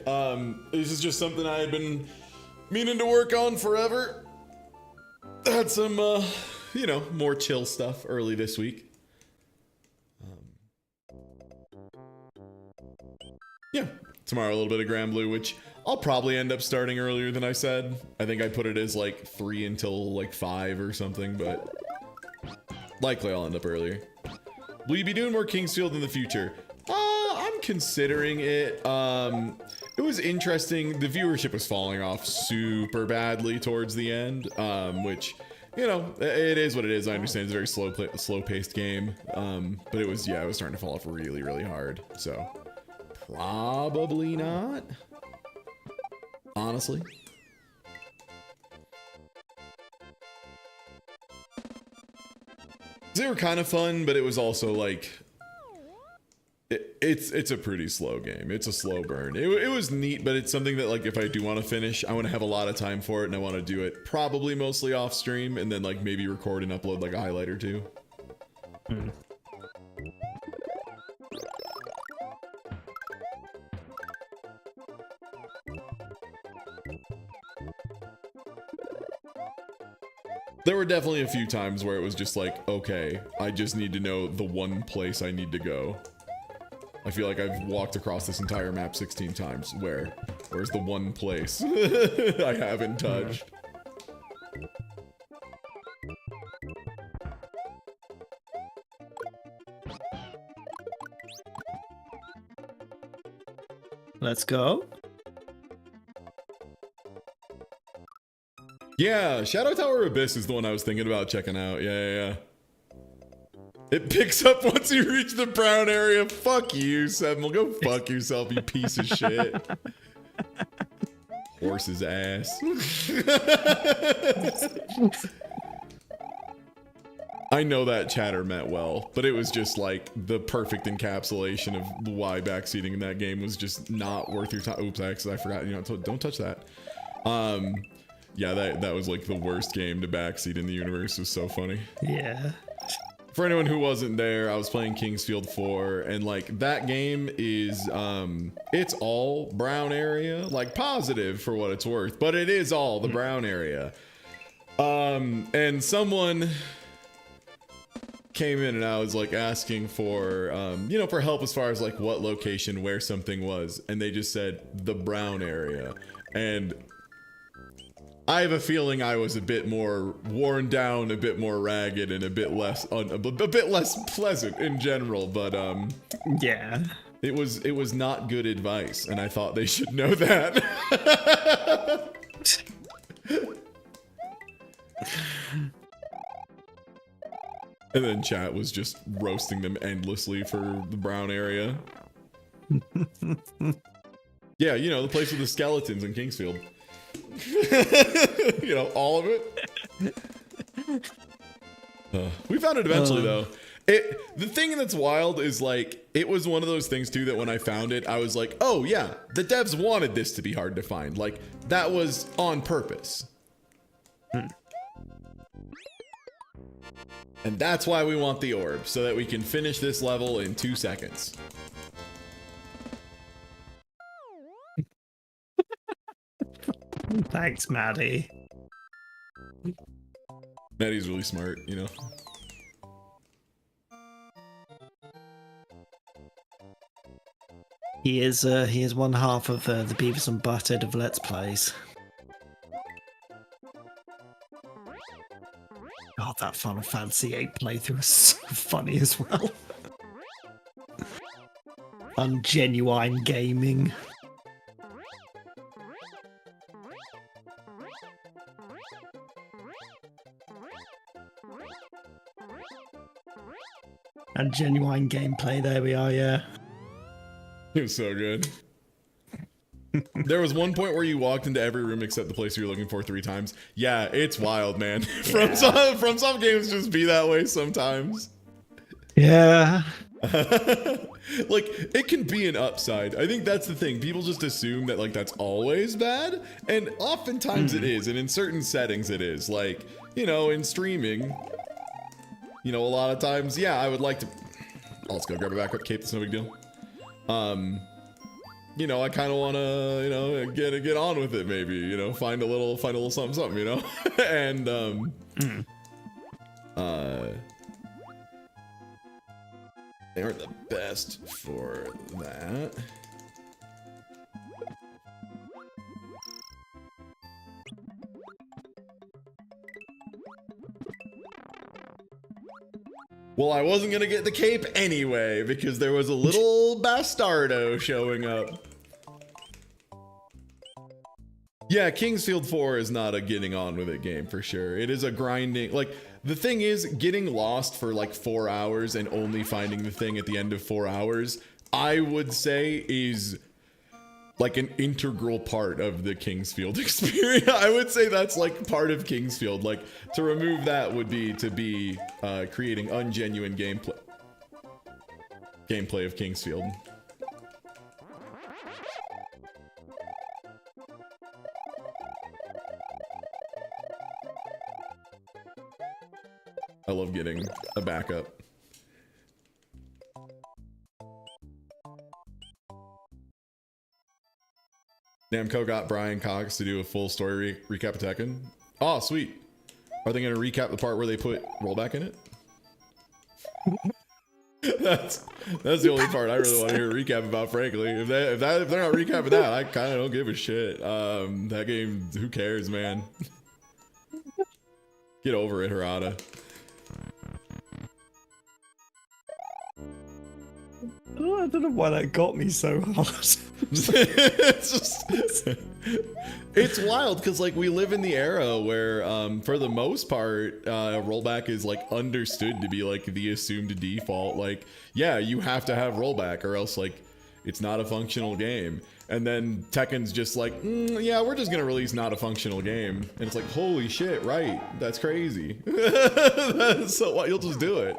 [SPEAKER 1] This is just something I had been meaning to work on forever. Had some, you know, more chill stuff early this week. Yeah, tomorrow a little bit of Grand Blue, which I'll probably end up starting earlier than I said. I think I put it as like 3 until like 5 or something, but likely I'll end up earlier. Will you be doing more Kingsfield in the future? I'm considering it. It was interesting. The viewership was falling off super badly towards the end, which, you know, it is what it is. I understand it's a very slow-paced game, but it was, yeah, it was starting to fall off really, really hard. So probably not, honestly. They were kind of fun, but it was also like, it's a pretty slow game. It's a slow burn. It was neat, but it's something that, like, if I do want to finish, I want to have a lot of time for it, and I want to do it probably mostly off stream, and then like maybe record and upload like a highlight or two. There were definitely a few times where it was just like, okay, I just need to know the one place I need to go. I feel like I've walked across this entire map 16 times. Where's the one place I haven't touched?
[SPEAKER 2] Let's go.
[SPEAKER 1] Yeah, Shadow Tower Abyss is the one I was thinking about checking out. Yeah. It picks up once you reach the brown area. Fuck you, Seven. Go fuck yourself, you piece of shit. Horse's ass. I know that chatter meant well, but it was just like the perfect encapsulation of why backseating in that game was just not worth your time. Oops, I forgot. You know, don't touch that. Yeah, that was like the worst game to backseat in the universe. It was so funny.
[SPEAKER 2] Yeah.
[SPEAKER 1] For anyone who wasn't there, I was playing Kingsfield 4, and like that game is it's all brown area, like positive for what it's worth, but it is all the brown area. And someone came in and I was like asking for you know, for help as far as like what location where something was, and they just said the brown area. And I have a feeling I was a bit more worn down, a bit more ragged, and a bit less pleasant in general, but
[SPEAKER 2] yeah,
[SPEAKER 1] it was not good advice, and I thought they should know that. And then chat was just roasting them endlessly for the brown area. Yeah, you know, the place with the skeletons in Kingsfield. You know, all of it. We found it eventually, though. The thing that's wild is, like, it was one of those things, too, that when I found it, I was like, oh, yeah, the devs wanted this to be hard to find. Like, that was on purpose. And that's why we want the orb, so that we can finish this level in 2 seconds.
[SPEAKER 2] Thanks, Maddie.
[SPEAKER 1] Maddie's really smart, you know?
[SPEAKER 2] He is one half of the Beavis and Butthead of Let's Plays. God, that Final Fantasy VIII playthrough is so funny as well. Ungenuine gaming. And genuine gameplay, there we are, yeah.
[SPEAKER 1] It was so good. There was one point where you walked into every room except the place you were looking for 3 times. Yeah, it's wild, man. From some games just be that way sometimes.
[SPEAKER 2] Yeah.
[SPEAKER 1] Like, it can be an upside. I think that's the thing. People just assume that, like, that's always bad. And oftentimes it is. And in certain settings it is. Like, you know, in streaming, you know, a lot of times, yeah, I would like to... Let's go grab a backup cape. It's no big deal. You know, I kind of want to, you know, get on with it, maybe, you know, find a little something, you know? And, they aren't the best for that. Well, I wasn't gonna get the cape anyway, because there was a little bastardo showing up. Yeah, Kingsfield 4 is not a getting on with it game for sure. It is a grinding, like, the thing is, getting lost for like 4 hours and only finding the thing at the end of 4 hours, I would say is like an integral part of the Kingsfield experience. I would say that's like part of Kingsfield. Like, to remove that would be to be creating ungenuine gameplay of Kingsfield. I love getting a backup. Namco got Brian Cox to do a full story recap of Tekken. Oh, sweet. Are they going to recap the part where they put rollback in it? That's the only part I really want to hear a recap about, frankly. If they're not recapping that, I kind of don't give a shit. That game, who cares, man? Get over it, Harada.
[SPEAKER 2] Oh, I don't know why that got me so hard.
[SPEAKER 1] It's just, it's wild because like we live in the era where for the most part rollback is like understood to be like the assumed default. Like, yeah, you have to have rollback or else like it's not a functional game. And then Tekken's just like, yeah, we're just gonna release not a functional game. And it's like, holy shit, right? That's crazy. So what? You'll just do it.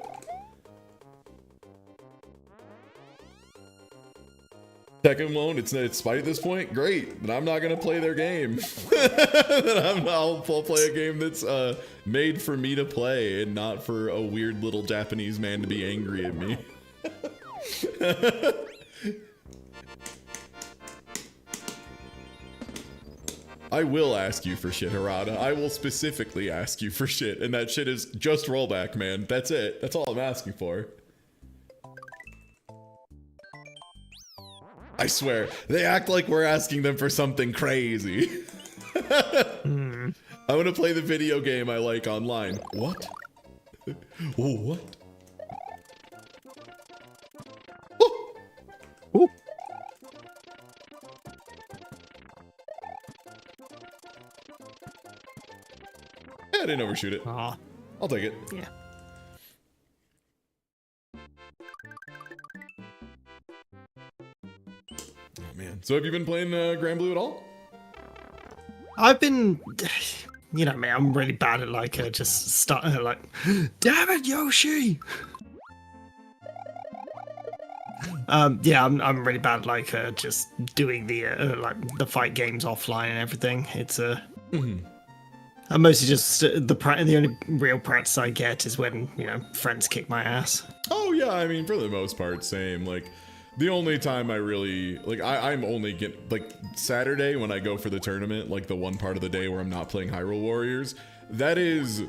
[SPEAKER 1] Tekken won't. It's spite at this point. Great. Then I'm not gonna play their game. Then I'll play a game that's made for me to play and not for a weird little Japanese man to be angry at me. I will ask you for shit, Harada. I will specifically ask you for shit, and that shit is just rollback, man. That's it. That's all I'm asking for. I swear, they act like we're asking them for something crazy. I want to play the video game I like online. What? Oh, what? Oh.
[SPEAKER 2] Ooh.
[SPEAKER 1] Yeah, I didn't overshoot it.
[SPEAKER 2] Aw.
[SPEAKER 1] I'll take it.
[SPEAKER 2] Yeah.
[SPEAKER 1] Oh man. So have you been playing Grand Blue at all?
[SPEAKER 2] I've been, you know, man, I'm really bad at like just starting like, damn it, Yoshi. Yeah, I'm really bad at like just doing the like the fight games offline and everything. It's I'm mostly just the only real practice I get is when, you know, friends kick my ass.
[SPEAKER 1] Oh yeah, I mean for the most part, same. Like the only time I really like I'm only get like Saturday when I go for the tournament, like the one part of the day where I'm not playing Hyrule Warriors. That is,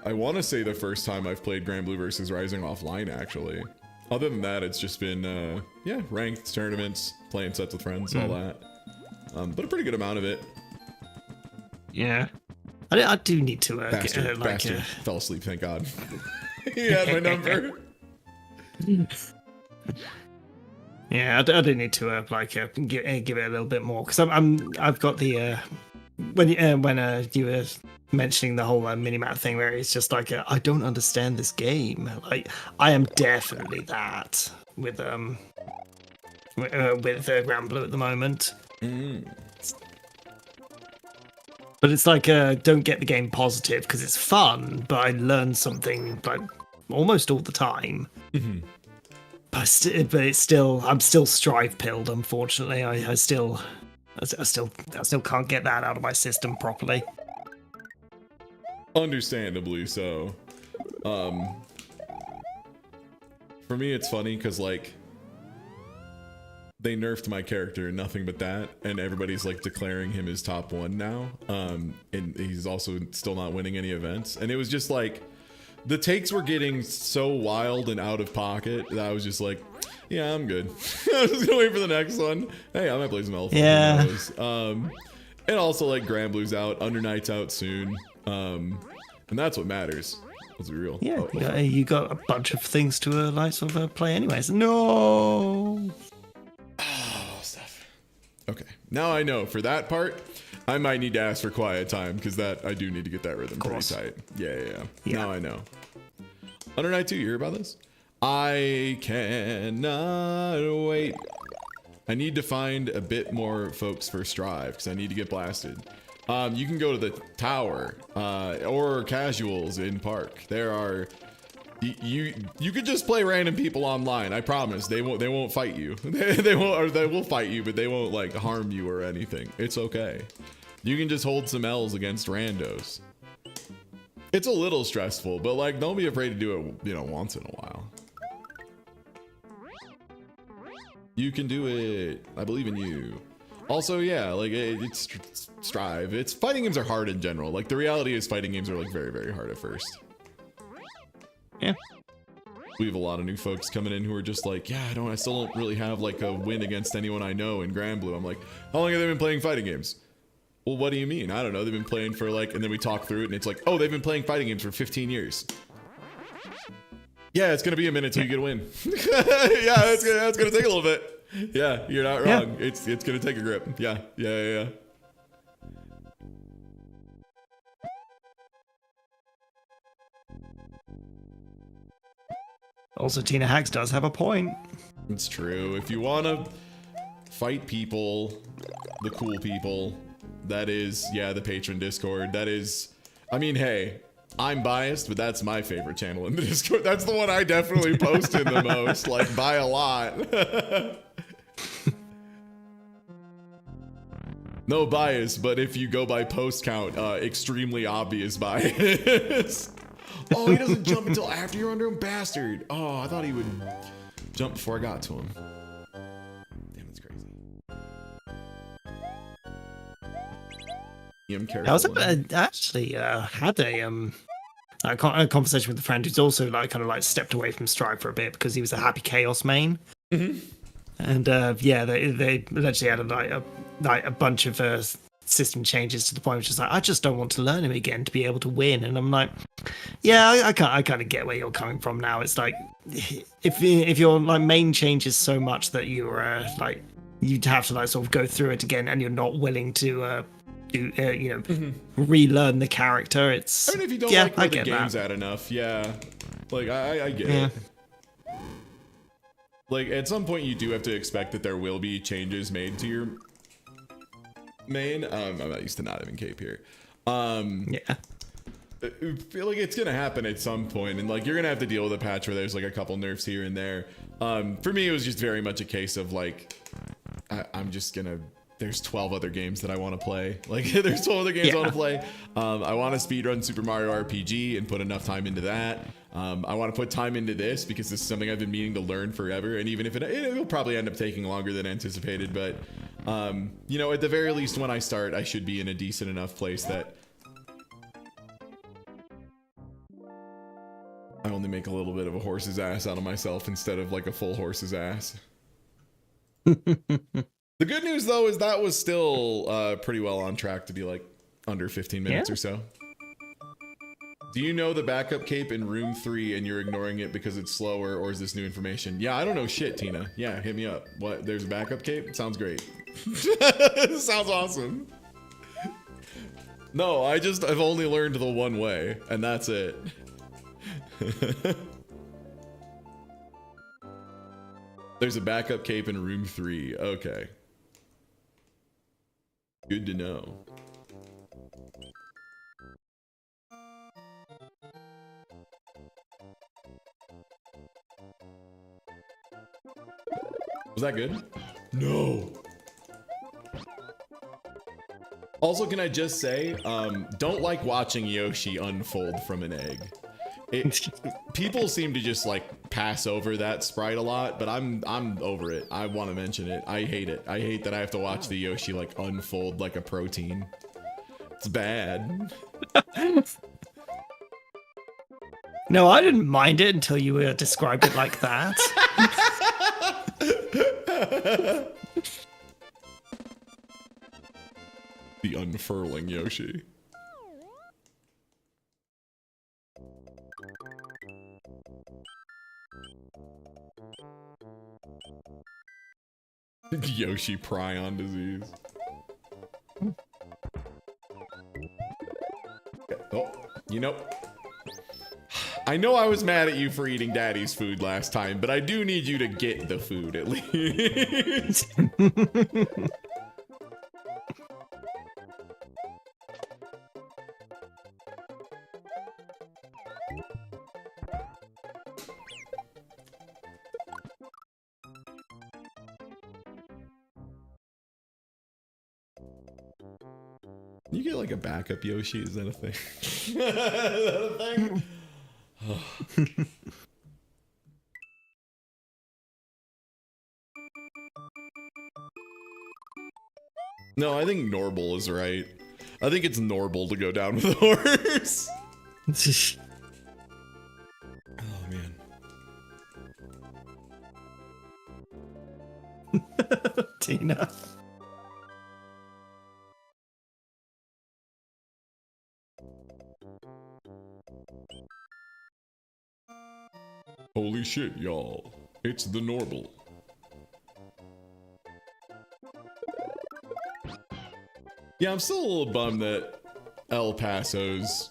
[SPEAKER 1] I want to say the first time I've played Grand Blue versus Rising offline actually. Other than that, it's just been yeah, ranked tournaments, playing sets with friends, all that. But a pretty good amount of it.
[SPEAKER 2] Yeah, I do need to
[SPEAKER 1] Bastard, bastard fell asleep, thank God. He had my number.
[SPEAKER 2] Yeah, I do need to like give it a little bit more because I've got the when you were mentioning the whole minimap thing where it's just like I don't understand this game. Like I am definitely that with Grand Blue at the moment. But it's like don't get the game positive because it's fun, but I learn something like almost all the time. But it's still, I'm still strive pilled. Unfortunately, I still can't get that out of my system properly.
[SPEAKER 1] Understandably so. For me, it's funny because like they nerfed my character, nothing but that, and everybody's like declaring him as top 1 now. And he's also still not winning any events. And it was just like the takes were getting so wild and out of pocket that I was just like, yeah, I'm good. I'm just gonna wait for the next one. Hey, I might play some Elephant.
[SPEAKER 2] Yeah.
[SPEAKER 1] And also like Grand Blue's out, Under Night's out soon. And that's what matters. Let's be real.
[SPEAKER 2] Yeah, you got a bunch of things to like sort of play anyways. No.
[SPEAKER 1] Oh, stuff. Okay, now I know for that part, I might need to ask for quiet time because that I do need to get that rhythm pretty tight. Yeah. Now I know. Under Night 2, you hear about this? I cannot wait. I need to find a bit more folks for Strive because I need to get blasted. You can go to the tower or casuals in park. There are you could just play random people online. I promise they won't fight you. they will fight you, but they won't like harm you or anything. It's okay. You can just hold some L's against randos. It's a little stressful, but like don't be afraid to do it, you know, once in a while. You can do it. I believe in you. Also, yeah, like it's strive. It's fighting games are hard in general. Like the reality is fighting games are like very, very hard at first.
[SPEAKER 2] Yeah.
[SPEAKER 1] We have a lot of new folks coming in who are just like, yeah, I still don't really have like a win against anyone I know in Grand Blue. I'm like, how long have they been playing fighting games? Well, what do you mean? I don't know. They've been playing for like, and then we talk through it and it's like, oh, they've been playing fighting games for 15 years. Yeah, it's going to be a minute till you get a win. Yeah, it's gonna take a little bit. Yeah, you're not wrong. Yeah. It's going to take a grip. Yeah.
[SPEAKER 2] Also, Tina Hags does have a point.
[SPEAKER 1] It's true. If you want to fight people, the cool people, that is, yeah, the patron Discord. That is, I mean, hey, I'm biased, but that's my favorite channel in the Discord. That's the one I definitely post in the most, like, by a lot. No bias, but if you go by post count, extremely obvious bias. Oh, he doesn't jump until after you're under him, bastard. Oh, I thought he would jump before I got to him. Damn, that's crazy. Yeah, I'm careful.
[SPEAKER 2] I actually had a conversation with a friend who's also like kind of like stepped away from Strike for a bit because he was a Happy Chaos main. Mm-hmm. And yeah, they allegedly had a bunch of system changes to the point which is like, I just don't want to learn him again to be able to win. And I'm like, yeah, I kind of get where you're coming from now. It's like if your like main changes so much that you're like you'd have to like sort of go through it again, and you're not willing to relearn the character. It's,
[SPEAKER 1] I mean, if you don't like where the game's at enough, yeah, like I get it. Like at some point you do have to expect that there will be changes made to your main. I'm not used to not having cape here. Yeah. I feel like it's gonna happen at some point, and like you're gonna have to deal with a patch where there's like a couple nerfs here and there. For me, it was just very much a case of like, I'm just gonna. There's 12 other games that I want to play. Like there's 12 other games I want to play. I want to speedrun Super Mario RPG and put enough time into that. I want to put time into this because this is something I've been meaning to learn forever. And even if it'll probably end up taking longer than anticipated, but you know, at the very least, when I start, I should be in a decent enough place that I only make a little bit of a horse's ass out of myself instead of like a full horse's ass. The good news, though, is that was still pretty well on track to be like under 15 minutes or so. Do you know the backup cape in room 3 and you're ignoring it because it's slower, or is this new information? Yeah, I don't know shit, Tina. Yeah, hit me up. What? There's a backup cape? Sounds great. Sounds awesome. No, I've only learned the one way, and that's it. There's a backup cape in room 3. Okay. Good to know. Was that good? No. Also, can I just say, don't like watching Yoshi unfold from an egg. People seem to just like pass over that sprite a lot, but I'm over it. I want to mention it. I hate it. I hate that I have to watch the Yoshi like unfold like a protein. It's bad.
[SPEAKER 2] No, I didn't mind it until you described it like that.
[SPEAKER 1] The unfurling Yoshi. Yoshi prion disease. Oh, you know, I know I was mad at you for eating Daddy's food last time, but I do need you to get the food at least. You get like a backup Yoshi? Is that a thing? Is that a thing? No, I think Normal is right. I think it's Normal to go down with the horse. Oh man.
[SPEAKER 2] Tina.
[SPEAKER 1] Holy shit, y'all. It's the Normal. Yeah, I'm still a little bummed that El Paso's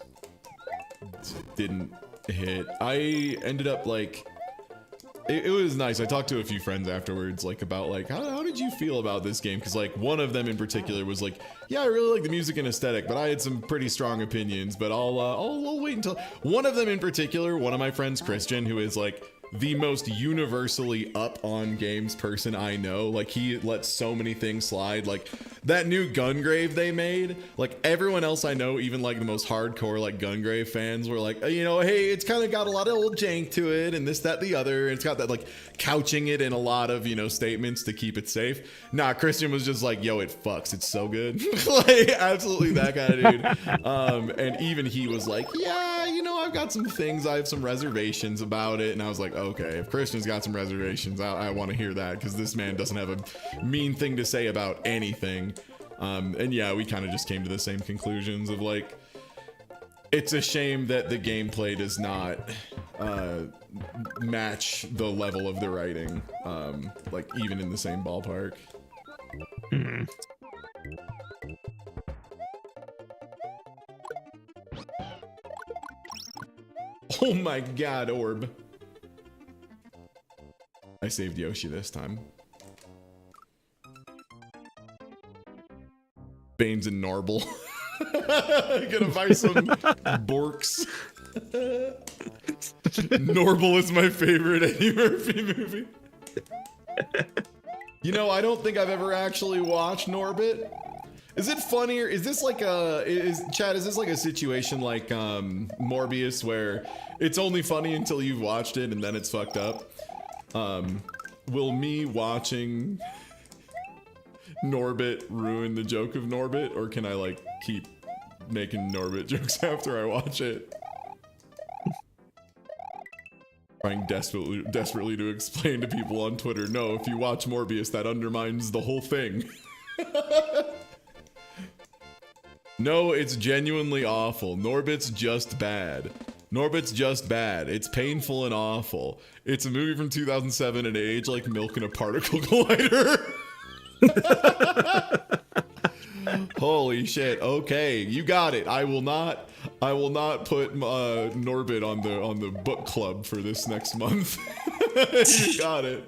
[SPEAKER 1] didn't hit. I ended up like, it was nice. I talked to a few friends afterwards, like about like, how did you feel about this game? Because like one of them in particular was like, yeah, I really like the music and aesthetic, but I had some pretty strong opinions. But I'll wait until one of them in particular, one of my friends, Christian, who is like the most universally up on games person I know. Like he lets so many things slide. Like that new Gungrave they made, like everyone else I know, even like the most hardcore like Gungrave fans were like, you know, hey, it's kind of got a lot of old jank to it and this, that, the other. And it's got that like couching it in a lot of, you know, statements to keep it safe. Nah, Christian was just like, yo, it fucks. It's so good. Like absolutely that kind of dude. And even he was like, yeah, you know, I've got some things. I have some reservations about it. And I was like, okay, if Christian's got some reservations, I want to hear that because this man doesn't have a mean thing to say about anything. And yeah, we kind of just came to the same conclusions of like, it's a shame that the gameplay does not match the level of the writing, like even in the same ballpark.
[SPEAKER 2] Mm.
[SPEAKER 1] Oh my god, Orb. I saved Yoshi this time. Banes and Narble. Gonna buy some Borks. Norble is my favorite Eddie Murphy movie. You know, I don't think I've ever actually watched Norbit. Is it funnier? Is this like Chad, is this like a situation like Morbius where it's only funny until you've watched it and then it's fucked up? Will me watching Norbit ruin the joke of Norbit, or can I like keep making Norbit jokes after I watch it? Trying desperately to explain to people on Twitter, no, if you watch Morbius, that undermines the whole thing. No, it's genuinely awful. Norbit's just bad. Norbit's just bad. It's painful and awful. It's a movie from 2007 and it aged like milk in a particle collider. Holy shit. Okay, you got it. I will not put Norbit on the book club for this next month. You got it.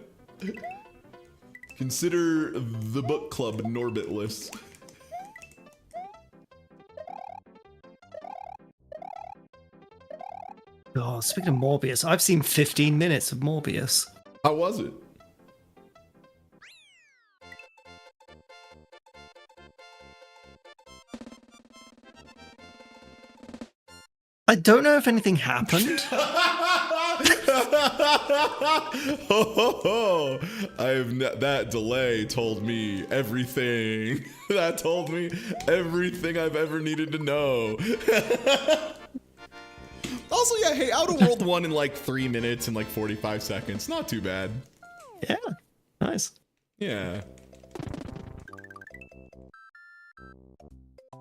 [SPEAKER 1] Consider the book club Norbit list.
[SPEAKER 2] Oh, speaking of Morbius, I've seen 15 minutes of Morbius.
[SPEAKER 1] How was it?
[SPEAKER 2] I don't know if anything happened.
[SPEAKER 1] That delay told me everything. That told me everything I've ever needed to know. Also, yeah, hey, Outer World won in like 3 minutes and like 45 seconds. Not too bad.
[SPEAKER 2] Yeah, nice.
[SPEAKER 1] Yeah.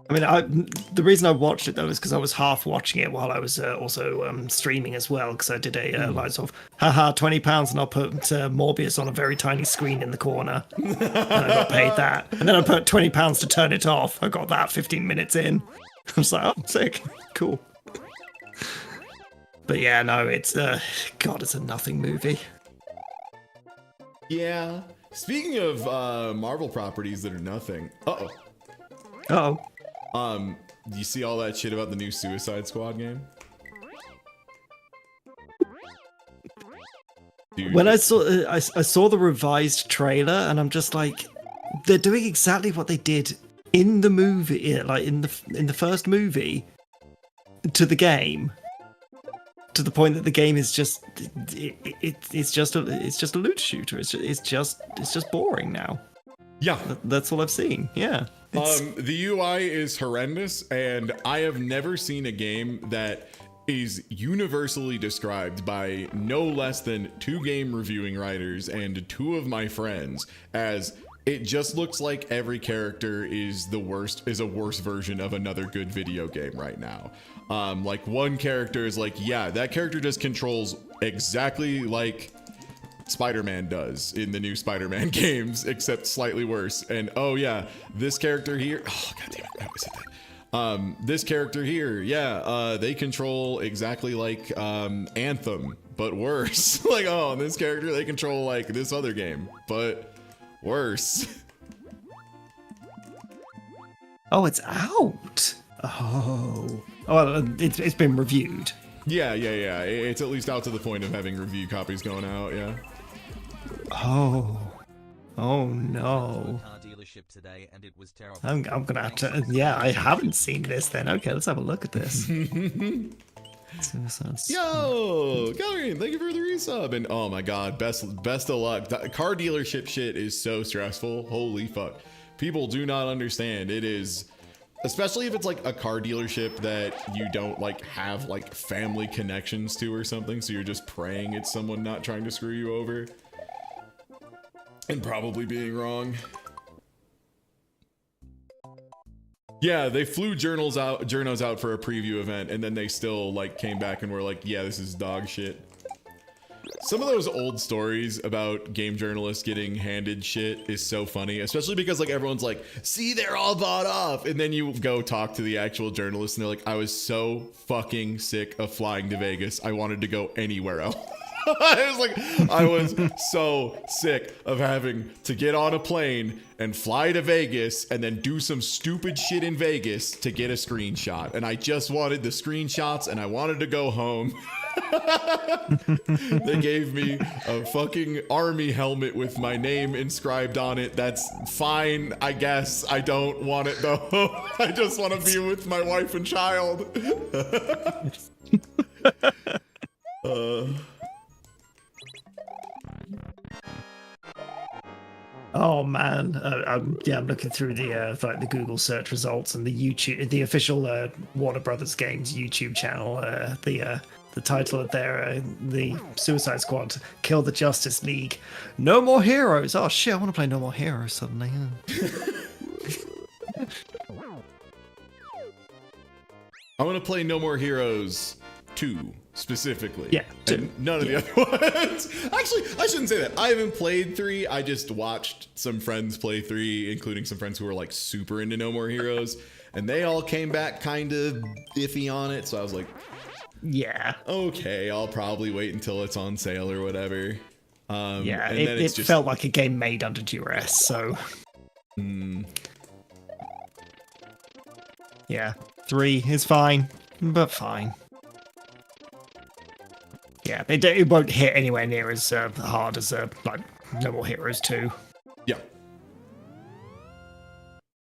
[SPEAKER 2] I mean, the reason I watched it though is because I was half watching it while I was also streaming as well. Because I did a like sort of, haha, £20, and I'll put Morbius on a very tiny screen in the corner, and I got paid that. And then I put £20 to turn it off. I got that 15 minutes in. I was like, oh, sick, cool. But yeah, no, it's God, it's a nothing movie.
[SPEAKER 1] Yeah. Speaking of Marvel properties that are nothing. Uh-oh.
[SPEAKER 2] Uh-oh.
[SPEAKER 1] Do you see all that shit about the new Suicide Squad game? Dude.
[SPEAKER 2] When I saw the revised trailer, and I'm just like, they're doing exactly what they did in the movie, like in the first movie, to the game. To the point that the game is just it's just a loot shooter. It's just boring now.
[SPEAKER 1] Yeah,
[SPEAKER 2] that's all I've seen. Yeah.
[SPEAKER 1] The UI is horrendous, and I have never seen a game that is universally described by no less than 2 game reviewing writers and 2 of my friends as it just looks like every character is a worse version of another good video game right now. Like one character is like, yeah, that character just controls exactly like Spider-Man does in the new Spider-Man games, except slightly worse. And oh yeah, this character here, oh god damn it, I always said that. This character here, yeah, they control exactly like Anthem, but worse. Like, oh, this character, they control like this other game, but worse.
[SPEAKER 2] Oh, it's out. Oh, well, it's been reviewed.
[SPEAKER 1] Yeah. It's at least out to the point of having review copies going out, yeah.
[SPEAKER 2] Oh no.
[SPEAKER 3] Car dealership today and it was terrible.
[SPEAKER 2] I'm gonna have to. Yeah, I haven't seen this then. Okay, let's have a look at this.
[SPEAKER 1] Yo, Gallery, thank you for the resub. And oh my god, best of luck. That car dealership shit is so stressful. Holy fuck. People do not understand. It is, especially if it's like a car dealership that you don't like have like family connections to or something, so you're just praying it's someone not trying to screw you over. And probably being wrong. Yeah, they flew journos out for a preview event, and then they still like came back and were like, yeah, this is dog shit. Some of those old stories about game journalists getting handed shit is so funny, especially because like everyone's like, see, they're all bought off. And then you go talk to the actual journalist and they're like, I was so fucking sick of flying to Vegas. I wanted to go anywhere else. I was so sick of having to get on a plane and fly to Vegas and then do some stupid shit in Vegas to get a screenshot. And I just wanted the screenshots and I wanted to go home. They gave me a fucking army helmet with my name inscribed on it. That's fine, I guess. I don't want it though. I just want to be with my wife and child.
[SPEAKER 2] Oh man, I'm looking through the like the Google search results and the official Warner Brothers Games YouTube channel. The title of their the Suicide Squad, Kill the Justice League, No More Heroes. Oh shit, I want to play No More Heroes suddenly.
[SPEAKER 1] I want to play No More Heroes 2 specifically.
[SPEAKER 2] Yeah,
[SPEAKER 1] and none of the other ones. Actually, I shouldn't say that. I haven't played 3. I just watched some friends play 3, including some friends who were like super into No More Heroes, and they all came back kind of iffy on it. So I was like,
[SPEAKER 2] yeah,
[SPEAKER 1] okay, I'll probably wait until it's on sale or whatever.
[SPEAKER 2] Yeah, it felt like a game made under duress. So, yeah, 3 is fine, but fine. Yeah, it won't hit anywhere near as hard as like No More Heroes 2.
[SPEAKER 1] Yeah.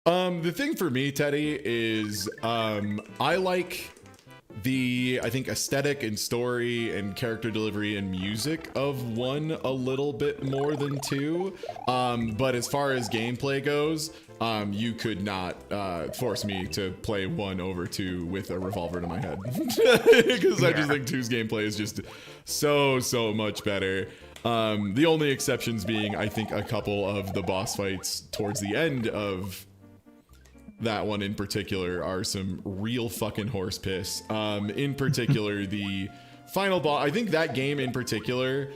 [SPEAKER 1] The thing for me, Teddy, is I like I think aesthetic and story and character delivery and music of 1 a little bit more than 2. But as far as gameplay goes, you could not force me to play 1 over 2 with a revolver to my head. Because I just think 2's gameplay is just so much better. The only exceptions being, I think, a couple of the boss fights towards the end of that one in particular are some real fucking horse piss. In particular, the final boss, I think that game in particular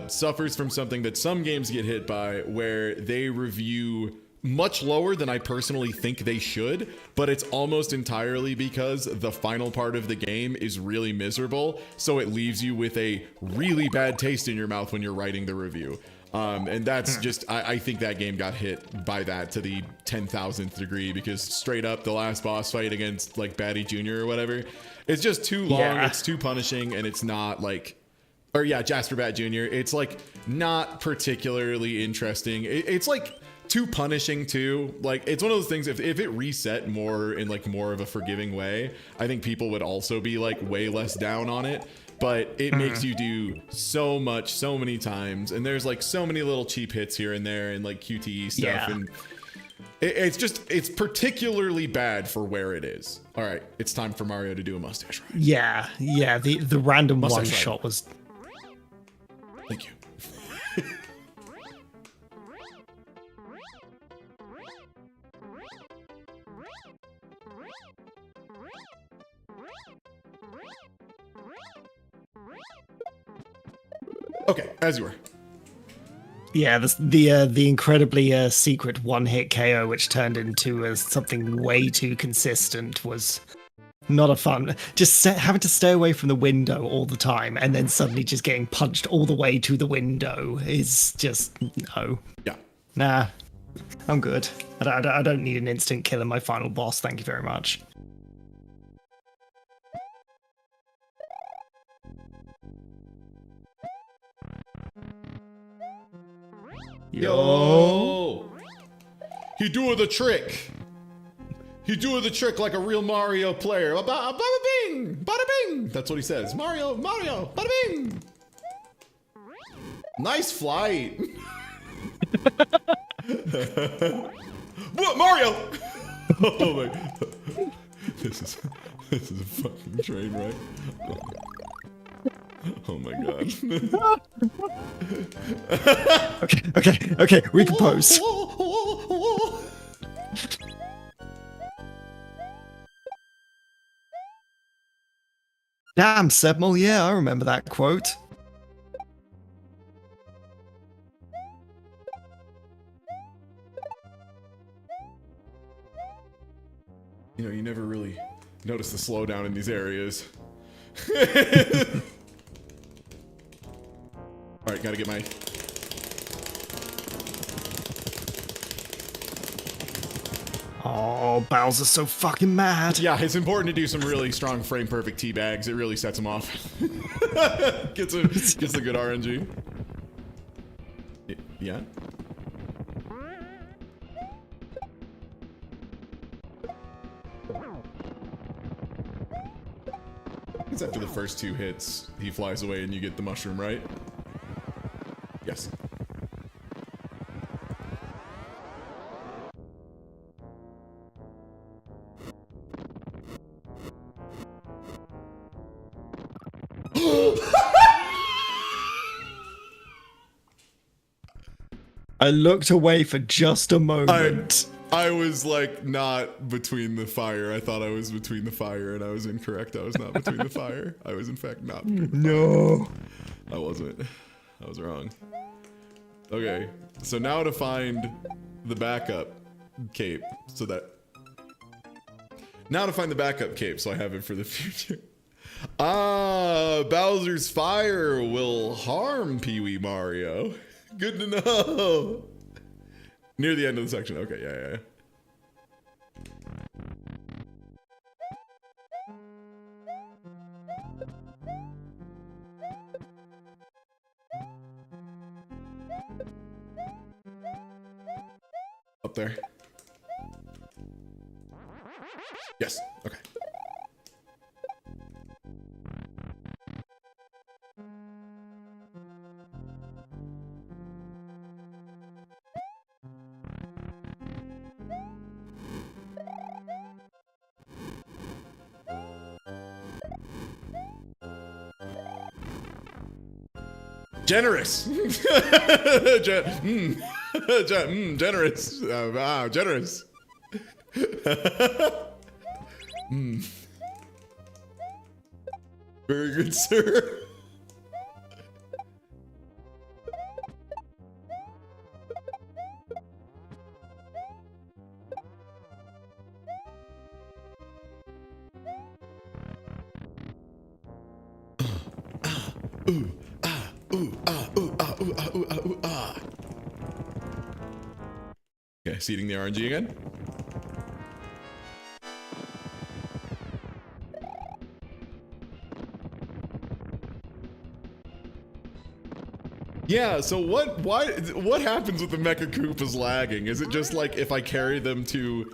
[SPEAKER 1] suffers from something that some games get hit by, where they review much lower than I personally think they should, but it's almost entirely because the final part of the game is really miserable, so it leaves you with a really bad taste in your mouth when you're writing the review. And that's just, I think that game got hit by that to the 10,000th degree, because straight up the last boss fight against like Batty Jr. or whatever, it's just too long, it's too punishing, and it's not like, or yeah, Jasper Bat Jr., it's like not particularly interesting. It's like too punishing too. Like, it's one of those things, if it reset more in like more of a forgiving way, I think people would also be like way less down on it. But it makes you do so much, so many times, and there's like so many little cheap hits here and there and like QTE stuff, and It's particularly bad for where it is. All right, it's time for Mario to do a mustache ride.
[SPEAKER 2] Yeah, the random
[SPEAKER 1] Mustache
[SPEAKER 2] one
[SPEAKER 1] ride.
[SPEAKER 2] shot was.
[SPEAKER 1] Thank you. Okay, as you were.
[SPEAKER 2] Yeah, the incredibly secret one-hit KO, which turned into something way too consistent, was not a fun. Just having to stay away from the window all the time, and then suddenly just getting punched all the way to the window is just no.
[SPEAKER 1] Yeah.
[SPEAKER 2] Nah, I'm good. I don't need an instant kill in my final boss. Thank you very much.
[SPEAKER 1] Yo! He doing the trick. He doing the trick like a real Mario player. Bada bing! Bada bing! That's what he says. Mario, bada bing! Nice flight. What, Mario? Oh my. This is a fucking train wreck. Oh my god.
[SPEAKER 2] Okay, recompose. Damn, Sebmol, yeah, I remember that quote.
[SPEAKER 1] You know, you never really notice the slowdown in these areas. Alright, gotta get my...
[SPEAKER 2] Oh, Bowser's so fucking mad.
[SPEAKER 1] Yeah, it's important to do some really strong frame perfect teabags. It really sets him off. gets a good RNG. Yeah? It's after the first 2 hits, he flies away and you get the mushroom, right? Yes.
[SPEAKER 2] I looked away for just a moment.
[SPEAKER 1] I was like not between the fire. I thought I was between the fire and I was incorrect. I was not between the fire. I was in fact not between the
[SPEAKER 2] No.
[SPEAKER 1] I wasn't. I was wrong. Okay, so now to find the backup cape so that... Now to find the backup cape so I have it for the future. Ah, Bowser's fire will harm Pee-wee Mario. Good to know. Near the end of the section. Okay, yeah. Up there. Yes, okay. Generous. Generous. Wow, generous. Very good, sir. Ooh, ah, ooh, ah, ooh, ah, ooh, ah, ooh, ah, ooh, ah. Okay, seeding the RNG again. Yeah, so what happens with the Mecha Koopas lagging? Is it just like if I carry them to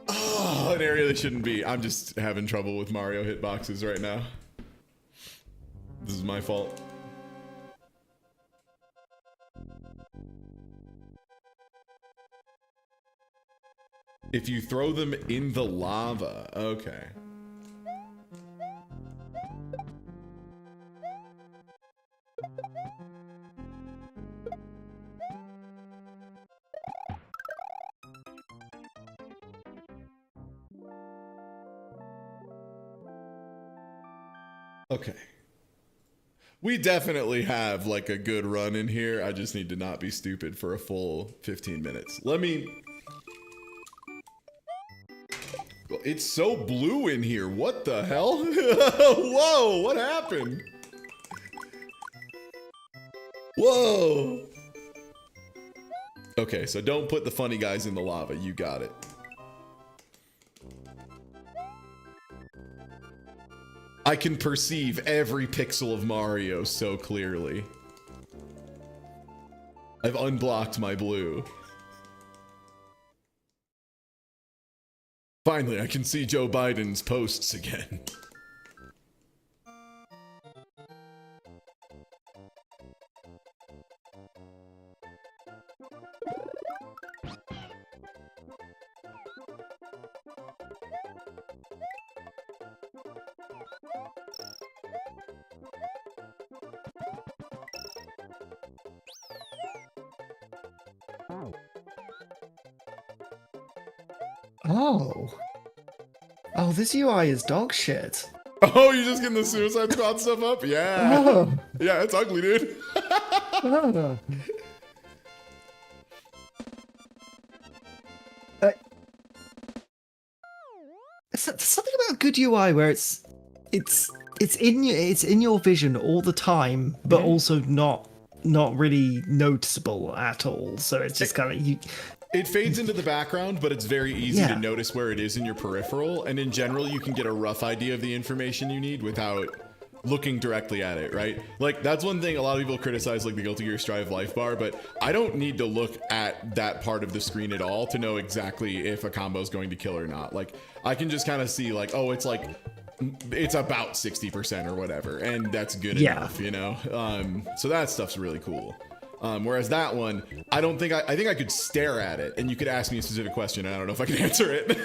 [SPEAKER 1] an area they shouldn't be? I'm just having trouble with Mario hitboxes right now. This is my fault. If you throw them in the lava. Okay. Okay. We definitely have like a good run in here. I just need to not be stupid for a full 15 minutes. Let me... It's so blue in here. What the hell? Whoa, what happened? Whoa. Okay, so don't put the funny guys in the lava. You got it. I can perceive every pixel of Mario so clearly. I've unblocked my blue. Finally, I can see Joe Biden's posts again.
[SPEAKER 2] Oh. Oh, this UI is dog shit.
[SPEAKER 1] Oh, you're just getting the Suicide Squad stuff up? Yeah.
[SPEAKER 2] Oh.
[SPEAKER 1] Yeah, it's ugly, dude.
[SPEAKER 2] Oh. There's something about good UI where it's in your vision all the time, but also not really noticeable at all. So it's just kind of you.
[SPEAKER 1] It fades into the background, but it's very easy
[SPEAKER 2] Yeah.
[SPEAKER 1] to notice where it is in your peripheral. And in general, you can get a rough idea of the information you need without looking directly at it, right? Like, that's one thing a lot of people criticize, like the Guilty Gear Strive life bar, but I don't need to look at that part of the screen at all to know exactly if a combo is going to kill or not. Like, I can just kind of see, like, oh, it's like, it's about 60% or whatever, and that's good enough, you know? So that stuff's really cool. Whereas that one, I think I could stare at it and you could ask me a specific question and I don't know if I can answer it.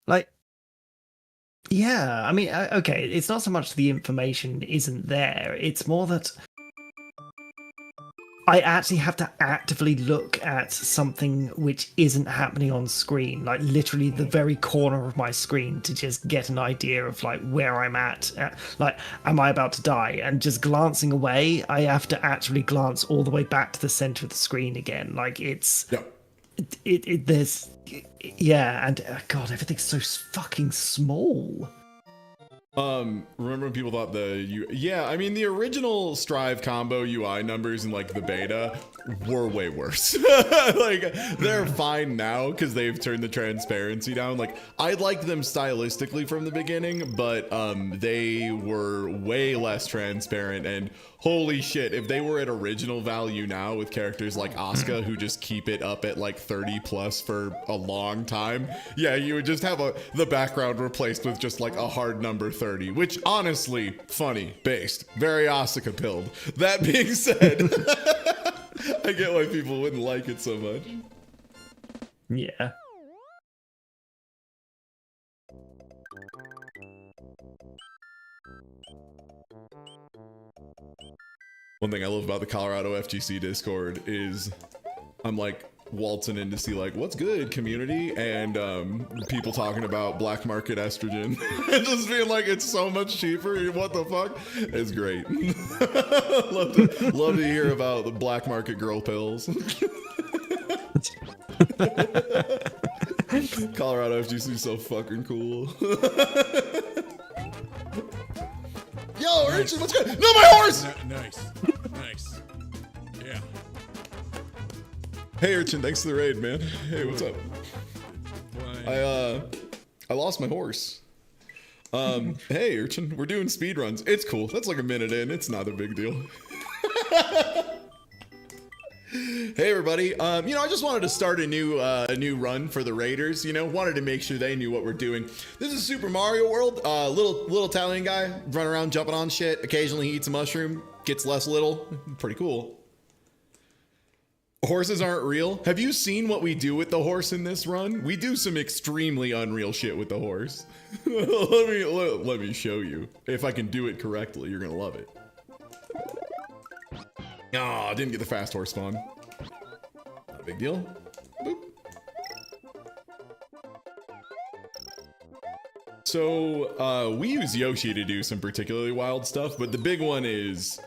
[SPEAKER 2] Like, yeah, I mean, okay, it's not so much the information isn't there, it's more that I actually have to actively look at something which isn't happening on screen, like literally the very corner of my screen, to just get an idea of like where I'm at. Like, am I about to die? And just glancing away, I have to actually glance all the way back to the center of the screen again. Like, it's
[SPEAKER 1] Yeah.
[SPEAKER 2] there's and God, everything's so fucking small.
[SPEAKER 1] Remember when people thought I mean, the original Strive combo UI numbers in like the beta were way worse. Like, they're fine now because they've turned the transparency down. Like, I liked them stylistically from the beginning, but they were way less transparent, and holy shit, if they were at original value now with characters like Asuka who just keep it up at like 30 plus for a long time, yeah, you would just have the background replaced with just like a hard number 30, which honestly, funny, based, very Asuka pilled. That being said, I get why people wouldn't like it so much.
[SPEAKER 2] Yeah.
[SPEAKER 1] One thing I love about the Colorado FGC Discord is I'm like waltzing in to see like what's good community, and people talking about black market estrogen and just being like it's so much cheaper. What the fuck? It's great. love to hear about the black market girl pills. Colorado FGC is so fucking cool. Yo, Richard, what's good? No, my horse!
[SPEAKER 4] Nice. Yeah.
[SPEAKER 1] Hey, Urchin, thanks for the raid, man. Hey, what's up? I lost my horse. Hey, Urchin, we're doing speed runs. It's cool. That's like a minute in. It's not a big deal. Hey, everybody. You know, I just wanted to start a new run for the Raiders. You know, wanted to make sure they knew what we're doing. This is Super Mario World. Little Italian guy running around jumping on shit. Occasionally he eats a mushroom, gets less little. Pretty cool. Horses aren't real. Have you seen what we do with the horse in this run? We do some extremely unreal shit with the horse. let me show you. If I can do it correctly, you're gonna love it. Oh, I didn't get the fast horse spawn. Not a big deal. Boop. So, we use Yoshi to do some particularly wild stuff, but the big one is,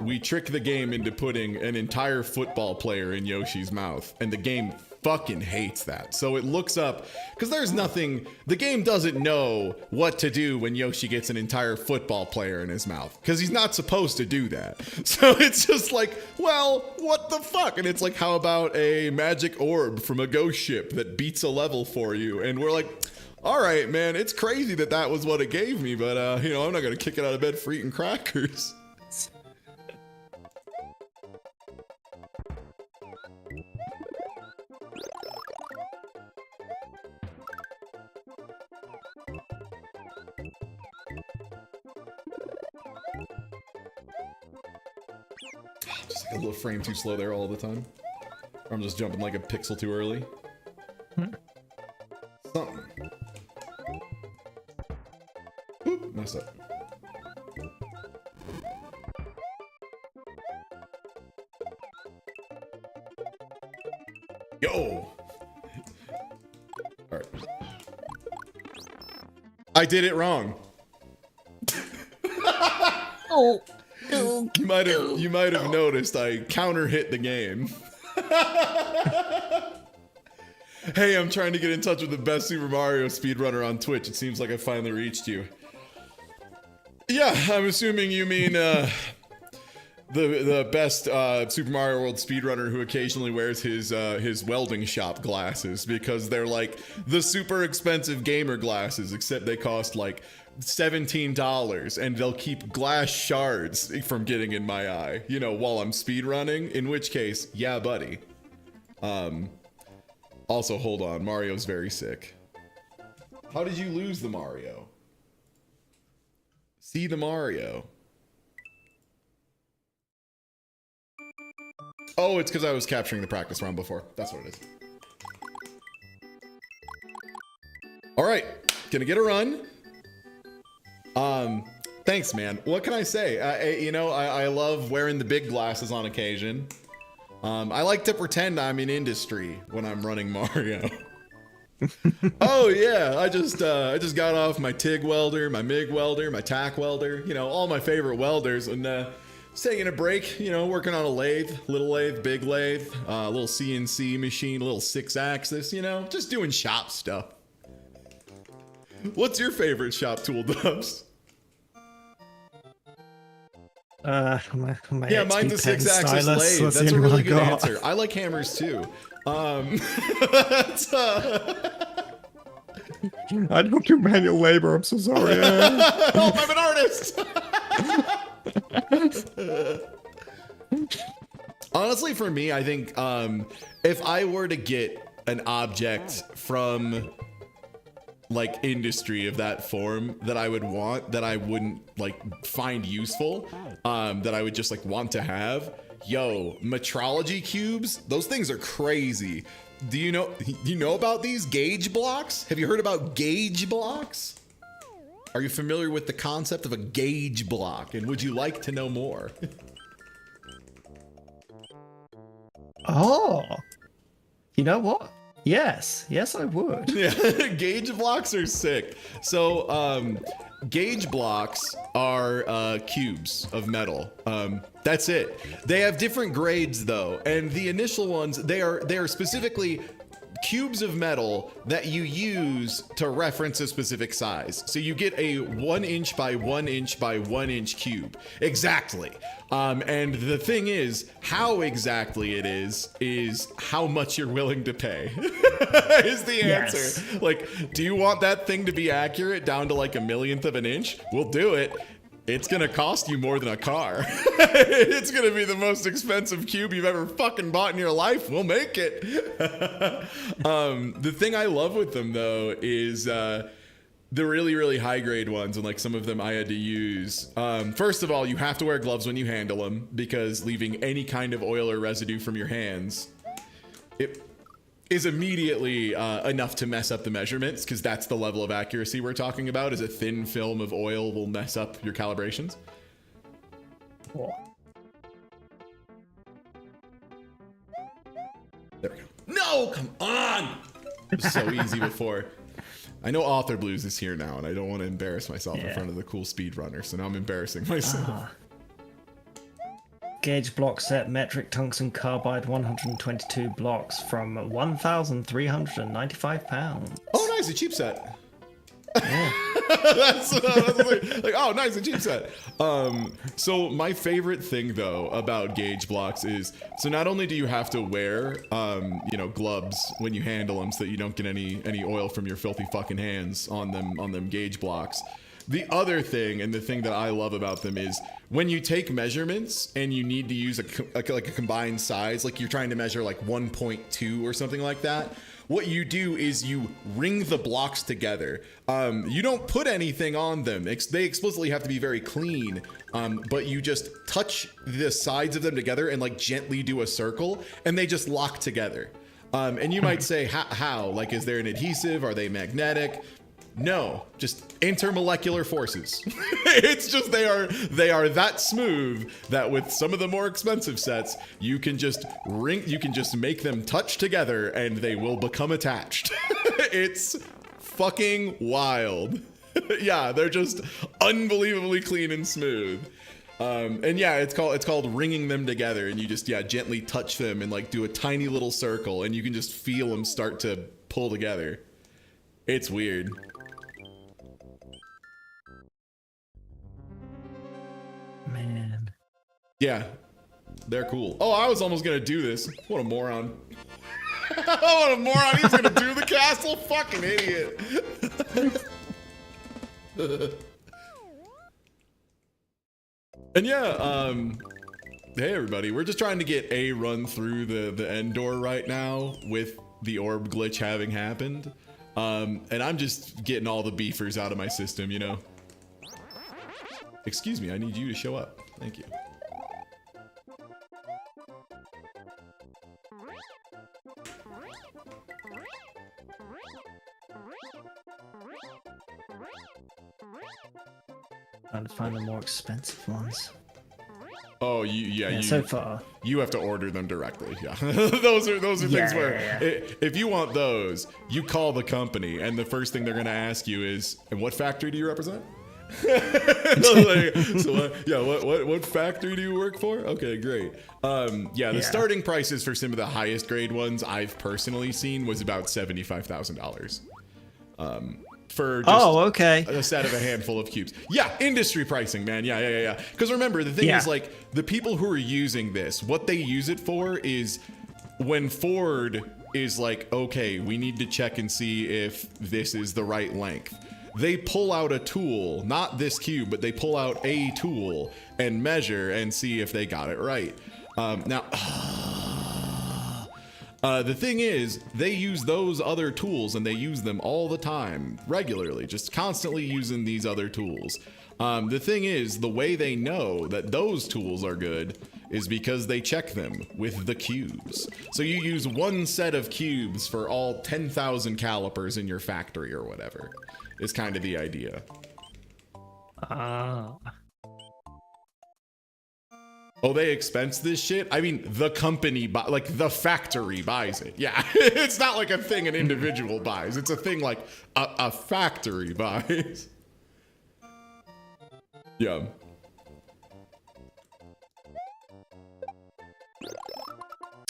[SPEAKER 1] we trick the game into putting an entire football player in Yoshi's mouth, and the game fucking hates that. So it looks up, because there's nothing, the game doesn't know what to do when Yoshi gets an entire football player in his mouth, because he's not supposed to do that. So it's just like, well, what the fuck? And it's like, how about a magic orb from a ghost ship that beats a level for you? And we're like, all right, man, it's crazy that that was what it gave me, but, you know, I'm not going to kick it out of bed for eating crackers. Just like a little frame too slow there all the time. Or I'm just jumping like a pixel too early. Something. Oop, messed up. Yo! Alright. I did it wrong.
[SPEAKER 2] Oh.
[SPEAKER 1] You might have noticed I counter hit the game. Hey, I'm trying to get in touch with the best Super Mario speedrunner on Twitch. It seems like I finally reached you. Yeah, I'm assuming you mean the best Super Mario World speedrunner who occasionally wears his welding shop glasses, because they're like the super expensive gamer glasses, except they cost like $17 and they'll keep glass shards from getting in my eye, you know, while I'm speedrunning, in which case, yeah, buddy. Also, hold on, Mario's very sick. How did you lose the Mario? See the Mario. Oh, it's because I was capturing the practice round before. That's what it is. All right, gonna get a run. Thanks, man. What can I say? I love wearing the big glasses on occasion. I like to pretend I'm in industry when I'm running Mario. Oh yeah, I just got off my TIG welder, my MIG welder, my tack welder. You know, all my favorite welders, and just taking a break. You know, working on a lathe, little lathe, big lathe, little CNC machine, little 6-axis. You know, just doing shop stuff. What's your favorite shop tool, Dubs?
[SPEAKER 2] My
[SPEAKER 1] yeah, mine's a 6-axis lathe. That's a really good answer. I like hammers too. That's,
[SPEAKER 2] I don't do manual labor. I'm so sorry.
[SPEAKER 1] Oh, I'm an artist. Honestly, for me, I think if I were to get an object from like industry of that form that I would want, that I wouldn't like find useful, that I would just like want to have, yo, metrology cubes, those things are crazy. Do you know about these gauge blocks? Have you heard about gauge blocks? Are you familiar with the concept of a gauge block, and would you like to know more?
[SPEAKER 2] Oh, you know what? Yes, I would.
[SPEAKER 1] Yeah, gauge blocks are sick. So, gauge blocks are cubes of metal. That's it. They have different grades though, and the initial ones, they are specifically cubes of metal that you use to reference a specific size. So you get a 1 inch by 1 inch by 1 inch cube. Exactly. And the thing is, how exactly it is how much you're willing to pay is the answer.
[SPEAKER 2] Yes.
[SPEAKER 1] Like, do you want that thing to be accurate down to like a millionth of an inch? We'll do it. It's gonna cost you more than a car. It's gonna be the most expensive cube you've ever fucking bought in your life. We'll make it. The thing I love with them though is the really, really high grade ones, and like some of them I had to use. First of all, you have to wear gloves when you handle them, because leaving any kind of oil or residue from your hands, it is immediately enough to mess up the measurements, because that's the level of accuracy we're talking about, is a thin film of oil will mess up your calibrations.
[SPEAKER 2] Cool.
[SPEAKER 1] There we go. No, come on! It was so easy before. I know Author Blues is here now, and I don't want to embarrass myself in front of the cool speedrunner, so now I'm embarrassing myself.
[SPEAKER 2] Gauge block set, metric tungsten carbide, 122 blocks from 1,395 pounds.
[SPEAKER 1] Oh, nice, a cheap set.
[SPEAKER 2] Yeah.
[SPEAKER 1] that's like, oh, nice, a cheap set. So my favorite thing though about gauge blocks is, so not only do you have to wear, you know, gloves when you handle them so that you don't get any oil from your filthy fucking hands on them gauge blocks. The other thing, and the thing that I love about them, is when you take measurements and you need to use like a combined size, like you're trying to measure like 1.2 or something like that. What you do is you ring the blocks together. You don't put anything on them. They explicitly have to be very clean, but you just touch the sides of them together and like gently do a circle, and they just lock together. And you might say, how? Like, is there an adhesive? Are they magnetic? No, just intermolecular forces. It's just they are that smooth that with some of the more expensive sets, you can just make them touch together and they will become attached. It's fucking wild. Yeah, they're just unbelievably clean and smooth. And yeah, it's called ringing them together, and you just gently touch them and like do a tiny little circle, and you can just feel them start to pull together. It's weird.
[SPEAKER 2] Man.
[SPEAKER 1] Yeah, they're cool. Oh, I was almost gonna do this. What a moron. What a moron. He's gonna do the castle? Fucking idiot. And yeah, hey everybody, we're just trying to get a run through the end door right now with the orb glitch having happened. And I'm just getting all the beefers out of my system, you know? Excuse me, I need you to show up. Thank you.
[SPEAKER 2] Trying to find the more expensive ones.
[SPEAKER 1] Oh, you
[SPEAKER 2] So far.
[SPEAKER 1] You have to order them directly. Yeah, those are things where if you want those, you call the company, and the first thing they're gonna ask you is, "And what factory do you represent?" What factory do you work for? Okay, great. The starting prices for some of the highest grade ones I've personally seen was about $75,000. For just a set of a handful of cubes. Yeah, industry pricing, man. Yeah. Because remember, the thing is, like, the people who are using this, what they use it for is when Ford is like, okay, we need to check and see if this is the right length. They pull out a tool, not this cube, but they pull out a tool and measure and see if they got it right. The thing is, they use those other tools, and they use them all the time, regularly, just constantly using these other tools. The thing is, the way they know that those tools are good is because they check them with the cubes. So you use one set of cubes for all 10,000 calipers in your factory or whatever, is kind of the idea. Oh, they expense this shit? I mean, the company, like the factory buys it. Yeah, it's not like a thing an individual buys. It's a thing like a factory buys. Yeah.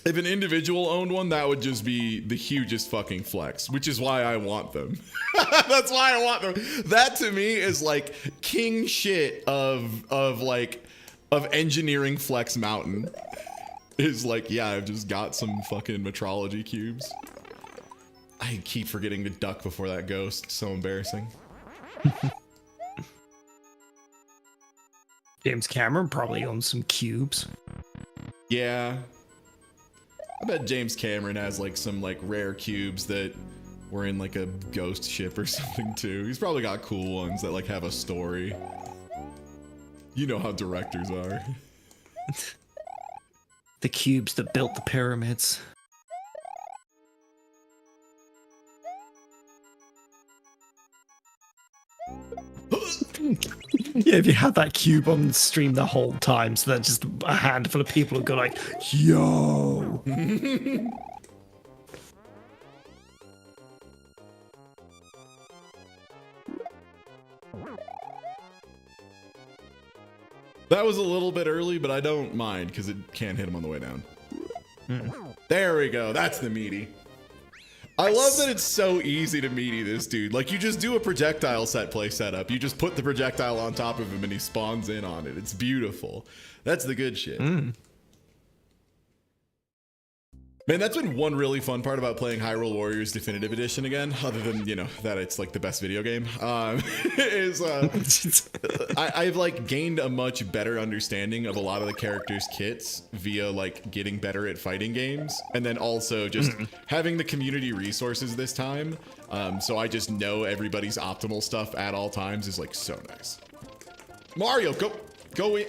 [SPEAKER 1] If an individual owned one, that would just be the hugest fucking flex, which is why I want them. That's why I want them. That to me is like king shit of engineering flex mountain. Is like, yeah, I've just got some fucking metrology cubes. I keep forgetting to duck before that ghost. So embarrassing.
[SPEAKER 2] James Cameron probably owns some cubes.
[SPEAKER 1] Yeah. I bet James Cameron has like some like rare cubes that We're in like a ghost ship or something too. He's probably got cool ones that like have a story. You know how directors are.
[SPEAKER 2] The cubes that built the pyramids. Yeah, if you had that cube on stream the whole time, so that just a handful of people would go like, yo.
[SPEAKER 1] That was a little bit early, but I don't mind because it can't hit him on the way down. There we go. That's the meaty. I love that it's so easy to meaty this dude. Like, you just do a projectile set play setup. You just put the projectile on top of him and he spawns in on it. It's beautiful. That's the good shit. Man, that's been one really fun part about playing Hyrule Warriors Definitive Edition again, other than, you know, that it's like the best video game, I've like gained a much better understanding of a lot of the characters' kits via like getting better at fighting games, and then also just having the community resources this time. So I just know everybody's optimal stuff at all times is like so nice. Mario, go in.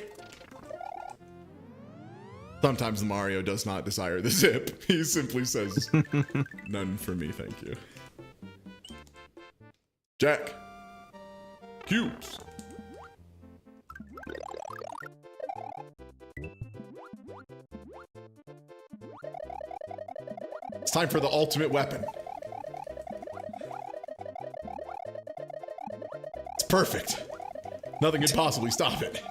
[SPEAKER 1] Sometimes the Mario does not desire the zip. He simply says, none for me, thank you. Jack. Cubes. It's time for the ultimate weapon. It's perfect. Nothing could possibly stop it.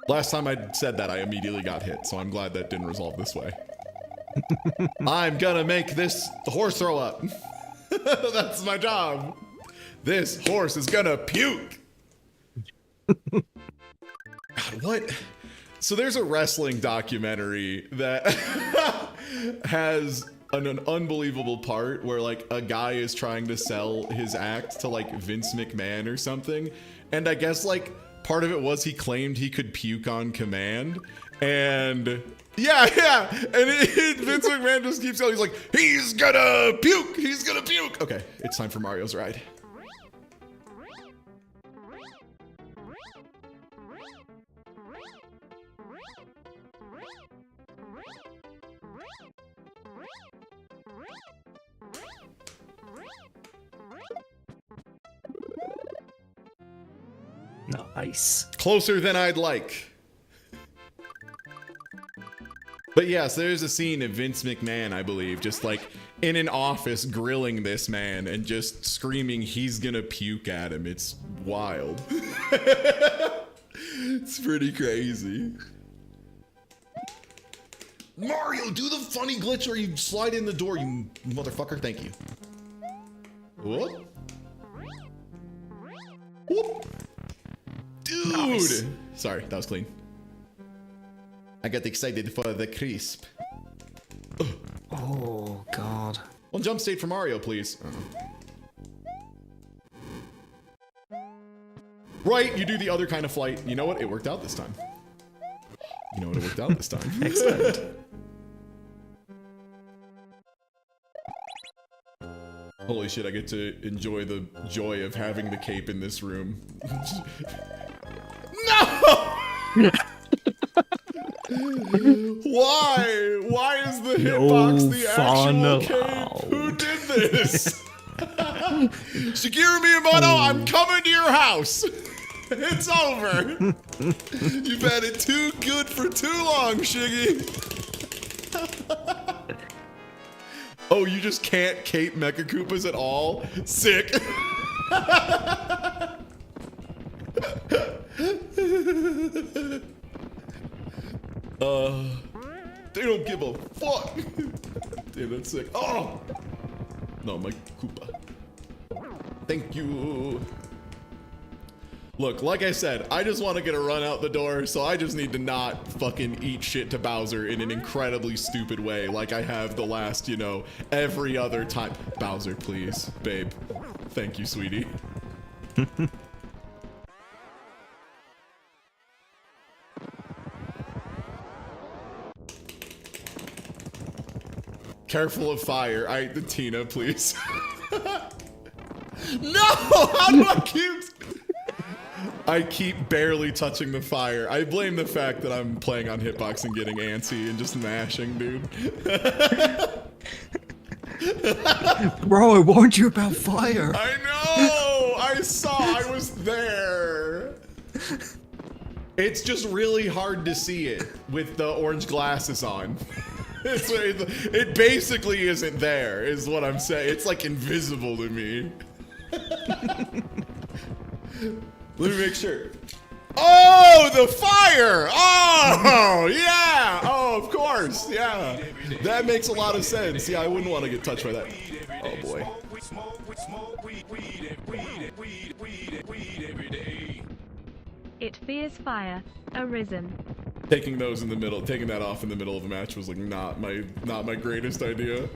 [SPEAKER 1] Last time I said that, I immediately got hit, so I'm glad that didn't resolve this way. I'm gonna make the horse throw up. That's my job. This horse is gonna puke. God, what? So there's a wrestling documentary that has an unbelievable part where like a guy is trying to sell his act to like Vince McMahon or something, and I guess like part of it was he claimed he could puke on command, and yeah, and Vince McMahon just keeps yelling, he's like, he's gonna puke. Okay, it's time for Mario's ride.
[SPEAKER 2] Nice.
[SPEAKER 1] Closer than I'd like. But yes, there's a scene of Vince McMahon, I believe, just like in an office grilling this man and just screaming he's gonna puke at him. It's wild. It's pretty crazy. Mario, do the funny glitch where you slide in the door, you motherfucker. Thank you. Whoop. Whoop. Dude! Nice. Sorry, that was clean. I got excited for the crisp.
[SPEAKER 2] Oh, God.
[SPEAKER 1] One jump state for Mario, please. Right, you do the other kind of flight. You know what? It worked out this time.
[SPEAKER 2] Excellent.
[SPEAKER 1] Holy shit, I get to enjoy the joy of having the cape in this room. No! Why? Why is the hitbox the actual cape? Who did this? Shigeru Miyamoto, I'm coming to your house. It's over. You've had it too good for too long, Shiggy. Oh, you just can't cape Mecha Koopas at all? Sick. They don't give a fuck. Damn, that's sick. Oh! No, my Koopa. Thank you. Look, like I said, I just want to get a run out the door, so I just need to not fucking eat shit to Bowser in an incredibly stupid way like I have the last, you know, every other time. Bowser, please. Babe. Thank you, sweetie. Careful of fire. Tina, please. No! How do I keep barely touching the fire. I blame the fact that I'm playing on hitbox and getting antsy and just mashing, dude.
[SPEAKER 5] Bro, I warned you about fire.
[SPEAKER 1] I know! I saw, I was there. It's just really hard to see it with the orange glasses on. It basically isn't there, is what I'm saying. It's like invisible to me. Let me make sure. Oh, the fire! Oh, yeah! Oh, of course, yeah. That makes a lot of sense. Yeah, I wouldn't want to get touched by that. Oh, boy.
[SPEAKER 6] It fears fire, arisen.
[SPEAKER 1] Taking those in the middle, taking that off in the middle of a match was like not my greatest idea.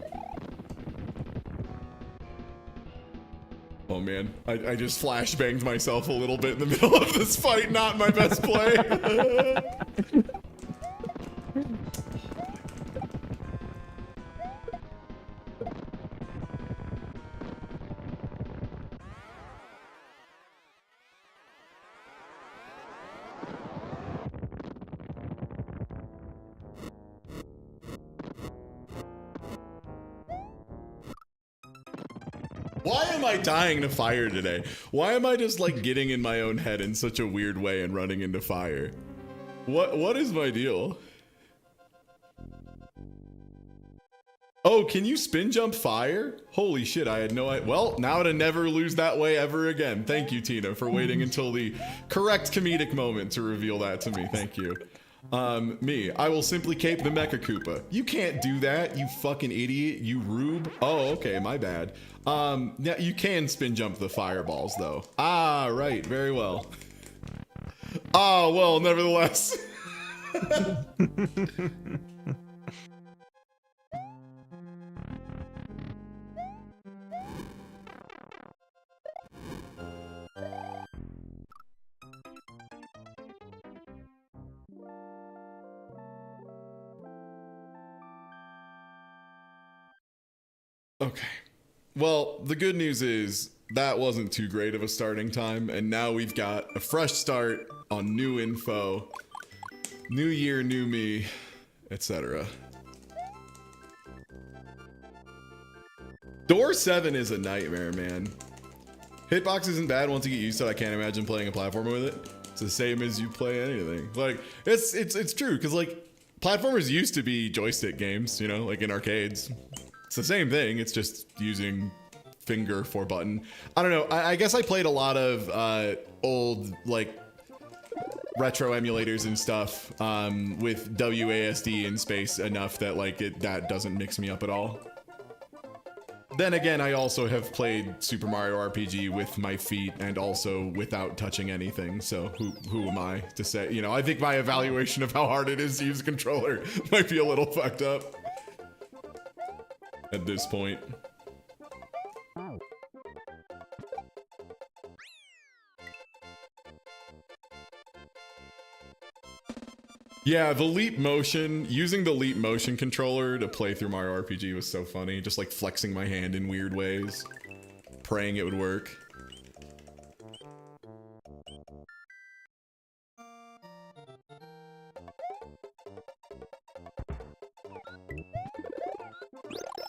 [SPEAKER 1] Oh man, I just flashbanged myself a little bit in the middle of this fight. Not my best play. Why am I dying to fire today? Why am I just like getting in my own head in such a weird way and running into fire? What is my deal? Oh, can you spin jump fire? Holy shit, I had no idea. Well, now to never lose that way ever again. Thank you, Tina, for waiting until the correct comedic moment to reveal that to me. Thank you. I will simply cape the Mecha Koopa. You can't do that, you fucking idiot, you rube. Oh, okay, my bad. Yeah, you can spin jump the fireballs, though. Ah, right, very well. Ah, well, nevertheless. Okay. Well, the good news is that wasn't too great of a starting time, and now we've got a fresh start on new info, new year, new me, etc. Door 7 is a nightmare, man. Hitbox isn't bad once you get used to it. I can't imagine playing a platformer with it. It's the same as you play anything. Like, it's true, because like, platformers used to be joystick games, you know, like in arcades. It's the same thing, it's just using finger for button. I don't know, I guess I played a lot of old, like, retro emulators and stuff with WASD in space enough that, like, that doesn't mix me up at all. Then again, I also have played Super Mario RPG with my feet and also without touching anything, so who am I to say? You know, I think my evaluation of how hard it is to use a controller might be a little fucked up at this point. Yeah, the leap motion, using the leap motion controller to play through Mario RPG was so funny. Just like flexing my hand in weird ways, praying it would work.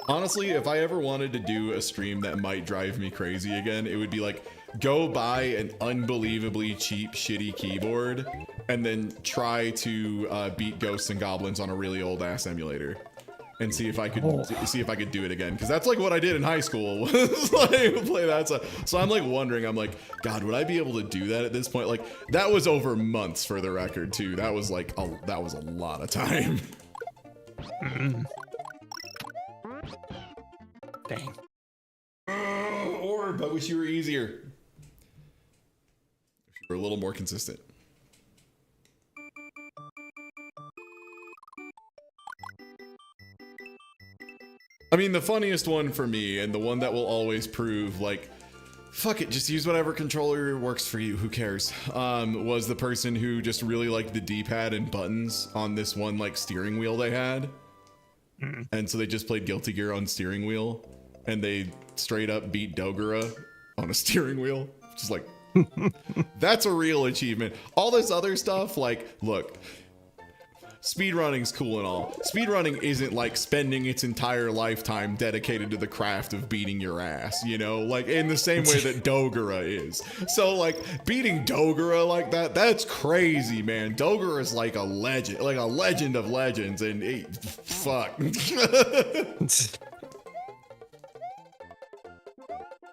[SPEAKER 1] Honestly, if I ever wanted to do a stream that might drive me crazy again, it would be like, go buy an unbelievably cheap, shitty keyboard, and then try to beat Ghosts and Goblins on a really old ass emulator, and see if I could do it again. Because that's like what I did in high school. Was like play that stuff. So I'm like wondering, I'm like, God, would I be able to do that at this point? Like that was over months for the record too. That was like that was a lot of time.
[SPEAKER 2] Dang.
[SPEAKER 1] Orb, I wish you were easier. If you were a little more consistent. I mean, the funniest one for me, and the one that will always prove, like, fuck it, just use whatever controller works for you, who cares, was the person who just really liked the D-pad and buttons on this one, like, steering wheel they had. And so they just played Guilty Gear on steering wheel, and they straight up beat Dogura on a steering wheel. Just like, that's a real achievement. All this other stuff, like, look, speedrunning's cool and all. Speedrunning isn't like spending its entire lifetime dedicated to the craft of beating your ass, you know, like in the same way that Dogura is. So like beating Dogura like that, that's crazy, man. Dogura is like a legend of legends, and fuck.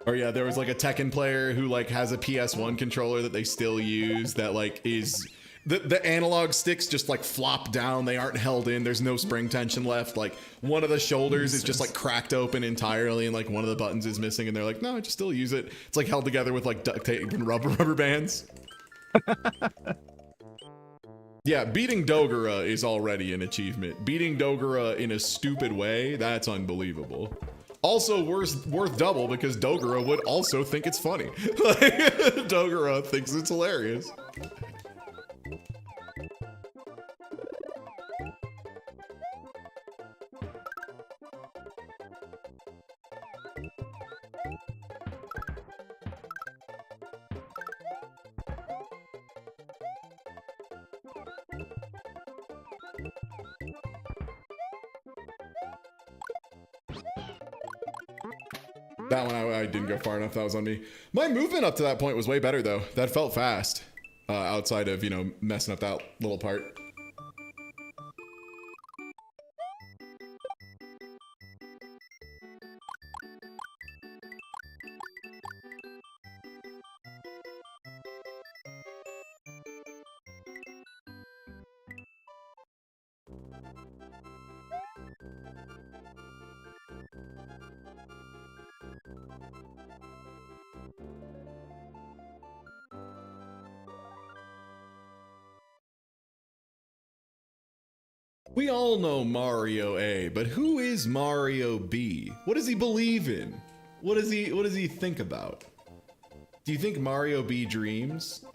[SPEAKER 1] Or yeah, there was like a Tekken player who like has a PS1 controller that they still use that like is the analog sticks just like flop down. They aren't held in. There's no spring tension left. Like one of the shoulders is just like cracked open entirely, and like one of the buttons is missing, and they're like, no, I just still use it. It's like held together with like duct tape and rubber bands. Yeah, beating Dogura is already an achievement. Beating Dogura in a stupid way, that's unbelievable. Also worth double because Dogura would also think it's funny. Like, Dogura thinks it's hilarious. That one I didn't go far enough. That was on me. My movement up to that point was way better though. That felt fast. Outside of, you know, messing up that little part. We all know Mario A, but who is Mario B? What does he believe in? What does he think about? Do you think Mario B dreams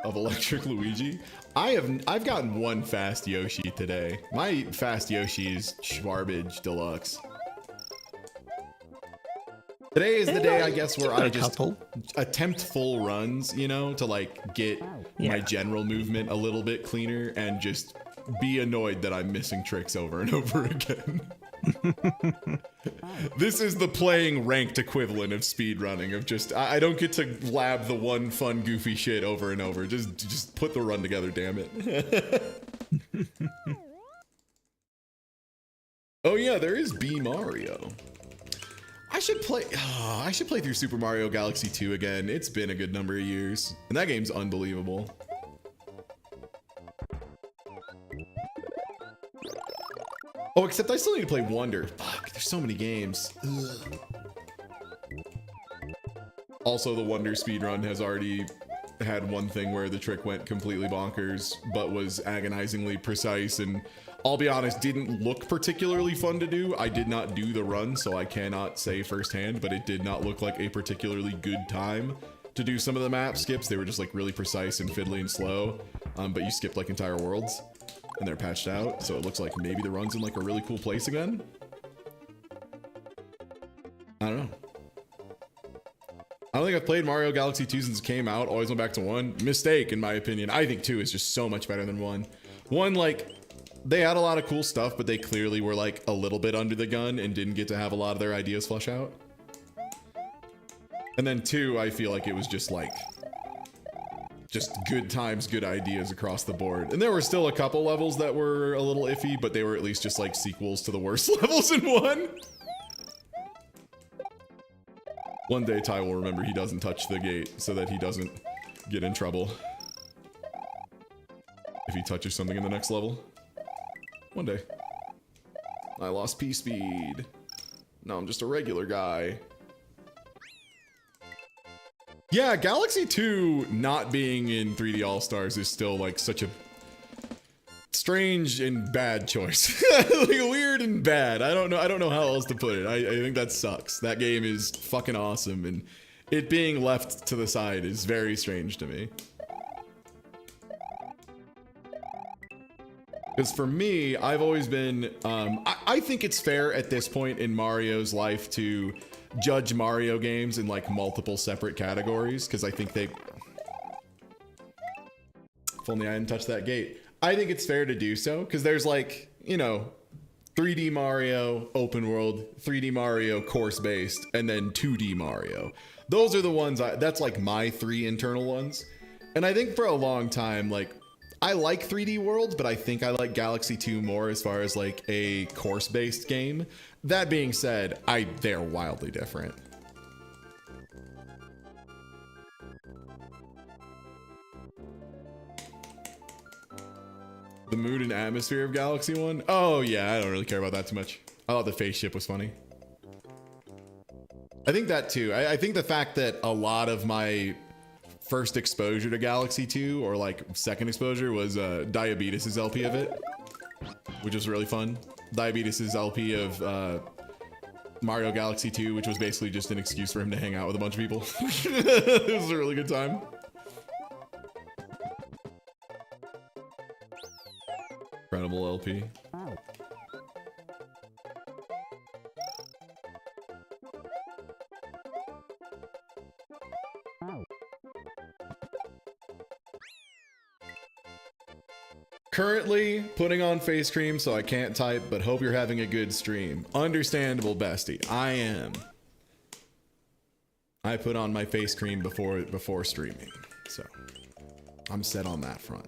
[SPEAKER 1] of Electric Luigi? I've gotten one fast Yoshi today. My fast Yoshi is Schwarbage Deluxe. Today is the day, I guess, where I just attempt full runs, you know, to like get my general movement a little bit cleaner and just be annoyed that I'm missing tricks over and over again. This is the playing ranked equivalent of speedrunning, of just, I don't get to lab the one fun goofy shit over and over. Just put the run together, damn it. Oh yeah, there is B Mario. I should play through Super Mario Galaxy 2 again. It's been a good number of years, and that game's unbelievable. Oh, except I still need to play Wonder. Fuck, there's so many games. Ugh. Also, the Wonder speedrun has already had one thing where the trick went completely bonkers, but was agonizingly precise, and I'll be honest, didn't look particularly fun to do. I did not do the run, so I cannot say firsthand, but it did not look like a particularly good time to do some of the map skips. They were just like really precise and fiddly and slow, but you skipped like entire worlds. And they're patched out, so it looks like maybe the run's in like a really cool place again. I don't know. I don't think I've played Mario Galaxy 2 since it came out. Always went back to 1. Mistake, in my opinion. I think 2 is just so much better than 1. 1, like, they had a lot of cool stuff, but they clearly were like a little bit under the gun and didn't get to have a lot of their ideas flesh out. And then 2, I feel like it was just like, just good times, good ideas across the board. And there were still a couple levels that were a little iffy, but they were at least just like sequels to the worst levels in 1. One day Ty will remember he doesn't touch the gate so that he doesn't get in trouble if he touches something in the next level. One day. I lost P-Speed. Now I'm just a regular guy. Yeah, Galaxy 2 not being in 3D All-Stars is still like such a strange and bad choice. Like weird and bad. I don't know how else to put it. I think that sucks. That game is fucking awesome, and it being left to the side is very strange to me. Because for me, I've always been, I think it's fair at this point in Mario's life to judge Mario games in like multiple separate categories. Because I think they, if only I hadn't touched that gate. I think it's fair to do so because there's like, you know, 3D Mario open world, 3D Mario course based, and then 2D Mario. Those are the ones that's like my 3 internal ones. And I think for a long time, like I like 3D World, but I think I like Galaxy 2 more as far as like a course based game. That being said, they're wildly different. The mood and atmosphere of Galaxy 1? Oh yeah, I don't really care about that too much. I thought the face ship was funny. I think that too. I think the fact that a lot of my first exposure to Galaxy 2 or like second exposure was Diabetes' LP of it, which was really fun. Diabetes' LP of Mario Galaxy 2, which was basically just an excuse for him to hang out with a bunch of people. It was a really good time. Incredible LP. Currently putting on face cream so I can't type, but hope you're having a good stream. Understandable, bestie. I am. I put on my face cream before streaming, so I'm set on that front.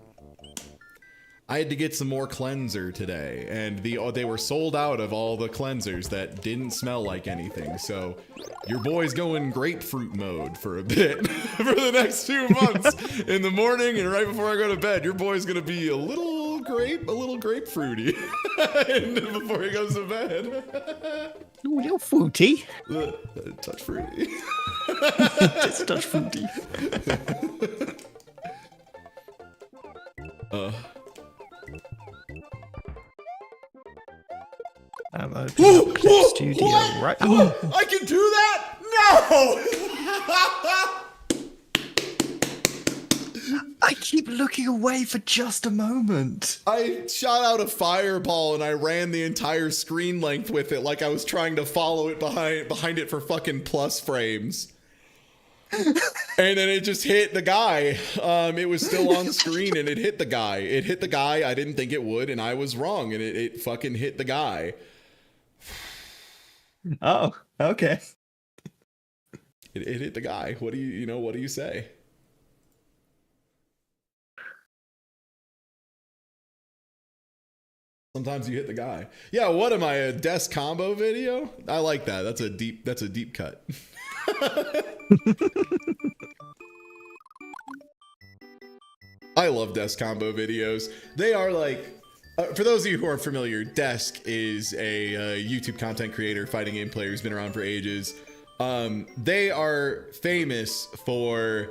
[SPEAKER 1] I had to get some more cleanser today, and they were sold out of all the cleansers that didn't smell like anything, so your boy's going grapefruit mode for a bit for the next 2 months. In the morning and right before I go to bed, your boy's gonna be a little grapefruity before he goes to bed.
[SPEAKER 2] Ooh, a little fruity.
[SPEAKER 1] Touch fruity.
[SPEAKER 2] Just a touch fruity. I'm opening up Clip Studio right.
[SPEAKER 1] I can do that? No!
[SPEAKER 5] I keep looking away for just a moment.
[SPEAKER 1] I shot out a fireball and I ran the entire screen length with it like I was trying to follow it behind it for fucking plus frames. And then it just hit the guy. It was still on screen and it hit the guy. It hit the guy. I didn't think it would and I was wrong and it fucking hit the guy.
[SPEAKER 5] Oh, okay.
[SPEAKER 1] It hit the guy. What do you say? Sometimes you hit the guy. Yeah, what am I, a desk combo video? I like that. That's a deep cut. I love desk combo videos. They are like, for those of you who aren't familiar, Desk is a YouTube content creator, fighting game player who's been around for ages. They are famous for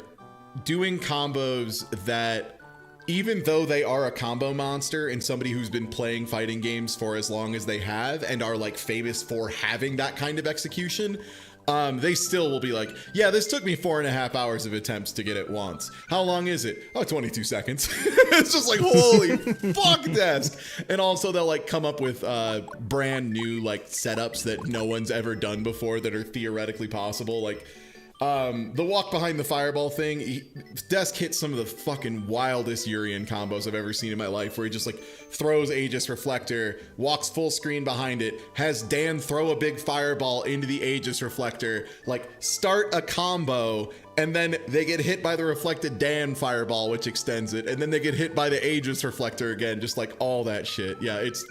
[SPEAKER 1] doing combos that, even though they are a combo monster and somebody who's been playing fighting games for as long as they have and are like famous for having that kind of execution, they still will be like, yeah, this took me 4.5 hours of attempts to get it once. How long is it? Oh, 22 seconds. It's just like, holy fuck, Desk. And also they'll like come up with brand new like setups that no one's ever done before that are theoretically possible. Like the walk behind the fireball thing, Desk hits some of the fucking wildest Urian combos I've ever seen in my life, where he just like throws Aegis Reflector, walks full screen behind it, has Dan throw a big fireball into the Aegis Reflector, like start a combo, and then they get hit by the reflected Dan fireball, which extends it, and then they get hit by the Aegis Reflector again, just like all that shit. Yeah, it's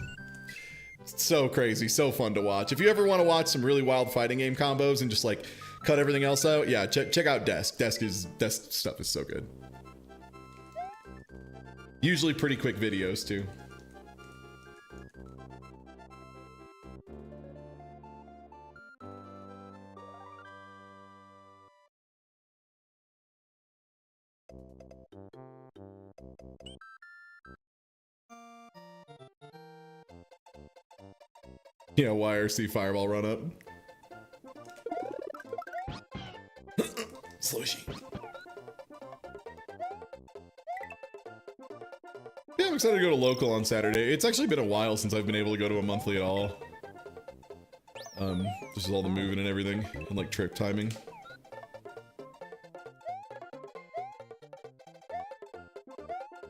[SPEAKER 1] so crazy, so fun to watch. If you ever want to watch some really wild fighting game combos and just like cut everything else out, yeah, check out Desk. Desk stuff is so good. Usually pretty quick videos too. Yeah, YRC Fireball run up. Slushy. Yeah, I'm excited to go to local on Saturday. It's actually been a while since I've been able to go to a monthly at all. Just all the moving and everything, and like trip timing.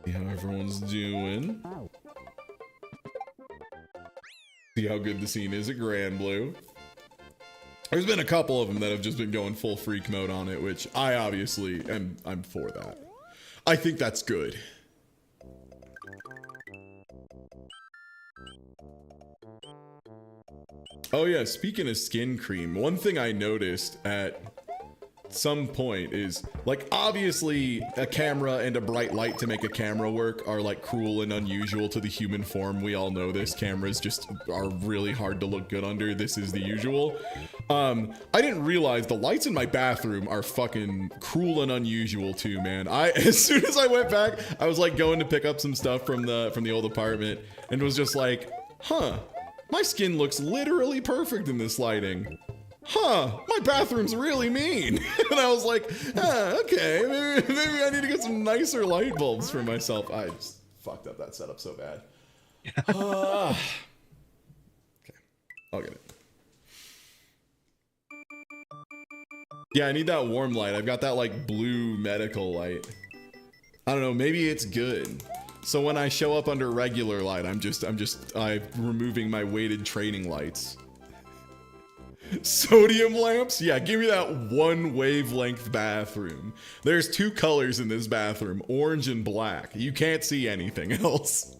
[SPEAKER 1] See how everyone's doing. See how good the scene is at Grand Blue. There's been a couple of them that have just been going full freak mode on it, which I obviously I'm for that. I think that's good. Oh yeah, speaking of skin cream, one thing I noticed at some point is, like, obviously a camera and a bright light to make a camera work are like cruel and unusual to the human form. We all know this. Cameras just are really hard to look good under. This is the usual. I didn't realize the lights in my bathroom are fucking cruel and unusual too, man. As soon as I went back, I was like going to pick up some stuff from the old apartment and was just like, huh, my skin looks literally perfect in this lighting. Huh, my bathroom's really mean. And I was like, okay, maybe I need to get some nicer light bulbs for myself. I just fucked up that setup so bad. Okay, I'll get it. Yeah, I need that warm light. I've got that like blue medical light. I don't know, maybe it's good. So when I show up under regular light, I'm removing my weighted training lights. Sodium lamps? Yeah, give me that one wavelength bathroom. There's two colors in this bathroom, orange and black. You can't see anything else.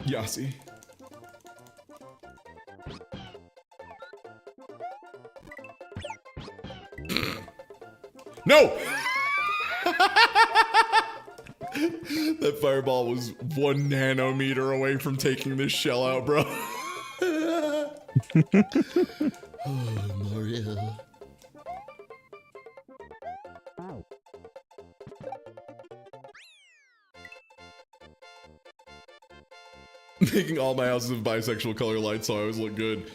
[SPEAKER 1] Yassi. No! That fireball was 1 nanometer away from taking this shell out, bro. Oh, Mario. Making all my houses of bisexual color lights so I always look good.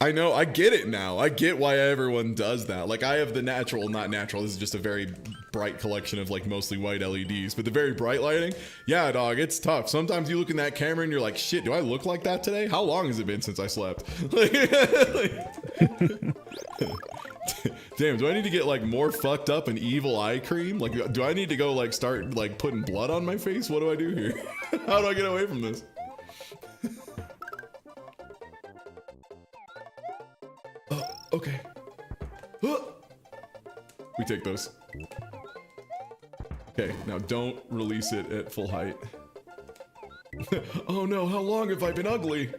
[SPEAKER 1] I know, I get it now. I get why everyone does that. Like, I have the natural, not natural, this is just a very bright collection of like mostly white LEDs, but the very bright lighting, yeah, dog, it's tough. Sometimes you look in that camera and you're like, shit, do I look like that today? How long has it been since I slept? Damn, do I need to get like more fucked up and evil eye cream? Like, do I need to go like start like putting blood on my face? What do I do here? How do I get away from this? Okay. We take those. Okay, now don't release it at full height. Oh no, how long have I been ugly?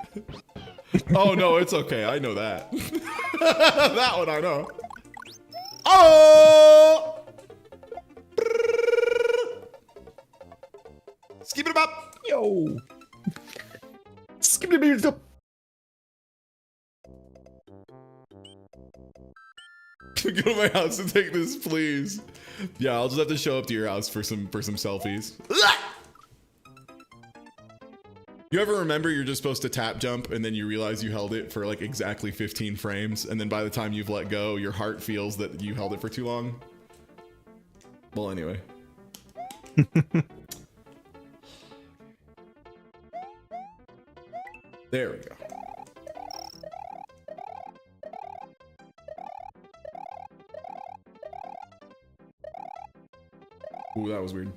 [SPEAKER 1] Oh no, it's okay, I know that. That one I know. Oh! Skip it up!
[SPEAKER 2] Yo! Skip it up!
[SPEAKER 1] Go to my house and take this, please. Yeah, I'll just have to show up to your house for some selfies. You ever remember you're just supposed to tap jump and then you realize you held it for like exactly 15 frames, and then by the time you've let go, your heart feels that you held it for too long? Well, anyway. There we go. Ooh, that was weird.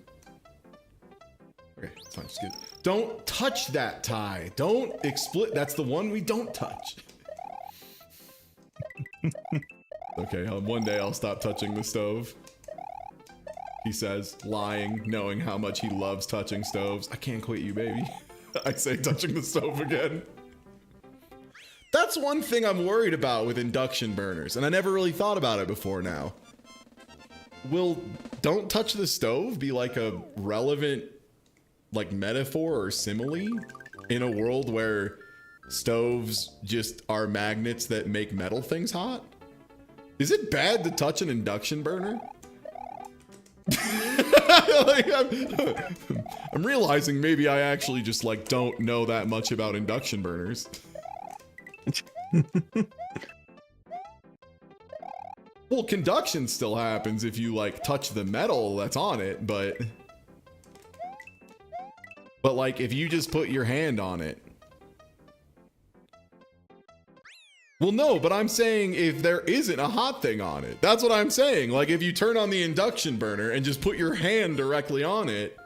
[SPEAKER 1] Okay, it's fine, just get it. Don't touch that tie. Don't that's the one we don't touch. Okay, one day I'll stop touching the stove. He says, lying, knowing how much he loves touching stoves. I can't quit you, baby. I say touching the stove again. That's one thing I'm worried about with induction burners, and I never really thought about it before now. Will don't touch the stove be like a relevant like metaphor or simile in a world where stoves just are magnets that make metal things hot? Is it bad to touch an induction burner? Like, I'm realizing maybe I actually just like don't know that much about induction burners. Well, conduction still happens if you like touch the metal that's on it, but like if you just put your hand on it. Well, no, but I'm saying if there isn't a hot thing on it. That's what I'm saying. Like if you turn on the induction burner and just put your hand directly on it,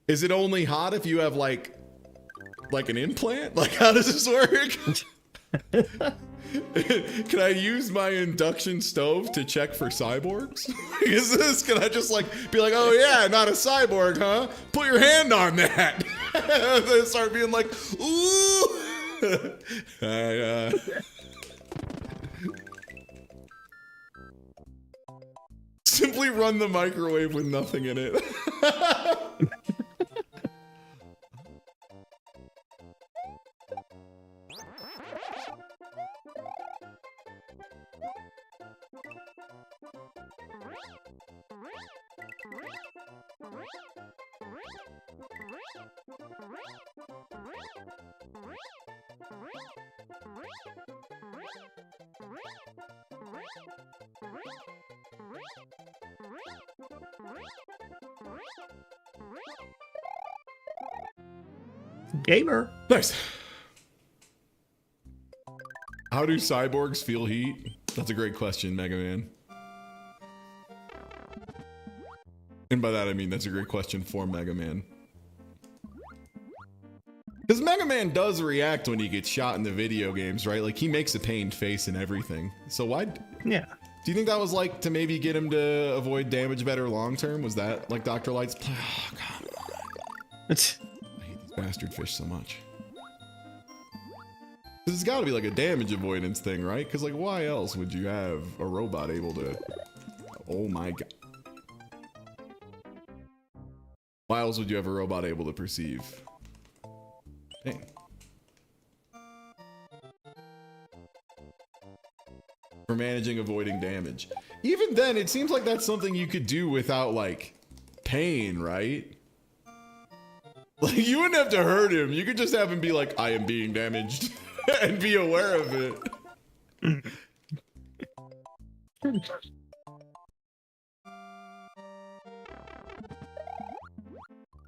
[SPEAKER 1] is it only hot if you have like an implant? Like how does this work? Can I use my induction stove to check for cyborgs? Can I just like be like, oh yeah, not a cyborg, huh? Put your hand on that. Then start being like, ooh. Simply run the microwave with nothing in it.
[SPEAKER 2] Gamer.
[SPEAKER 1] Nice. How do cyborgs feel heat? That's a great question, Mega Man. And by that I mean that's a great question for Mega Man. Because Mega Man does react when he gets shot in the video games, right? Like he makes a pained face and everything. So why?
[SPEAKER 2] Yeah.
[SPEAKER 1] Do you think that was like to maybe get him to avoid damage better long term? Was that like Dr. Light's plan? Oh, come on. I hate these bastard fish so much. Because it's got to be like a damage avoidance thing, right? Because like why else would you have a robot able to... Oh my god. Why else would you have a robot able to perceive? Dang. For managing avoiding damage. Even then, it seems like that's something you could do without like pain, right? Like you wouldn't have to hurt him. You could just have him be like, I am being damaged and be aware of it.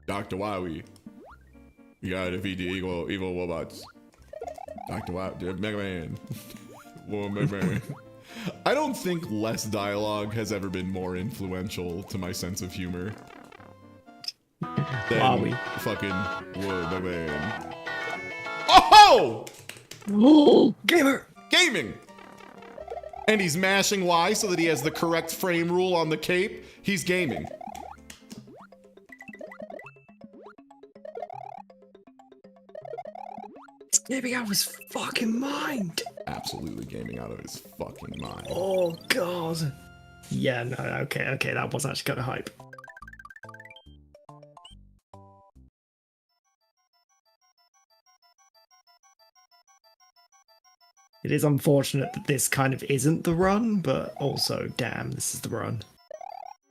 [SPEAKER 1] Dr. Wowie. You gotta defeat the evil robots. Dr. Wowie, Mega Man. Whoa, Mega Man. I don't think less dialogue has ever been more influential to my sense of humor than
[SPEAKER 2] Wowie.
[SPEAKER 1] fucking Whoa, Mega Man. Oh!
[SPEAKER 2] Oh, gamer.
[SPEAKER 1] Gaming! And he's mashing Y so that he has the correct frame rule on the cape. He's gaming.
[SPEAKER 2] Gaming out of his fucking mind.
[SPEAKER 1] Absolutely gaming out of his fucking mind.
[SPEAKER 2] Oh god. Yeah, no, okay, that was actually kind of hype. It is unfortunate that this kind of isn't the run, but also, damn, this is the run.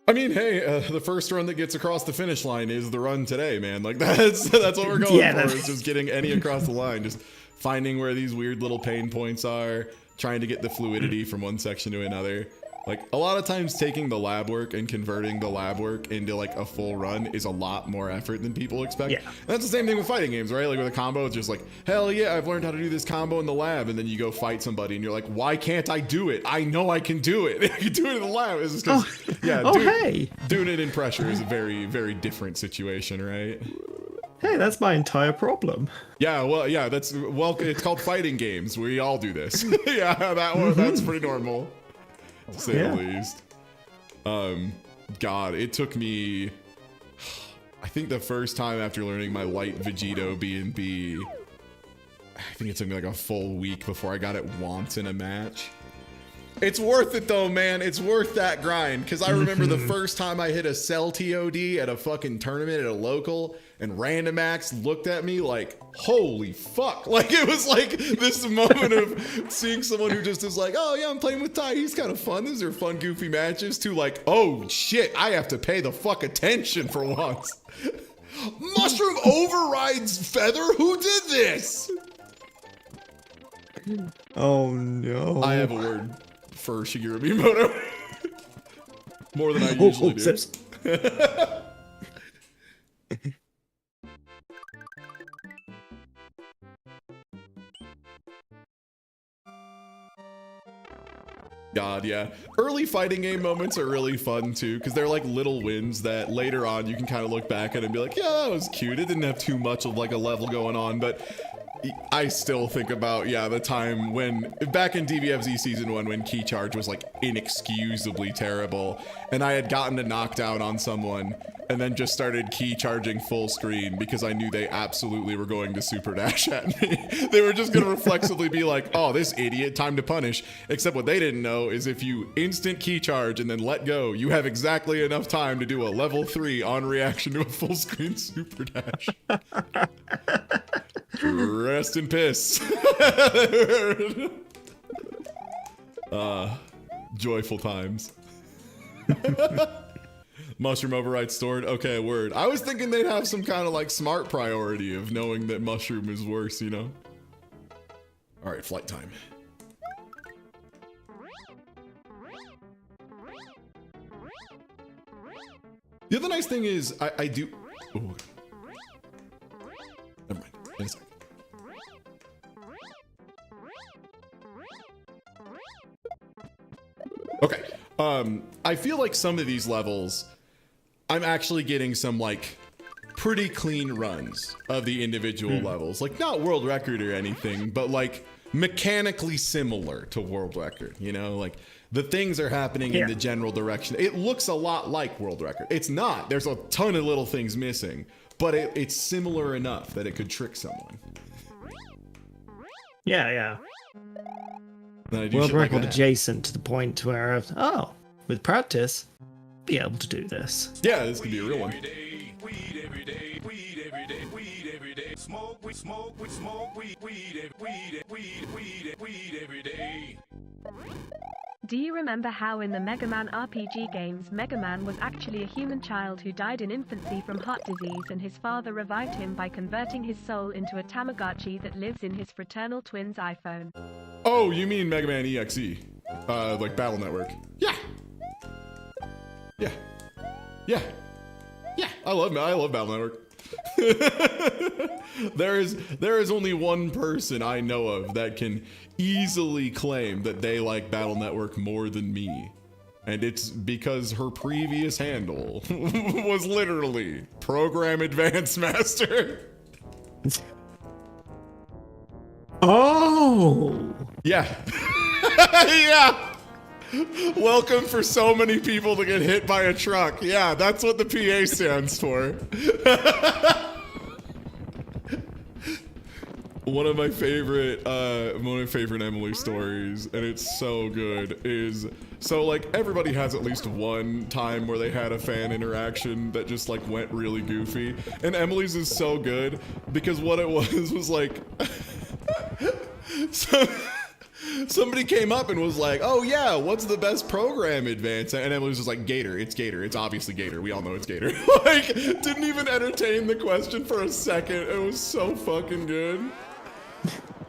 [SPEAKER 1] I mean, hey, the first run that gets across the finish line is the run today, man. Like that's what we're going for. Is just getting any across the line, just finding where these weird little pain points are, trying to get the fluidity from one section to another. Like a lot of times taking the lab work and converting the lab work into like a full run is a lot more effort than people expect.
[SPEAKER 2] Yeah.
[SPEAKER 1] And that's the same thing with fighting games, right? Like with a combo, it's just like, hell yeah, I've learned how to do this combo in the lab. And then you go fight somebody and you're like, why can't I do it? I know I can do it. I can do it in the lab. It's just 'cause, yeah,
[SPEAKER 2] hey.
[SPEAKER 1] doing it in pressure is a very, very different situation, right?
[SPEAKER 2] Hey, that's my entire problem.
[SPEAKER 1] Yeah, well, yeah, it's called fighting games. We all do this. Yeah, that's pretty normal. To say the least. God, it took me, I think the first time after learning my light Vegito B&B, I think it took me like a full week before I got it once in a match. It's worth it though, man. It's worth that grind. Because I remember the first time I hit a Cell TOD at a fucking tournament at a local, and Randomax looked at me like, holy fuck. Like, it was like this moment of seeing someone who just is like, oh yeah, I'm playing with Ty. He's kind of fun. These are fun, goofy matches. To like, oh shit, I have to pay the fuck attention for once. Mushroom overrides Feather? Who did this?
[SPEAKER 5] Oh no.
[SPEAKER 1] I have a word for Shigeru Miyamoto. More than I usually do.
[SPEAKER 2] Sips.
[SPEAKER 1] God, yeah. Early fighting game moments are really fun too, because they're like little wins that later on you can kind of look back at and be like, yeah, that was cute. It didn't have too much of like a level going on, but I still think about, yeah, the time when, back in DBFZ Season 1, when Key Charge was like inexcusably terrible, and I had gotten a knockdown on someone, and then just started key charging full screen because I knew they absolutely were going to super dash at me. They were just going to reflexively be like, oh, this idiot, time to punish. Except what they didn't know is if you instant key charge and then let go, you have exactly enough time to do a level 3 on reaction to a full screen super dash. Rest in piss. Joyful times. Mushroom override stored. Okay, word. I was thinking they'd have some kind of like smart priority of knowing that mushroom is worse, you know? All right, flight time. The other nice thing is I do. Ooh. Never mind. In a sec. Okay. I feel like some of these levels, I'm actually getting some like pretty clean runs of the individual levels. Like not world record or anything, but like mechanically similar to world record, you know? Like the things are happening in the general direction. It looks a lot like world record. It's not. There's a ton of little things missing, but it's similar enough that it could trick someone.
[SPEAKER 2] Yeah.
[SPEAKER 1] Then I do
[SPEAKER 2] World
[SPEAKER 1] shit like
[SPEAKER 2] record
[SPEAKER 1] that.
[SPEAKER 2] adjacent to the point where, oh, with practice, be able to do this.
[SPEAKER 1] Yeah, this could be a real one.
[SPEAKER 4] Weed every day, weed every day, weed every day. Smoke, we smoke, we smoke, weed every day.
[SPEAKER 6] Do you remember how in the Mega Man RPG games, Mega Man was actually a human child who died in infancy from heart disease, and his father revived him by converting his soul into a Tamagotchi that lives in his fraternal twin's iPhone?
[SPEAKER 1] Oh, you mean Mega Man EXE? Like Battle Network. Yeah. I love Battle Network. there is only one person I know of that can easily claim that they like Battle Network more than me. And it's because her previous handle was literally Program Advance Master.
[SPEAKER 2] Oh!
[SPEAKER 1] Yeah. Yeah. Welcome for so many people to get hit by a truck. Yeah, that's what the PA stands for. One of my favorite Emily stories, and it's so good, is so like everybody has at least one time where they had a fan interaction that just like went really goofy, and Emily's is so good because what it was like somebody came up and was like, oh yeah, what's the best program advance? And Emily was just like, Gator, it's Gator. It's obviously Gator. We all know it's Gator. Like, didn't even entertain the question for a second. It was so fucking good.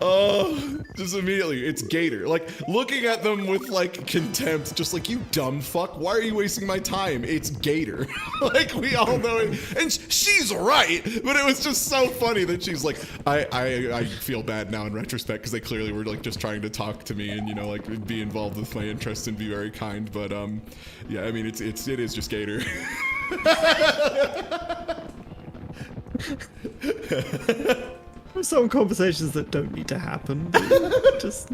[SPEAKER 1] Oh, just immediately, it's Gator. Like, looking at them with, like, contempt, just like, you dumb fuck, why are you wasting my time? It's Gator. Like, we all know it. And she's right, but it was just so funny that she's like, I feel bad now in retrospect, because they clearly were, like, just trying to talk to me and, you know, like, be involved with my interests and be very kind, but, yeah, I mean, it is just Gator.
[SPEAKER 2] Some conversations that don't need to happen. Just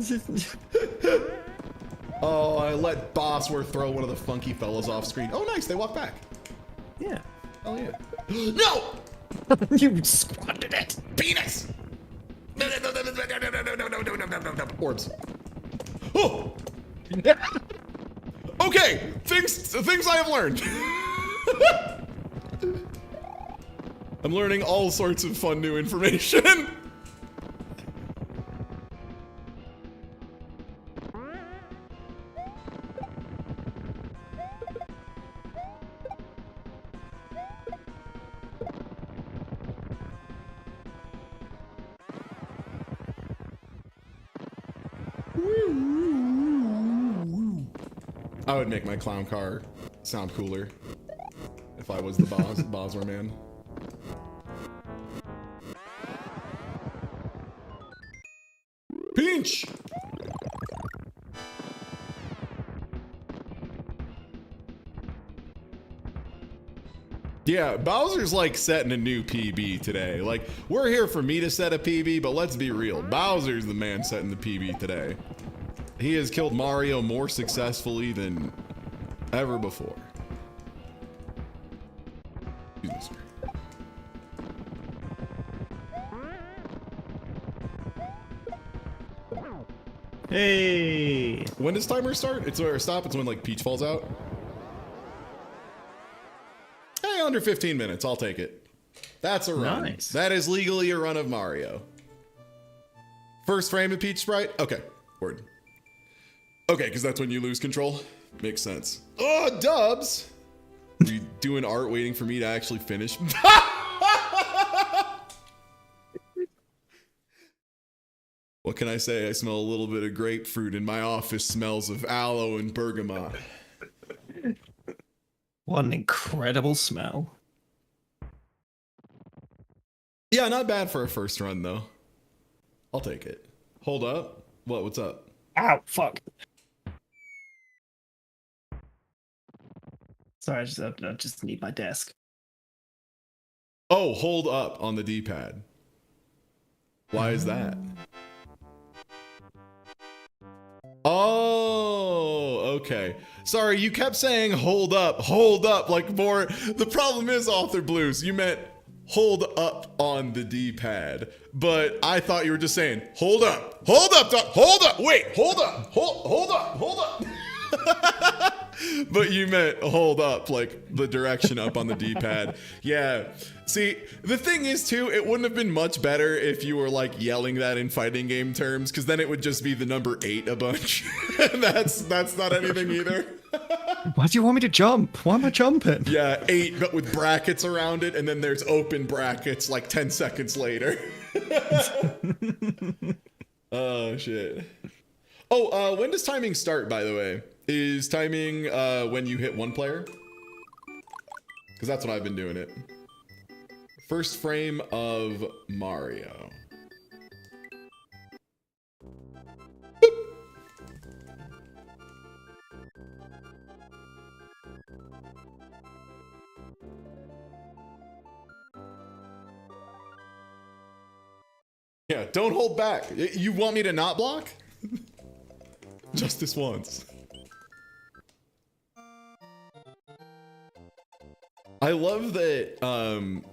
[SPEAKER 1] Oh, I let Bossworth throw one of the funky fellas off screen. Oh, nice, they walk back.
[SPEAKER 2] yeah.
[SPEAKER 1] Oh, yeah. No!
[SPEAKER 2] You squandered it.
[SPEAKER 1] Penis! Orbs. Oh! Okay, things I have learned. I'm learning all sorts of fun new information. I would make my clown car sound cooler if I was the Bosmer man. Pinch! Yeah, Bowser's like setting a new PB today. Like, we're here for me to set a PB, but let's be real. Bowser's the man setting the PB today. He has killed Mario more successfully than ever before. Excuse me, sir.
[SPEAKER 2] Hey!
[SPEAKER 1] When does timer start? It's or stop. It's when like Peach falls out. Hey, under 15 minutes. I'll take it. That's a run.
[SPEAKER 2] Nice.
[SPEAKER 1] That is legally a run of Mario. First frame of Peach sprite. Okay, word. Okay, because that's when you lose control. Makes sense. Oh, Dubs! Are you doing art waiting for me to actually finish? What can I say? I smell a little bit of grapefruit and my office smells of aloe and bergamot.
[SPEAKER 2] What an incredible smell.
[SPEAKER 1] Yeah, not bad for a first run, though. I'll take it. Hold up. What? What's up?
[SPEAKER 2] Ow, fuck. Sorry, I just need my desk.
[SPEAKER 1] Oh, hold up on the D-pad. Why is that? Oh, okay. Sorry, you kept saying hold up, like more. The problem is, Author Blues, you meant hold up on the D-pad. But I thought you were just saying, hold up, wait, hold up. But you meant hold up, like the direction up on the D-pad. Yeah. See, the thing is too, it wouldn't have been much better if you were like yelling that in fighting game terms, because then it would just be the number 8 a bunch. And that's not anything either.
[SPEAKER 2] Why do you want me to jump? Why am I jumping?
[SPEAKER 1] Yeah, 8, but with brackets around it, and then there's open brackets like 10 seconds later. Oh, shit. Oh, when does timing start, by the way? Is timing when you hit one player? Because that's when I've been doing it. First frame of Mario. Boop. Yeah, don't hold back. You want me to not block? Just this once. I love that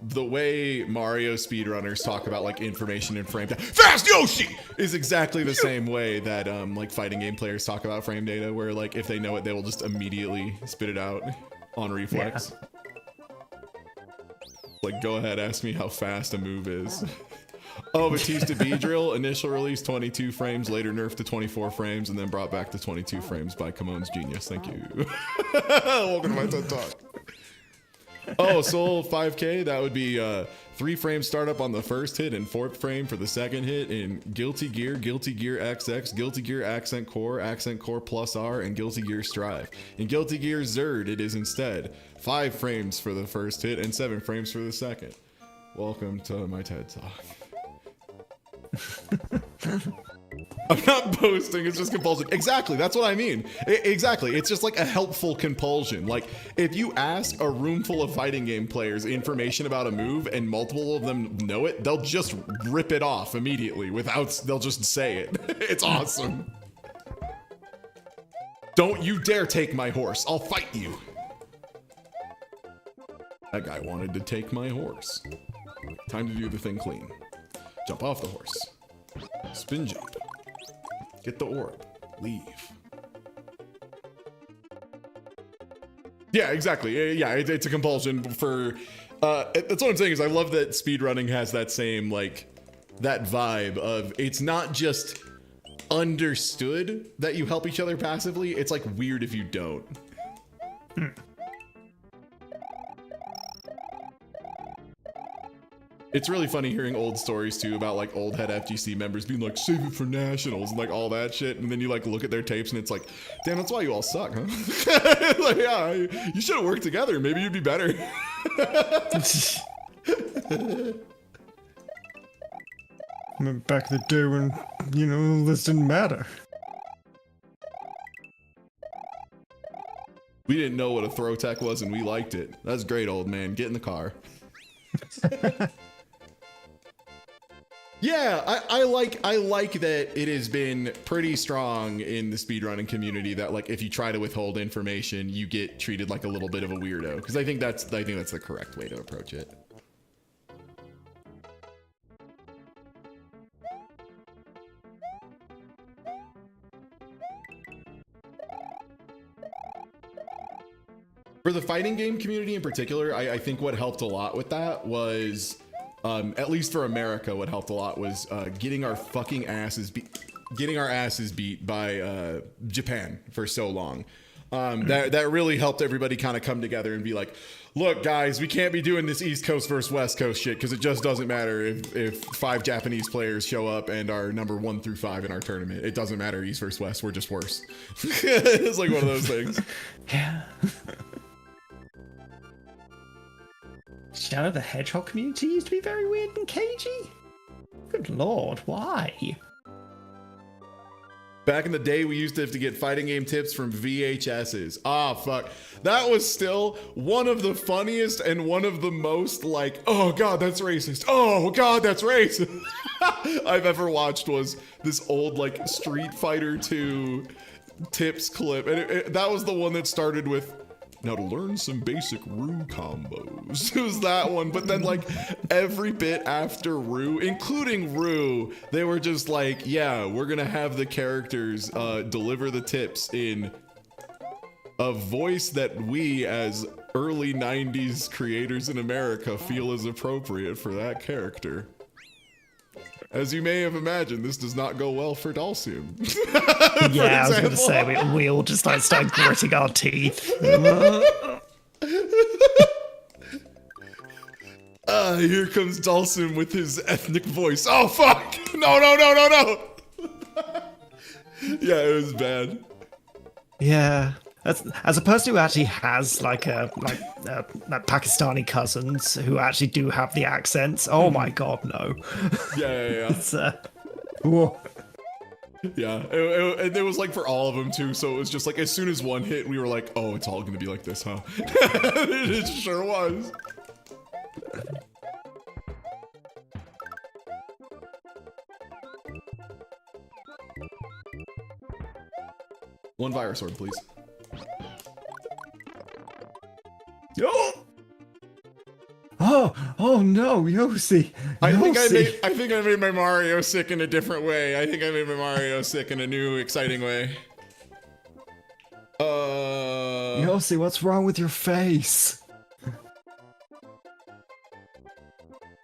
[SPEAKER 1] the way Mario speedrunners talk about like information and frame data. Fast Yoshi is exactly the same way that like fighting game players talk about frame data, where like if they know it, they will just immediately spit it out on reflex. Yeah. Like, go ahead, ask me how fast a move is. Oh, Batista Beedrill, initial release 22 frames, later nerfed to 24 frames, and then brought back to 22 frames by Kamon's Genius. Thank you. Welcome to my TED Talk. Oh, Soul 5K, that would be 3 frame startup on the first hit and 4th frame for the second hit in Guilty Gear XX, Guilty Gear Accent Core Plus R, and Guilty Gear Strive. In Guilty Gear Zerd, it is instead 5 frames for the first hit and 7 frames for the second. Welcome to my TED Talk. I'm not boasting, it's just compulsion. Exactly, that's what I mean. Exactly, it's just like a helpful compulsion. Like, if you ask a room full of fighting game players information about a move and multiple of them know it, they'll just rip it off immediately they'll just say it. It's awesome. Don't you dare take my horse, I'll fight you. That guy wanted to take my horse. Time to do the thing clean. Jump off the horse. Spin jump. Get the orb. Leave. Yeah, exactly. Yeah, it's a compulsion for... that's what I'm saying is I love that speedrunning has that same, like, that vibe of it's not just understood that you help each other passively, it's like weird if you don't. It's really funny hearing old stories too about like old head FGC members being like, save it for nationals and like all that shit. And then you like look at their tapes and it's like, damn, that's why you all suck, huh? Like, yeah, you should have worked together. Maybe you'd be better.
[SPEAKER 2] Remember back in the day when, you know, all this didn't matter.
[SPEAKER 1] We didn't know what a throw tech was and we liked it. That's great, old man. Get in the car. Yeah, I like that it has been pretty strong in the speedrunning community that like if you try to withhold information, you get treated like a little bit of a weirdo. Because I think that's the correct way to approach it. For the fighting game community in particular, I think what helped a lot with that was, at least for America, what helped a lot was getting our asses beat by Japan for so long. That really helped everybody kind of come together and be like, look, guys, we can't be doing this East Coast versus West Coast shit because it just doesn't matter if 5 Japanese players show up and are number 1 through 5 in our tournament. It doesn't matter East versus West. We're just worse. It's like one of those things.
[SPEAKER 2] Yeah. Shadow the Hedgehog community used to be very weird and cagey. Good lord, why?
[SPEAKER 1] Back in the day, we used to have to get fighting game tips from VHSs. Ah, fuck. That was still one of the funniest and one of the most like, oh god, that's racist. Oh god, that's racist. I've ever watched was this old like Street Fighter 2 tips clip. And that was the one that started with, now to learn some basic Rue combos. It was that one, but then like every bit after Rue, including Rue, they were just like, yeah, we're gonna have the characters deliver the tips in a voice that we as early 90s creators in America feel is appropriate for that character. As you may have imagined, this does not go well for Dulcium.
[SPEAKER 2] Yeah, I was going to say, we all just like started gritting our teeth.
[SPEAKER 1] Here comes Dulcium with his ethnic voice. Oh, fuck! No, no, no, no, no! Yeah, it was bad.
[SPEAKER 2] Yeah. As a person who actually has like Pakistani cousins who actually do have the accents, oh my god, no.
[SPEAKER 1] Yeah.
[SPEAKER 2] It's, whoa.
[SPEAKER 1] Yeah, and it was like for all of them too, so it was just like as soon as one hit, we were like, oh, it's all gonna be like this, huh? It sure was. One virus sword, please.
[SPEAKER 2] Oh no, Yossi.
[SPEAKER 1] I think I made my Mario sick in a different way. I think I made my Mario sick in a new, exciting way.
[SPEAKER 2] Yossi, what's wrong with your face?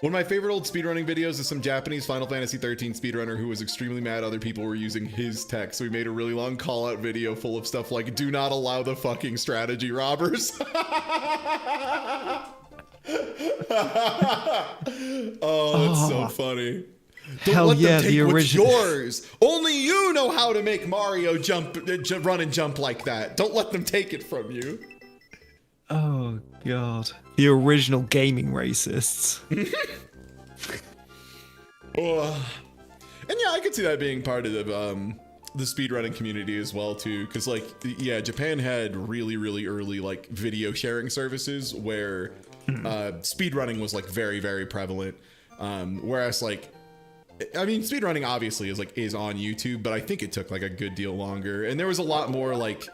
[SPEAKER 1] One of my favorite old speedrunning videos is some Japanese Final Fantasy 13 speedrunner who was extremely mad other people were using his tech, so he made a really long call-out video full of stuff like, do not allow the fucking strategy robbers. Oh, that's so funny.
[SPEAKER 2] Hell
[SPEAKER 1] Don't let
[SPEAKER 2] yeah,
[SPEAKER 1] them take
[SPEAKER 2] the
[SPEAKER 1] what's
[SPEAKER 2] original.
[SPEAKER 1] yours. Only you know how to make Mario run and jump like that. Don't let them take it from you.
[SPEAKER 2] Oh god. The original gaming racists.
[SPEAKER 1] Oh. And yeah, I could see that being part of the speedrunning community as well too, because like yeah, Japan had really early like video sharing services where speedrunning was like very prevalent, whereas like I mean speedrunning obviously is on YouTube, but I think it took like a good deal longer, and there was a lot more like,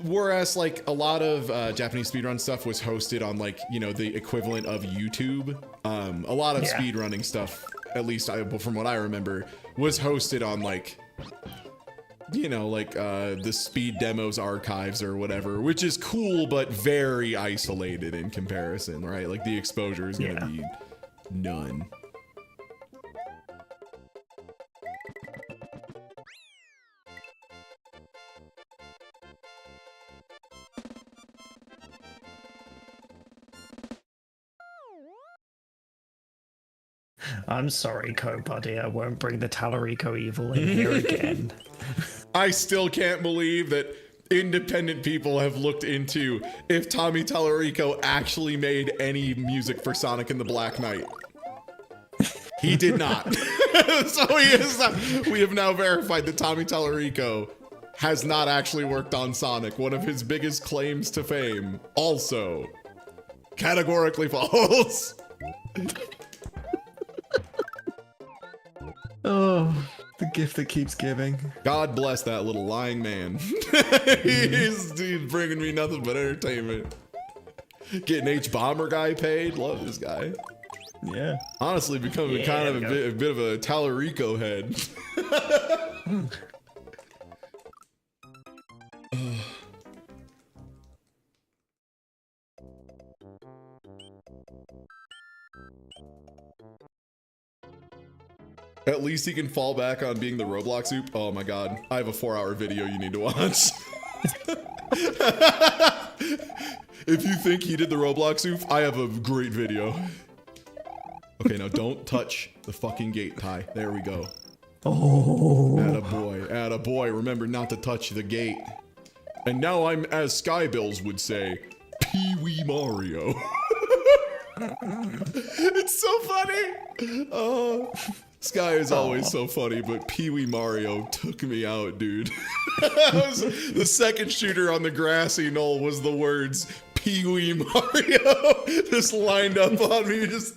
[SPEAKER 1] whereas like a lot of Japanese speedrun stuff was hosted on like, you know, the equivalent of YouTube. A lot of speedrunning stuff, at least from what I remember, was hosted on like, you know, like the Speed Demos archives or whatever, which is cool but very isolated in comparison, right? Like the exposure is gonna be none.
[SPEAKER 2] I'm sorry, Co-Buddy. I won't bring the Talarico evil in here again.
[SPEAKER 1] I still can't believe that independent people have looked into if Tommy Tallarico actually made any music for Sonic and the Black Knight. He did not. So we have now verified that Tommy Tallarico has not actually worked on Sonic, one of his biggest claims to fame. Also, categorically false.
[SPEAKER 5] Oh, the gift that keeps giving.
[SPEAKER 1] God bless that little lying man. he's bringing me nothing but entertainment. Getting H-Bomber guy paid. Love this guy.
[SPEAKER 5] Yeah.
[SPEAKER 1] Honestly, becoming kind of a bit of a Tallarico head. At least he can fall back on being the Roblox soup. Oh my god. I have a 4-hour video you need to watch. If you think he did the Roblox soup, I have a great video. Okay, now don't touch the fucking gate, Ty. There we go.
[SPEAKER 5] Oh.
[SPEAKER 1] Attaboy. Attaboy. Remember not to touch the gate. And now I'm, as Skybills would say, Pee-wee Mario. It's so funny. Oh. Sky is always so funny, but Pee-wee Mario took me out, dude. The second shooter on the grassy knoll was the words Pee-wee Mario just lined up on me. Just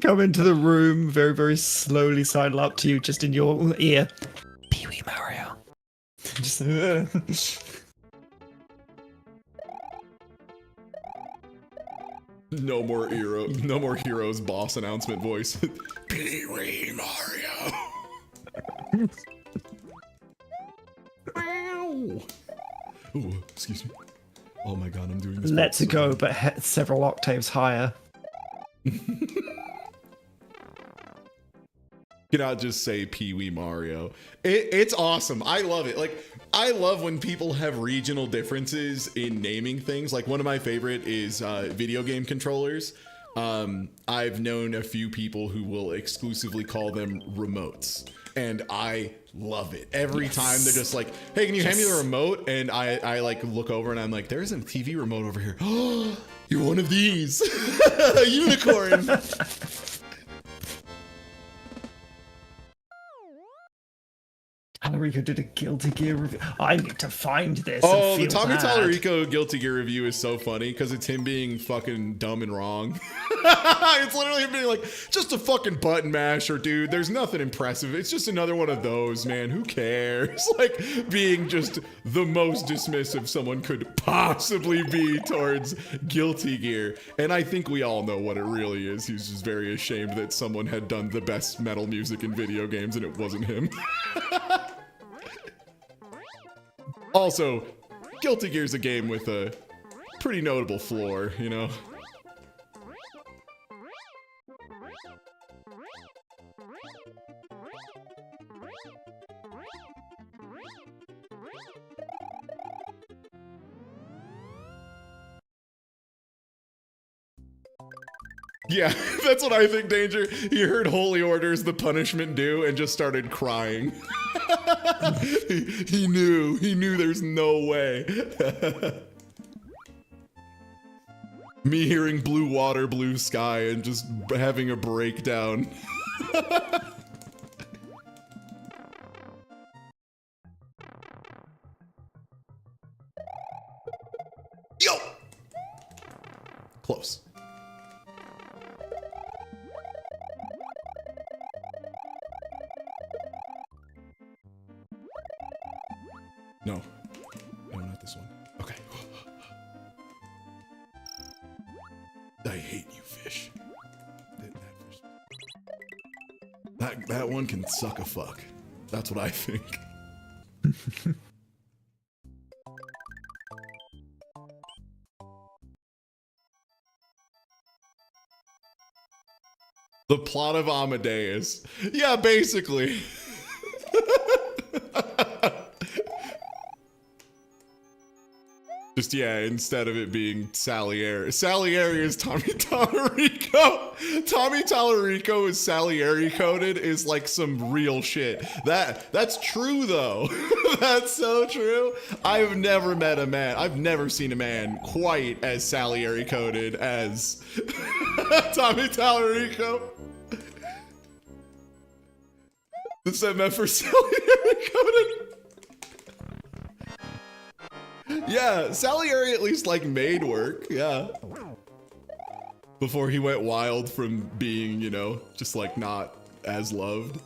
[SPEAKER 2] come into the room, very, very slowly sidle up to you, just in your ear. Pee-wee Mario. Just
[SPEAKER 1] no more heroes boss announcement voice. Pee-wee Mario. Ow. Ooh, excuse me. Oh my god, I'm doing this.
[SPEAKER 2] Let's go, but several octaves higher.
[SPEAKER 1] Cannot just say Pee-wee Mario. It's awesome. I love it. Like, I love when people have regional differences in naming things. Like, one of my favorite is video game controllers. I've known a few people who will exclusively call them remotes. And I love it. Every time they're just like, hey, can you hand me the remote? And I like look over and I'm like, there's a TV remote over here. Oh, you're one of these. A unicorn.
[SPEAKER 2] Tallarico did a Guilty Gear review. I need to find this.
[SPEAKER 1] Oh,
[SPEAKER 2] and
[SPEAKER 1] the
[SPEAKER 2] feel
[SPEAKER 1] Tommy
[SPEAKER 2] bad.
[SPEAKER 1] Tallarico Guilty Gear review is so funny because it's him being fucking dumb and wrong. It's literally him being like, just a fucking button masher, dude. There's nothing impressive. It's just another one of those, man. Who cares? Like, being just the most dismissive someone could possibly be towards Guilty Gear. And I think we all know what it really is. He's just very ashamed that someone had done the best metal music in video games and it wasn't him. Also, Guilty Gear's a game with a pretty notable floor, you know? Yeah, that's what I think, Danger. He heard Holy Orders, the punishment due, and just started crying. He knew there's no way. Me hearing blue water, blue sky, and just having a breakdown. Yo! Close. No. No, not this one. Okay. I hate you, fish. That one can suck a fuck. That's what I think. The plot of Amadeus. Yeah, basically. just, yeah, instead of it being Salieri. Salieri is Tommy Tallarico. Tommy Tallarico is Salieri coded is like some real shit. That's true though. That's so true. I've never met a man. I've never seen a man quite as Salieri coded as Tommy Tallarico. This MF for Salieri coded. Yeah, Salieri at least like made work, yeah. Before he went wild from being, you know, just like not as loved.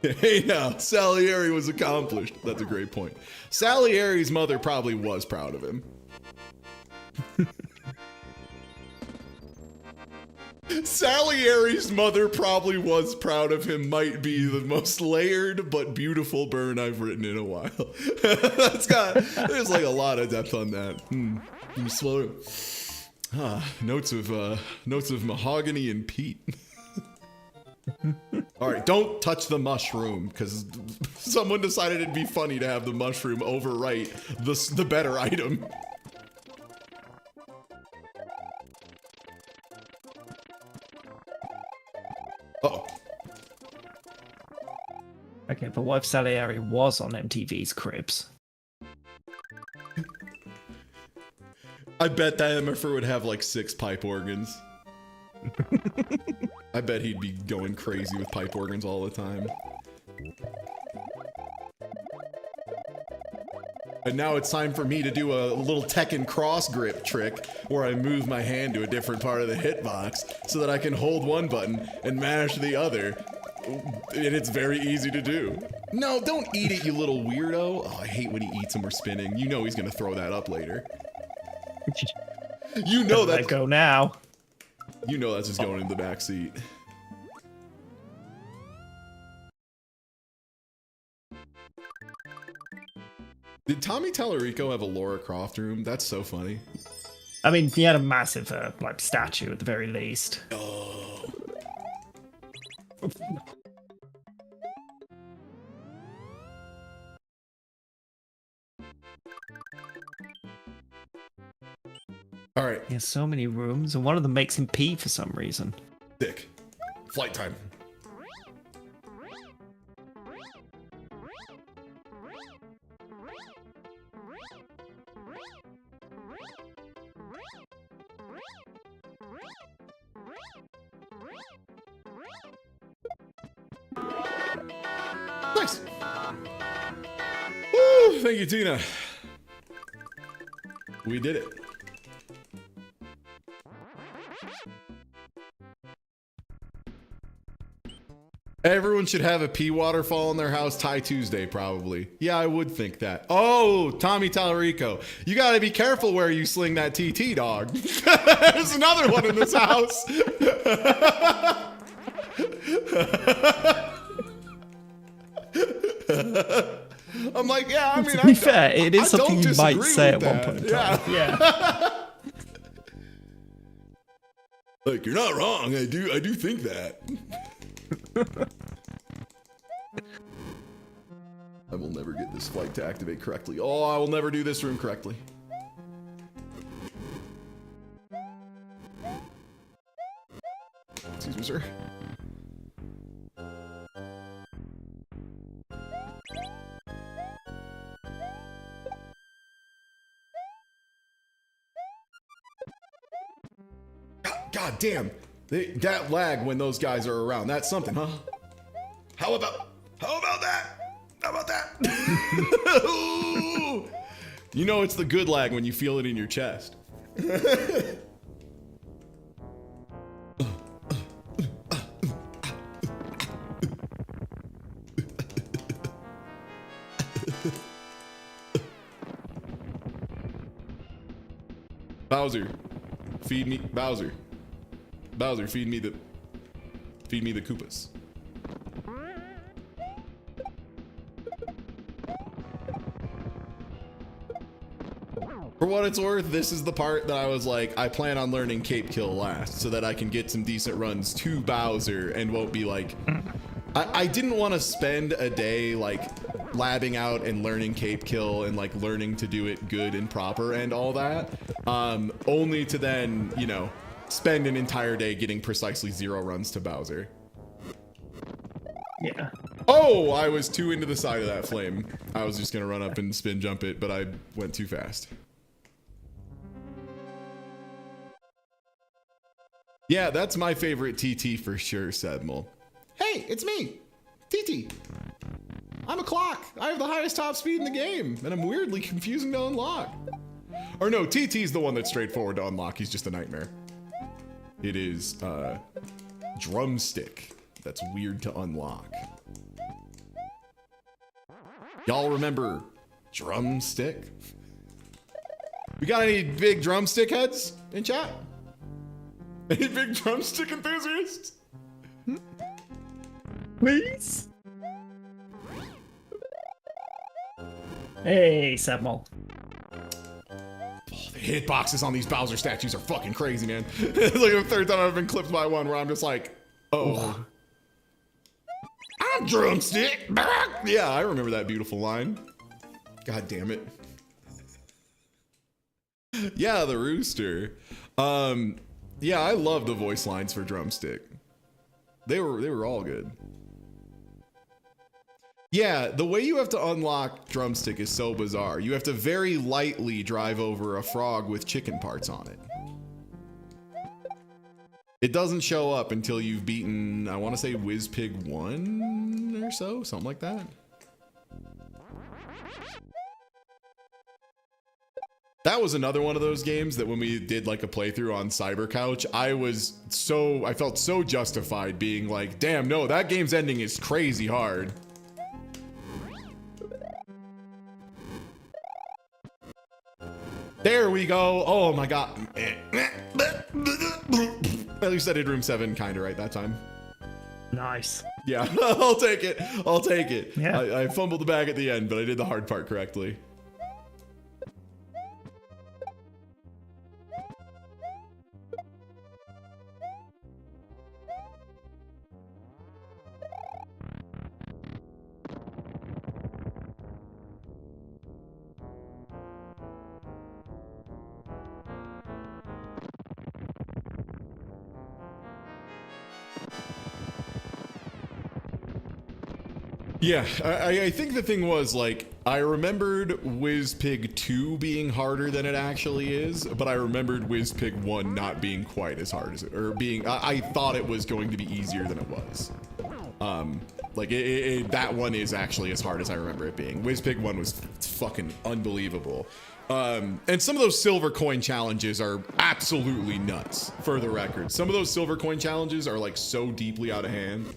[SPEAKER 1] Hey now, Salieri was accomplished. That's a great point. Salieri's mother probably was proud of him. Salieri's mother probably was proud of him, might be the most layered but beautiful burn I've written in a while. There's like a lot of depth on that. You slow. Notes of mahogany and peat. All right, don't touch the mushroom because someone decided it'd be funny to have the mushroom overwrite the better item. Uh-oh.
[SPEAKER 2] Okay, but what if Salieri was on MTV's Cribs?
[SPEAKER 1] I bet that MFR would have like 6 pipe organs. I bet he'd be going crazy with pipe organs all the time. And now it's time for me to do a little Tekken cross grip trick where I move my hand to a different part of the hitbox so that I can hold one button and mash the other. And it's very easy to do. No, don't eat it, you little weirdo. Oh, I hate when he eats them or spinning. You know he's gonna throw that up later. You know
[SPEAKER 2] Let
[SPEAKER 1] that.
[SPEAKER 2] go now.
[SPEAKER 1] You know that's just going in the back seat. Did Tommy Tallarico have a Laura Croft room? That's so funny.
[SPEAKER 2] I mean, he had a massive like statue at the very least.
[SPEAKER 1] Oh. All right.
[SPEAKER 2] He has so many rooms, and one of them makes him pee for some reason.
[SPEAKER 1] Sick. Flight time. Nice. Woo, thank you, Tina. We did it. Everyone should have a pee waterfall in their house Tie Tuesday, probably. Yeah, I would think that. Oh, Tommy Tallarico. You gotta be careful where you sling that TT, dog. There's another one in this house. I'm like, yeah, I mean,
[SPEAKER 2] To be fair, it is something you might say at one point in time.
[SPEAKER 1] Yeah. Like, you're not wrong. I do think that. I will never get this flight to activate correctly. Oh, I will never do this room correctly. Excuse me, sir. God damn. That lag when those guys are around. That's something, huh? How about that? How about that? Ooh. You know it's the good lag when you feel it in your chest. Bowser, feed me, Bowser. Bowser, feed me the Koopas. For what it's worth, this is the part that I was like, I plan on learning Cape Kill last so that I can get some decent runs to Bowser and won't be like I didn't want to spend a day like labbing out and learning cape kill and like learning to do it good and proper and all that, only to then, you know, spend an entire day getting precisely 0 runs to Bowser.
[SPEAKER 2] Yeah.
[SPEAKER 1] Oh, I was too into the side of that flame. I was just gonna run up and spin jump it, but I went too fast. Yeah, that's my favorite TT for sure, Sedmel. Hey, it's me, TT. I'm a clock. I have the highest top speed in the game, and I'm weirdly confusing to unlock. Or no, TT's the one that's straightforward to unlock. He's just a nightmare. It is Drumstick that's weird to unlock. Y'all remember Drumstick? We got any big drumstick heads in chat? Any big drumstick enthusiasts?
[SPEAKER 2] Please. Hey, Sedmol.
[SPEAKER 1] The hitboxes on these Bowser statues are fucking crazy, man. It's like the third time I've been clipped by one where I'm just like, oh. I'm Drumstick. Yeah, I remember that beautiful line. God damn it. Yeah, the rooster. Yeah, I love the voice lines for Drumstick. They were all good. Yeah, the way you have to unlock Drumstick is so bizarre. You have to very lightly drive over a frog with chicken parts on it. It doesn't show up until you've beaten, I want to say Whizpig 1 or so, something like that. That was another one of those games that when we did like a playthrough on Cyber Couch, I felt so justified being like, damn, no, that game's ending is crazy hard. There we go. Oh my god. At least I did room 7 kind of right that time.
[SPEAKER 2] Nice.
[SPEAKER 1] Yeah, I'll take it. I'll take it.
[SPEAKER 2] Yeah.
[SPEAKER 1] I fumbled the bag at the end, but I did the hard part correctly. Yeah, I think the thing was, like, I remembered Whizpig 2 being harder than it actually is, but I remembered Whizpig 1 not being quite as hard as it, or being, I thought it was going to be easier than it was. Like, that one is actually as hard as I remember it being. Whizpig 1 was fucking unbelievable. And some of those silver coin challenges are absolutely nuts, for the record. Some of those silver coin challenges are, like, so deeply out of hand.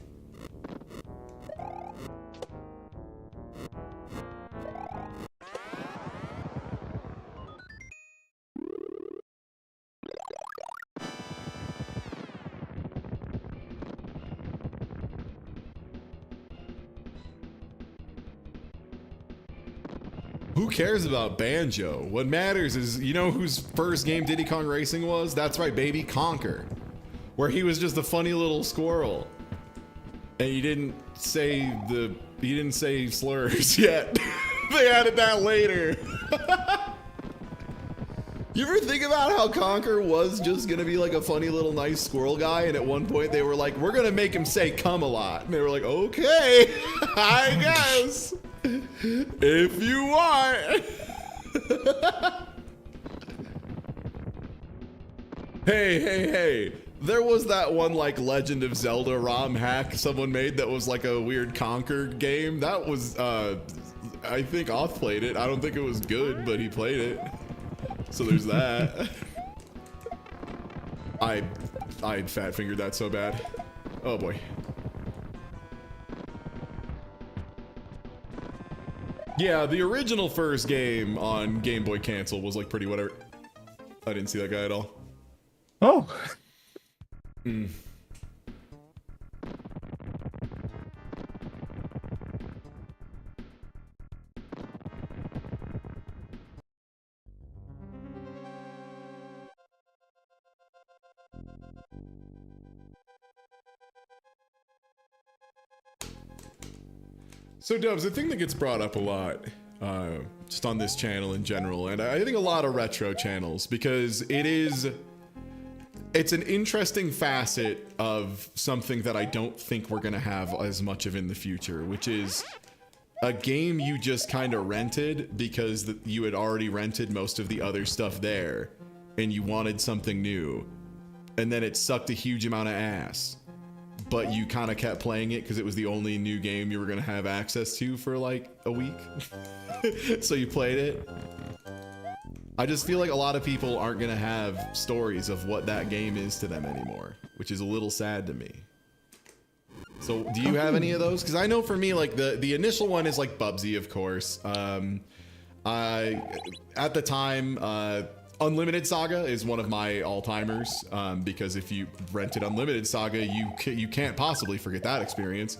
[SPEAKER 1] Who cares about Banjo? What matters is, you know whose first game Diddy Kong Racing was? That's right, baby, Conker. Where he was just a funny little squirrel. And he didn't say slurs yet. They added that later. You ever think about how Conker was just gonna be like a funny little nice squirrel guy, and at one point they were like, we're gonna make him say come a lot. And they were like, okay, I guess. If you want. Hey. There was that one like Legend of Zelda ROM hack someone made that was like a weird Conker game. That was, I think Oth played it. I don't think it was good, but he played it. So there's that. I fat fingered that so bad. Oh boy. Yeah, the original first game on Game Boy Cancel was like pretty whatever. I didn't see that guy at all.
[SPEAKER 2] Oh.
[SPEAKER 1] Hmm. So Dubs, the thing that gets brought up a lot, just on this channel in general, and I think a lot of retro channels, because it's an interesting facet of something that I don't think we're gonna have as much of in the future, which is a game you just kind of rented because you had already rented most of the other stuff there, and you wanted something new, and then it sucked a huge amount of ass. But you kind of kept playing it because it was the only new game you were going to have access to for like a week. So you played it. I just feel like a lot of people aren't going to have stories of what that game is to them anymore, which is a little sad to me. So do you have any of those? Because I know for me, like the initial one is like Bubsy, of course. At the time, Unlimited Saga is one of my all-timers, because if you rented Unlimited Saga, you can't possibly forget that experience.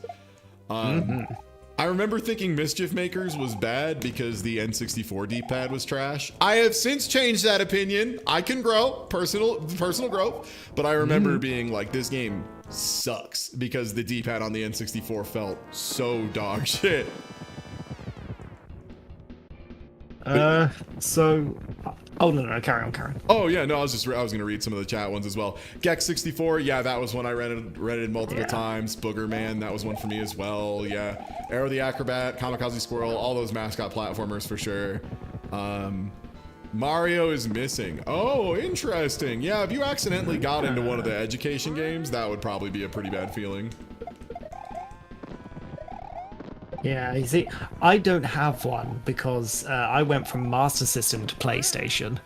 [SPEAKER 1] I remember thinking Mischief Makers was bad because the N64 D-pad was trash. I have since changed that opinion. I can grow, personal growth, but I remember being like, this game sucks because the D-pad on the N64 felt so dog shit.
[SPEAKER 2] Oh no, carry on.
[SPEAKER 1] Oh yeah, no, I was gonna read some of the chat ones as well. Gex64, yeah, that was one I rented multiple times. Boogerman, that was one for me as well. Yeah, Arrow the Acrobat, Kamikaze Squirrel, all those mascot platformers for sure. Mario is missing. Oh, interesting. Yeah, if you accidentally got into one of the education games, that would probably be a pretty bad feeling.
[SPEAKER 2] Yeah, you see, I don't have one because I went from Master System to PlayStation.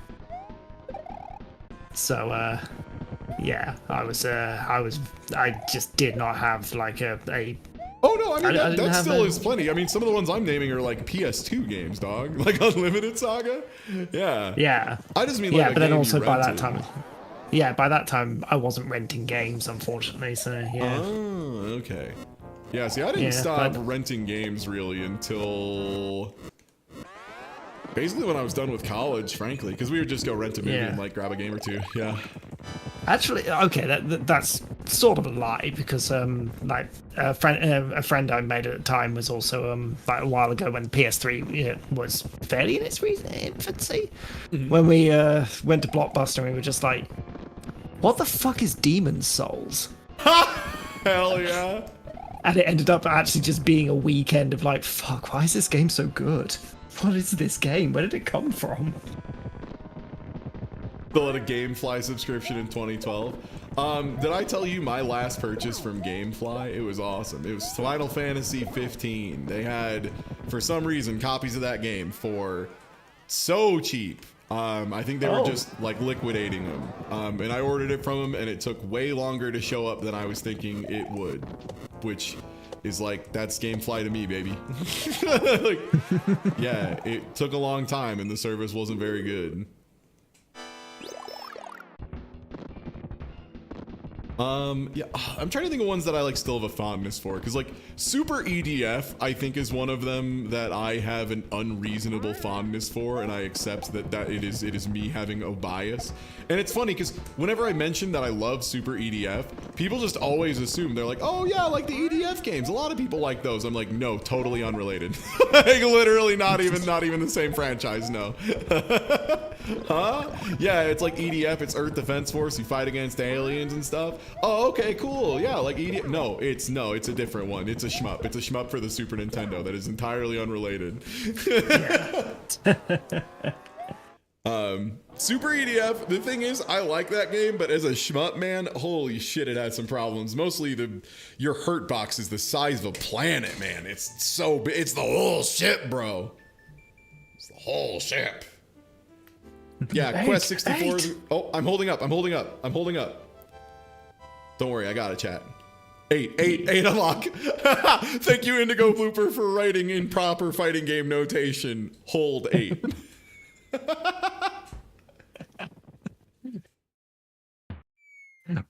[SPEAKER 2] So, yeah, I just did not have like a
[SPEAKER 1] Oh no, I mean that still is plenty. I mean, some of the ones I'm naming are like PS2 games, dog. Like Unlimited Saga. Yeah.
[SPEAKER 2] Yeah.
[SPEAKER 1] I just mean
[SPEAKER 2] yeah,
[SPEAKER 1] like
[SPEAKER 2] but then also by that time, by that time I wasn't renting games, unfortunately. So yeah.
[SPEAKER 1] Oh, okay. Yeah, see, I didn't stop renting games really until basically when I was done with college, frankly, because we would just go rent a movie and like grab a game or two. Yeah.
[SPEAKER 2] Actually, okay, that's sort of a lie because like a friend I made at the time was also like a while ago when PS3 was fairly in its infancy. When we went to Blockbuster, we were just like, "What the fuck is Demon's Souls?"
[SPEAKER 1] Hell yeah.
[SPEAKER 2] And it ended up actually just being a weekend of like, fuck, why is this game so good? What is this game? Where did it come from?
[SPEAKER 1] Still had a GameFly subscription in 2012. Did I tell you my last purchase from GameFly? It was awesome. It was Final Fantasy 15. They had, for some reason, copies of that game for so cheap. I think they were just like liquidating them. And I ordered it from them and it took way longer to show up than I was thinking it would, which is like, that's GameFly to me, baby. Like, yeah, it took a long time and the service wasn't very good. Yeah, I'm trying to think of ones that I like still have a fondness for, because like Super EDF I think is one of them that I have an unreasonable fondness for, and I accept that it is me having a bias. And it's funny because whenever I mention that I love Super EDF, people just always assume, they're like, oh yeah, like the EDF games, a lot of people like those. I'm like, no, totally unrelated. Like literally not even the same franchise. No. Huh? Yeah, it's like EDF, it's Earth Defense Force, you fight against aliens and stuff. Oh, okay, cool. Yeah, like EDF. No, it's a different one. It's a shmup. It's a shmup for the Super Nintendo that is entirely unrelated. Super EDF, the thing is, I like that game, but as a shmup, man, holy shit, it had some problems. Mostly your hurt box is the size of a planet, man. It's so big. It's the whole ship, bro. It's the whole ship. Yeah, Quest 64. Oh, I'm holding up. Don't worry, I got it, chat. 8 unlock. Thank you, Indigo Blooper, for writing in proper fighting game notation. Hold 8.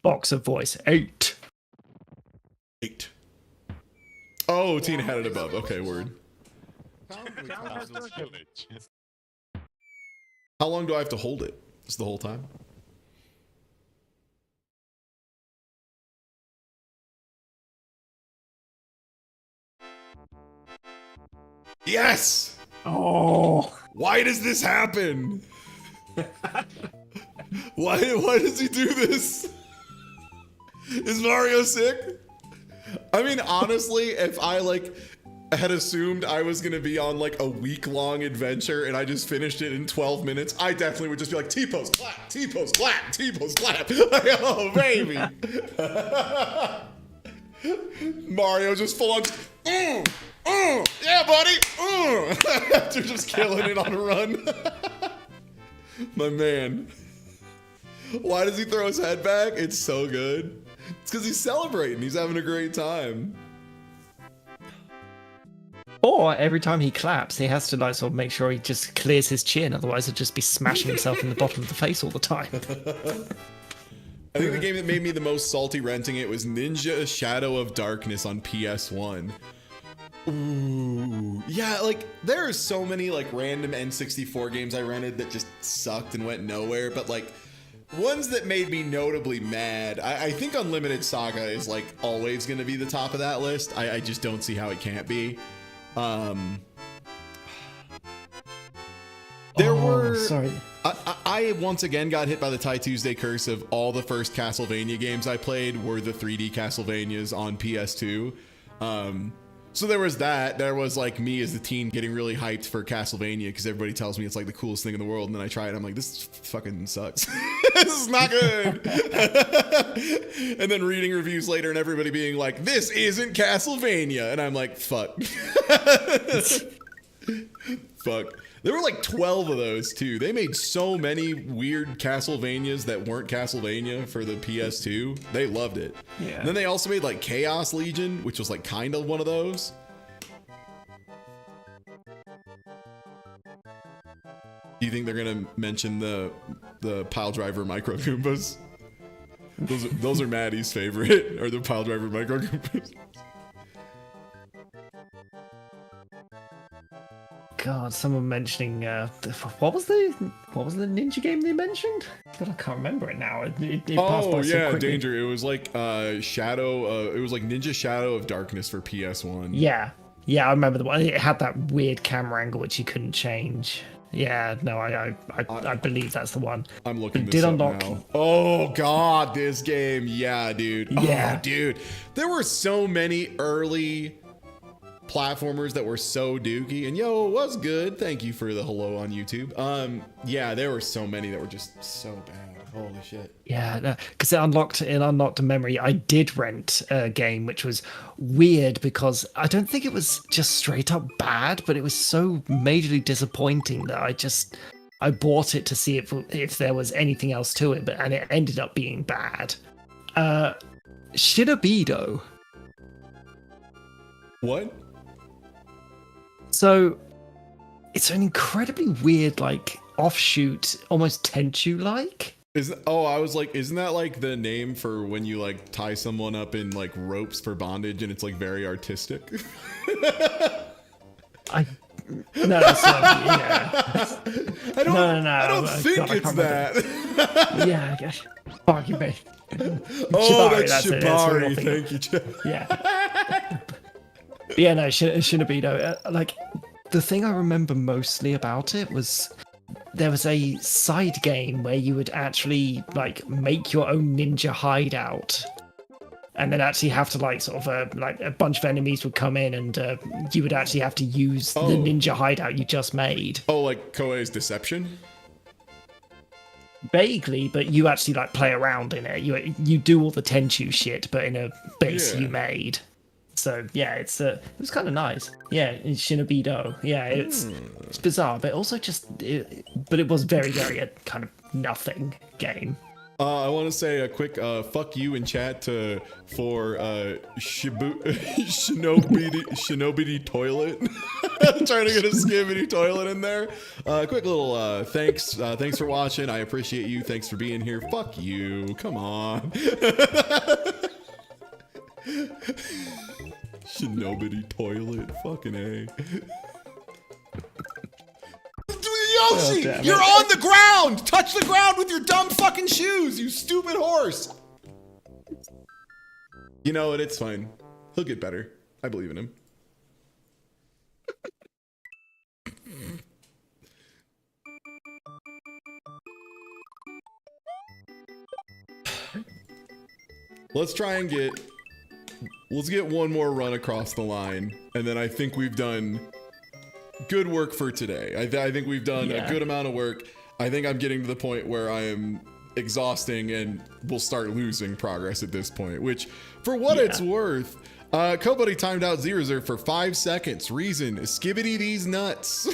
[SPEAKER 2] Box of voice 8.
[SPEAKER 1] 8. Oh, Tina had it above. Okay, word. How long do I have to hold it? Just the whole time? Yes!
[SPEAKER 5] Oh.
[SPEAKER 1] Why does this happen? Why does he do this? Is Mario sick? I mean, honestly, if I like had assumed I was gonna be on like a week-long adventure and I just finished it in 12 minutes, I definitely would just be like, T-pose, clap, T-pose, clap, T-pose, clap. Like, oh, baby. Mario just full on, yeah, buddy, after just killing it on a run. My man. Why does he throw his head back? It's so good. It's because he's celebrating. He's having a great time.
[SPEAKER 2] Or every time he claps, he has to like sort of make sure he just clears his chin. Otherwise, he'll just be smashing himself in the bottom of the face all the time.
[SPEAKER 1] I think the game that made me the most salty renting it was Ninja Shadow of Darkness on PS1. Ooh, yeah, like there are so many like random N64 games I rented that just sucked and went nowhere, but like ones that made me notably mad, I think Unlimited Saga is like always going to be the top of that list. I just don't see how it can't be.
[SPEAKER 2] Sorry.
[SPEAKER 1] I once again got hit by the Tie Tuesday curse of all the first Castlevania games I played were the 3D Castlevanias on PS2. So there was that. There was like me as a teen getting really hyped for Castlevania because everybody tells me it's like the coolest thing in the world, and then I try it. I'm like, this fucking sucks. This is not good. And then reading reviews later and everybody being like, this isn't Castlevania, and I'm like, fuck. Fuck. There were like 12 of those too. They made so many weird Castlevanias that weren't Castlevania for the PS2. They loved it.
[SPEAKER 2] Yeah.
[SPEAKER 1] And then they also made like Chaos Legion, which was like kind of one of those. Do you think they're gonna mention the pile driver micro Goombas? Those are Maddie's favorite, or the pile driver micro Goombas.
[SPEAKER 2] God, someone mentioning what was the ninja game they mentioned? God, I can't remember it now. It passed by so
[SPEAKER 1] yeah,
[SPEAKER 2] quickly.
[SPEAKER 1] Danger. It was like Shadow. It was like Ninja Shadow of Darkness for PS1.
[SPEAKER 2] Yeah, I remember the one. It had that weird camera angle which you couldn't change. Yeah, no, I believe that's the one.
[SPEAKER 1] I'm looking
[SPEAKER 2] But
[SPEAKER 1] this
[SPEAKER 2] did
[SPEAKER 1] up
[SPEAKER 2] unlock-
[SPEAKER 1] now. Oh god, this game. Yeah, dude.
[SPEAKER 2] Yeah.
[SPEAKER 1] Oh, dude. There were so many early platformers that were so dookie, and yo, it was good. Thank you for the hello on YouTube. Yeah, there were so many that were just so bad. Holy shit.
[SPEAKER 2] Yeah, because it unlocked a memory. I did rent a game which was weird because I don't think it was just straight up bad, but it was so majorly disappointing that I bought it to see if there was anything else to it, and it ended up being bad. Shinobido.
[SPEAKER 1] What?
[SPEAKER 2] So it's an incredibly weird, like offshoot, almost Tenchu like.
[SPEAKER 1] I was like, isn't that like the name for when you like tie someone up in like ropes for bondage and it's like very artistic?
[SPEAKER 2] Yeah.
[SPEAKER 1] I don't
[SPEAKER 2] No.
[SPEAKER 1] think
[SPEAKER 2] God, I
[SPEAKER 1] it's
[SPEAKER 2] can't
[SPEAKER 1] that.
[SPEAKER 2] Yeah, I guess. Fuck you, mate.
[SPEAKER 1] Oh,
[SPEAKER 2] Shibari,
[SPEAKER 1] that's
[SPEAKER 2] it, it's the real
[SPEAKER 1] Shibari.
[SPEAKER 2] thing.
[SPEAKER 1] Thank you, Jeff.
[SPEAKER 2] Yeah. But yeah, no, Shinobido. Like, the thing I remember mostly about it was there was a side game where you would actually like make your own ninja hideout, and then actually have to like sort of like a bunch of enemies would come in, and you would actually have to use the ninja hideout you just made.
[SPEAKER 1] Oh, like Koei's Deception?
[SPEAKER 2] Vaguely, but you actually like play around in it. You do all the Tenchu shit, but in a base
[SPEAKER 1] Yeah.
[SPEAKER 2] you made. So yeah, it was kind of nice. Yeah, in Shinobido. Yeah, it's bizarre, but also but it was very, very a kind of nothing game.
[SPEAKER 1] I want to say a quick fuck you in chat for Shinobidi Toilet. Trying to get a Skibidi Toilet in there. Quick little thanks for watching. I appreciate you. Thanks for being here. Fuck you. Come on. Shinobidi Toilet. Fucking A. Yoshi,
[SPEAKER 2] damn it.
[SPEAKER 1] you're on the ground! Touch the ground with your dumb fucking shoes, you stupid horse! You know what? It's fine. He'll get better. I believe in him. let's try and let's get one more run across the line, and then I think we've done good work for today. I think we've done a good amount of work. I think I'm getting to the point where I am exhausting and we'll start losing progress at this point, which for what it's worth, Kobuddy timed out Zero for 5 seconds. Reason, skibbity these nuts.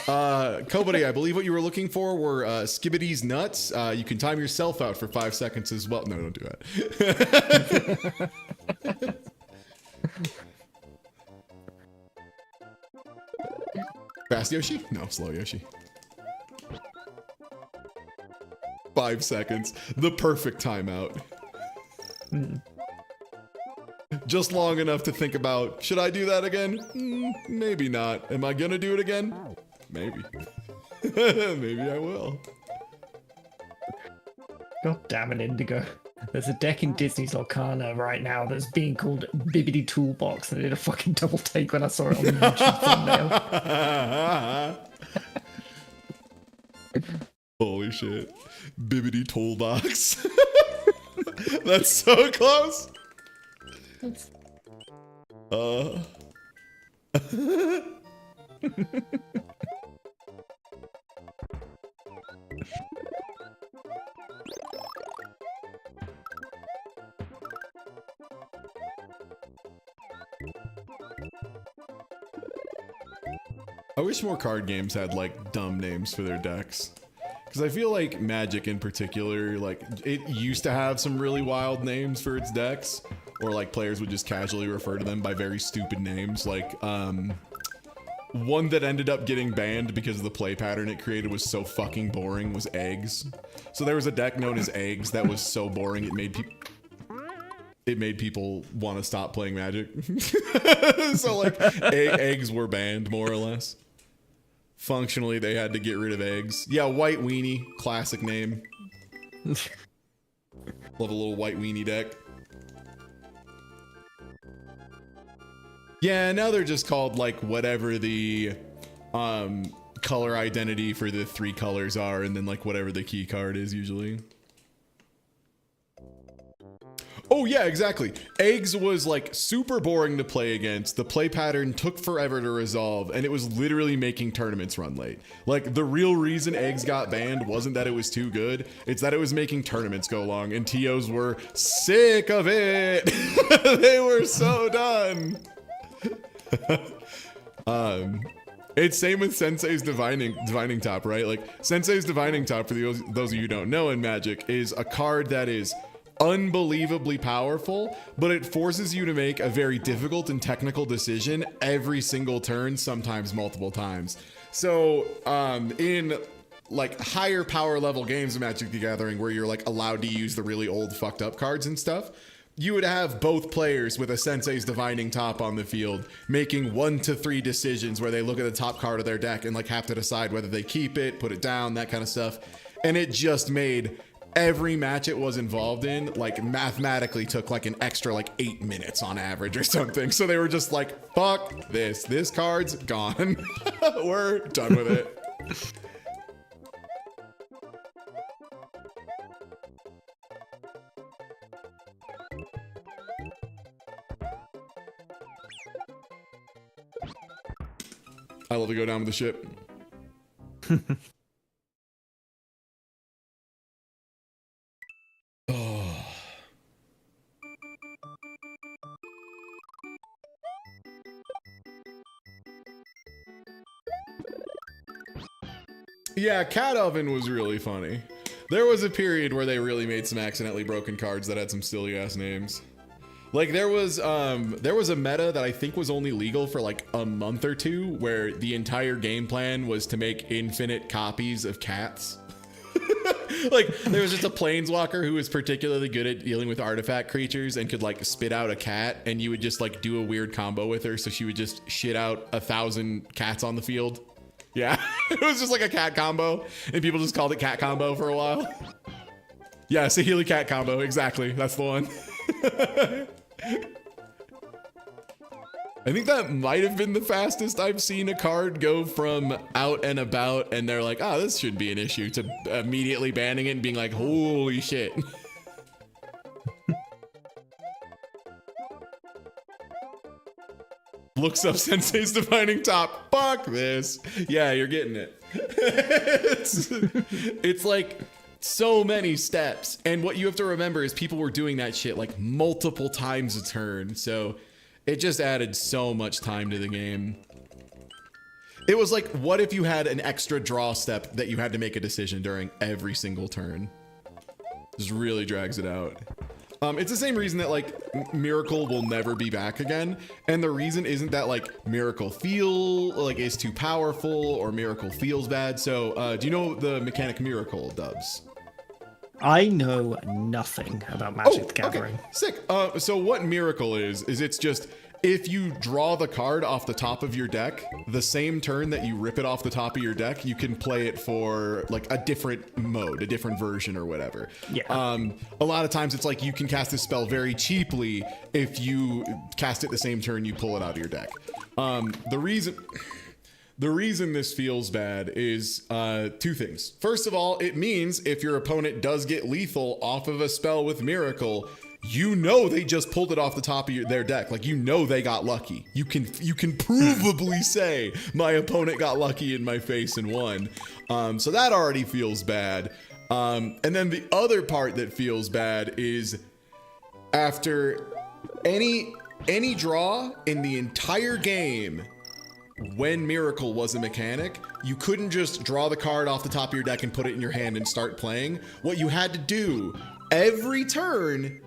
[SPEAKER 1] Kobuddy, I believe what you were looking for were skibbity's nuts. You can time yourself out for 5 seconds as well. No, don't do that. Fast Yoshi? No, slow Yoshi. 5 seconds. The perfect timeout. Just long enough to think about, should I do that again? Maybe not. Am I gonna do it again? Maybe. Maybe I will.
[SPEAKER 2] God damn it, Indigo. There's a deck in Disney's Arcana right now that's being called Bibbidi Toolbox, and I did a fucking double take when I saw it on the YouTube thumbnail.
[SPEAKER 1] Holy shit. Bibbidi Toolbox. That's so close. I wish more card games had like dumb names for their decks. Because I feel like Magic in particular, like it used to have some really wild names for its decks, or like players would just casually refer to them by very stupid names. Like one that ended up getting banned because of the play pattern it created was so fucking boring was Eggs. So there was a deck known as Eggs that was so boring it made people want to stop playing Magic. So like eggs were banned more or less. Functionally, they had to get rid of Eggs. Yeah, White Weenie, classic name. Love a little White Weenie deck. Yeah, now they're just called like whatever the color identity for the 3 colors are, and then like whatever the key card is usually. Oh yeah, exactly. Eggs was like super boring to play against. The play pattern took forever to resolve, and it was literally making tournaments run late. Like the real reason Eggs got banned wasn't that it was too good, it's that it was making tournaments go long, and TOs were sick of it. They were so done. It's same with Sensei's Divining Top, right? Like Sensei's Divining Top, for those of you who don't know in Magic, is a card that is unbelievably powerful, but it forces you to make a very difficult and technical decision every single turn, sometimes multiple times. So in like higher power level games of Magic the Gathering, where you're like allowed to use the really old fucked up cards and stuff, you would have both players with a Sensei's Divining Top on the field making 1 to 3 decisions where they look at the top card of their deck and like have to decide whether they keep it, put it down, that kind of stuff. And it just made every match it was involved in, like mathematically took like an extra like 8 minutes on average or something. So they were just like, fuck this card's gone. We're done with it. I love to go down with the ship. Oh. Yeah, Cat Oven was really funny. There was a period where they really made some accidentally broken cards that had some silly ass names. Like there was a meta that I think was only legal for like a month or two, where the entire game plan was to make infinite copies of cats. Like there was just a planeswalker who was particularly good at dealing with artifact creatures and could like spit out a cat, and you would just like do a weird combo with her, so she would just shit out 1,000 cats on the field. Yeah, it was just like a cat combo, and people just called it cat combo for a while. Yeah, Sahili cat combo, exactly, that's the one. I think that might have been the fastest I've seen a card go from out and about and they're like, oh, this should be an issue, to immediately banning it and being like, holy shit. looks up Sensei's defining top. Fuck this. Yeah, you're getting it. It's like so many steps. And what you have to remember is people were doing that shit like multiple times a turn. So it just added so much time to the game. It was like, what if you had an extra draw step that you had to make a decision during every single turn? Just really drags it out. It's the same reason that like Miracle will never be back again. And the reason isn't that like Miracle is too powerful or Miracle feels bad. So do you know the mechanic Miracle, Dubs?
[SPEAKER 2] I know nothing about Magic the Gathering.
[SPEAKER 1] Okay. Sick. So what Miracle is it's just if you draw the card off the top of your deck, the same turn that you rip it off the top of your deck, you can play it for like a different mode, a different version or whatever.
[SPEAKER 2] Yeah.
[SPEAKER 1] A lot of times it's like you can cast this spell very cheaply if you cast it the same turn you pull it out of your deck. The reason this feels bad is two things. First of all, it means if your opponent does get lethal off of a spell with Miracle, you know they just pulled it off the top of their deck. Like, you know they got lucky. You can provably say my opponent got lucky in my face and won. So that already feels bad. And then the other part that feels bad is after any draw in the entire game, when Miracle was a mechanic, you couldn't just draw the card off the top of your deck and put it in your hand and start playing. What you had to do every turn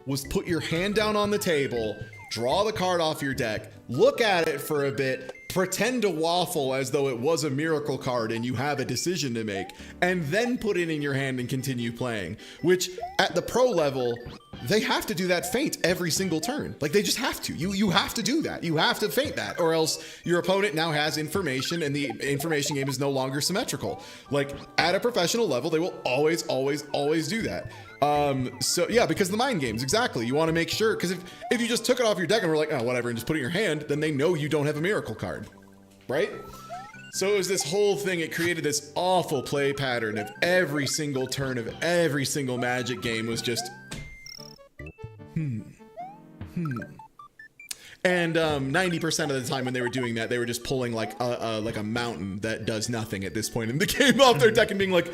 [SPEAKER 1] was put your hand down on the table, draw the card off your deck, look at it for a bit, pretend to waffle as though it was a Miracle card and you have a decision to make, and then put it in your hand and continue playing. Which, at the pro level, they have to do that feint every single turn. Like, they just have to. You have to do that. You have to feint that, or else your opponent now has information and the information game is no longer symmetrical. Like, at a professional level, they will always do that. So yeah, because the mind games, exactly. You want to make sure, because if you just took it off your deck and were like, oh, whatever, and just put it in your hand, then they know you don't have a Miracle card, right? So it was this whole thing. It created this awful play pattern of every single turn of every single Magic game was just, And 90% of the time when they were doing that, they were just pulling like a mountain that does nothing at this point in the game off their deck and being like,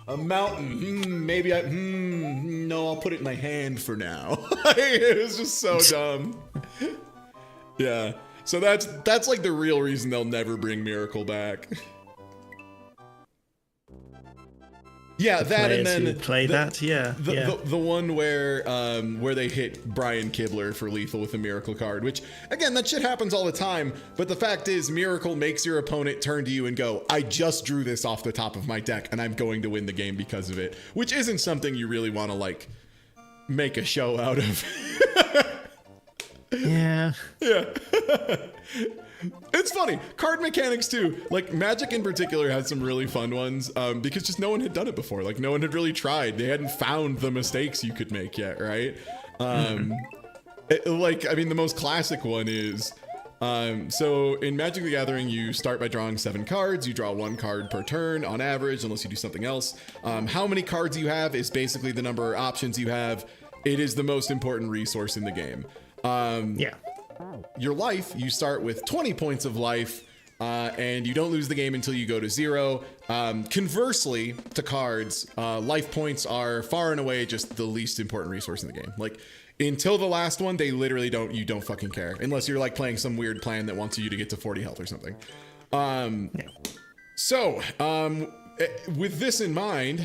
[SPEAKER 1] a mountain, maybe no, I'll put it in my hand for now. It was just so dumb. Yeah, so that's like the real reason they'll never bring Miracle back. Yeah, that and then the one where they hit Brian Kibler for lethal with a Miracle card, which again, that shit happens all the time. But the fact is, Miracle makes your opponent turn to you and go, "I just drew this off the top of my deck, and I'm going to win the game because of it," which isn't something you really want to like make a show out of.
[SPEAKER 2] Yeah.
[SPEAKER 1] It's funny. Card mechanics too. Like Magic in particular had some really fun ones because just no one had done it before. Like no one had really tried. They hadn't found the mistakes you could make yet, right? The most classic one is so in Magic the Gathering, you start by drawing 7 cards. You draw 1 card per turn on average, unless you do something else. How many cards you have is basically the number of options you have. It is the most important resource in the game. Your life, you start with 20 points of life, and you don't lose the game until you go to 0. Conversely to cards, life points are far and away just the least important resource in the game. Like, until the last one, they literally you don't fucking care. Unless you're like playing some weird plan that wants you to get to 40 health or something. With this in mind,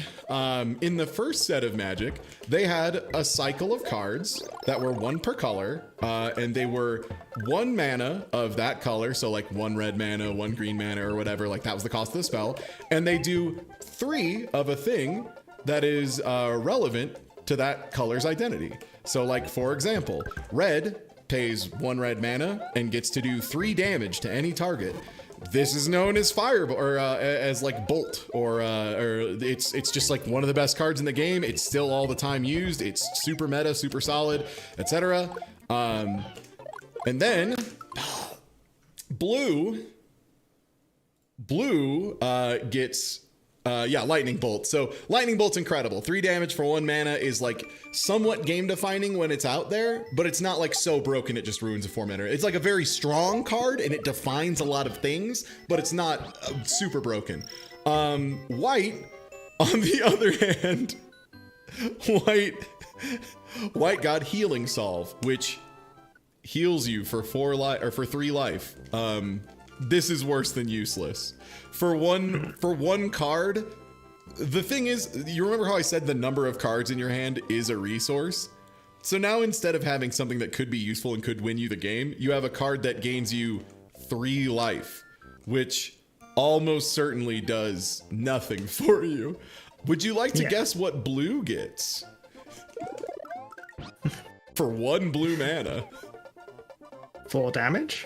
[SPEAKER 1] in the first set of Magic, they had a cycle of cards that were 1 per color, and they were 1 mana of that color, so like 1 red mana, 1 green mana, or whatever, like that was the cost of the spell, and they do 3 of a thing that is relevant to that color's identity. So like, for example, red pays 1 red mana and gets to do 3 damage to any target. This is known as fire, or as like bolt, or it's just like one of the best cards in the game. It's still all the time used. It's super meta, super solid, etc. And then blue gets Yeah, Lightning Bolt. So Lightning Bolt's incredible. 3 damage for 1 mana is like somewhat game defining when it's out there, but it's not like so broken it just ruins a 4 mana. It's like a very strong card and it defines a lot of things, but it's not super broken. White, on the other hand, White got Healing Solve, which heals you for 4 life or for 3 life. This is worse than useless. For one card, the thing is, you remember how I said the number of cards in your hand is a resource? So now instead of having something that could be useful and could win you the game, you have a card that gains you 3 life, which almost certainly does nothing for you. Would you like to guess what blue gets? For 1 blue mana.
[SPEAKER 2] 4 damage.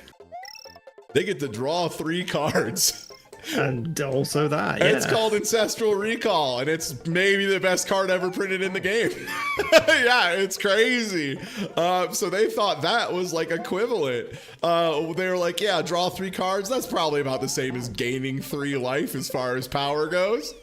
[SPEAKER 1] They get to draw 3 cards.
[SPEAKER 2] And also that, yeah.
[SPEAKER 1] It's called Ancestral Recall, and it's maybe the best card ever printed in the game. Yeah, it's crazy. So they thought that was like equivalent. They were like, yeah, draw 3 cards. That's probably about the same as gaining 3 life as far as power goes.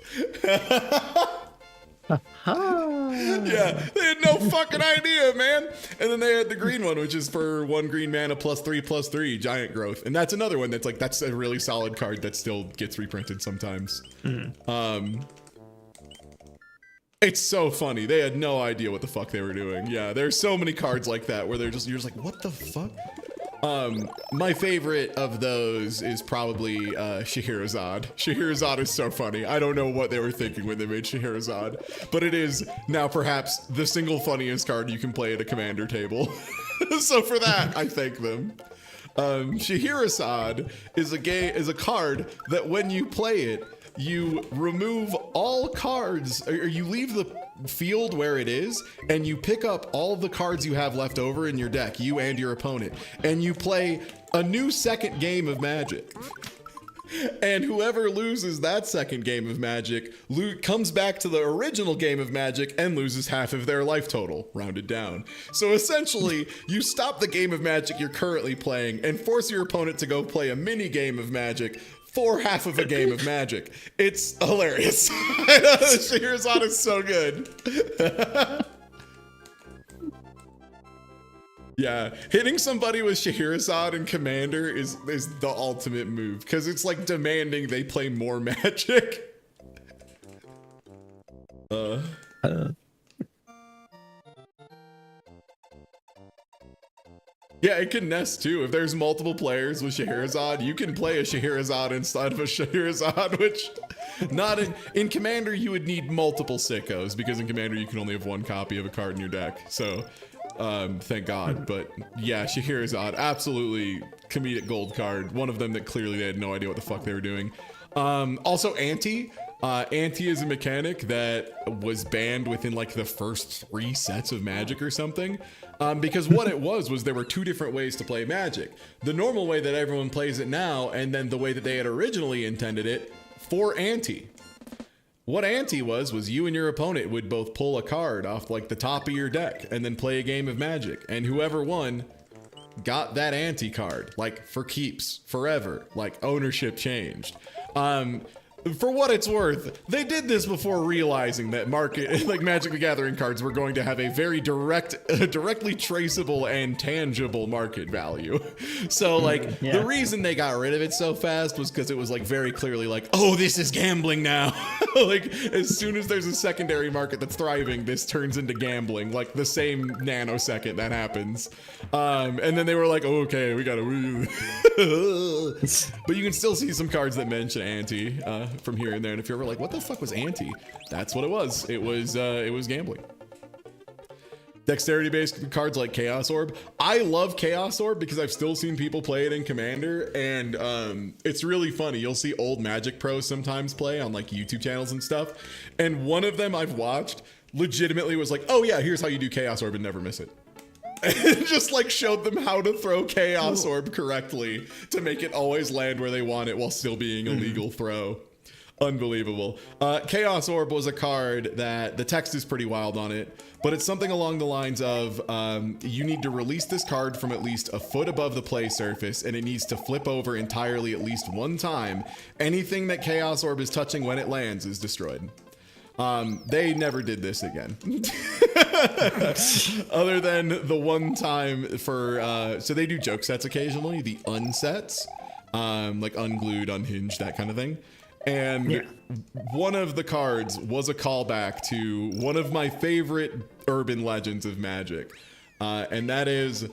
[SPEAKER 1] Yeah, they had no fucking idea, man. And then they had the green one, which is for 1 green mana +3/+3 giant growth. And that's another one that's like, that's a really solid card that still gets reprinted sometimes. It's so funny. They had no idea what the fuck they were doing. Yeah, there's so many cards like that where you're just like, what the fuck? My favorite of those is probably Scheherazade. Scheherazade is so funny. I don't know what they were thinking when they made Scheherazade, but it is now perhaps the single funniest card you can play at a commander table. So for that, I thank them. Scheherazade is a card that when you play it, you remove all cards, or you leave the field where it is, and you pick up all of the cards you have left over in your deck, you and your opponent, and you play a new second game of Magic. And whoever loses that second game of Magic comes back to the original game of Magic and loses half of their life total, rounded down. So essentially, you stop the game of Magic you're currently playing and force your opponent to go play a mini game of Magic for half of a game of Magic. It's hilarious. Scheherazade is so good. Yeah, hitting somebody with Scheherazade and Commander is the ultimate move, because it's like demanding they play more Magic. Yeah, it can nest too. If there's multiple players with Scheherazade, you can play a Scheherazade inside of a Scheherazade, which not in Commander, you would need multiple sickos, because in Commander, you can only have 1 copy of a card in your deck. So, thank God. But yeah, Scheherazade, absolutely comedic gold card. One of them that clearly they had no idea what the fuck they were doing. Also, Ante. Ante is a mechanic that was banned within like the first 3 sets of Magic or something. Because what it was there were 2 different ways to play Magic. The normal way that everyone plays it now, and then the way that they had originally intended it for Ante. What Ante was you and your opponent would both pull a card off like the top of your deck and then play a game of Magic. And whoever won got that Ante card, like for keeps, forever, like ownership changed. For what it's worth, they did this before realizing that Magic the Gathering cards were going to have a very directly traceable and tangible market value. So the reason they got rid of it so fast was because it was like very clearly like, oh, this is gambling now. Like as soon as there's a secondary market that's thriving, this turns into gambling, like the same nanosecond that happens. And then they were like, oh, okay, we gotta. But you can still see some cards that mention Ante from here and there, and if you're ever like, what the fuck was Ante? That's what it was. It was gambling. Dexterity-based cards like Chaos Orb. I love Chaos Orb because I've still seen people play it in Commander, and it's really funny. You'll see old Magic pros sometimes play on like YouTube channels and stuff, and one of them I've watched legitimately was like, oh yeah, here's how you do Chaos Orb and never miss it. It just like showed them how to throw Chaos Orb correctly to make it always land where they want it while still being a legal throw. Unbelievable. Chaos Orb was a card that the text is pretty wild on it, but it's something along the lines of you need to release this card from at least a foot above the play surface, and it needs to flip over entirely at least one time. Anything that Chaos Orb is touching when it lands is destroyed. They never did this again. Other than the one time for, so they do joke sets occasionally, the unsets, like unglued, unhinged, that kind of thing. And one of the cards was a callback to one of my favorite urban legends of Magic. And that is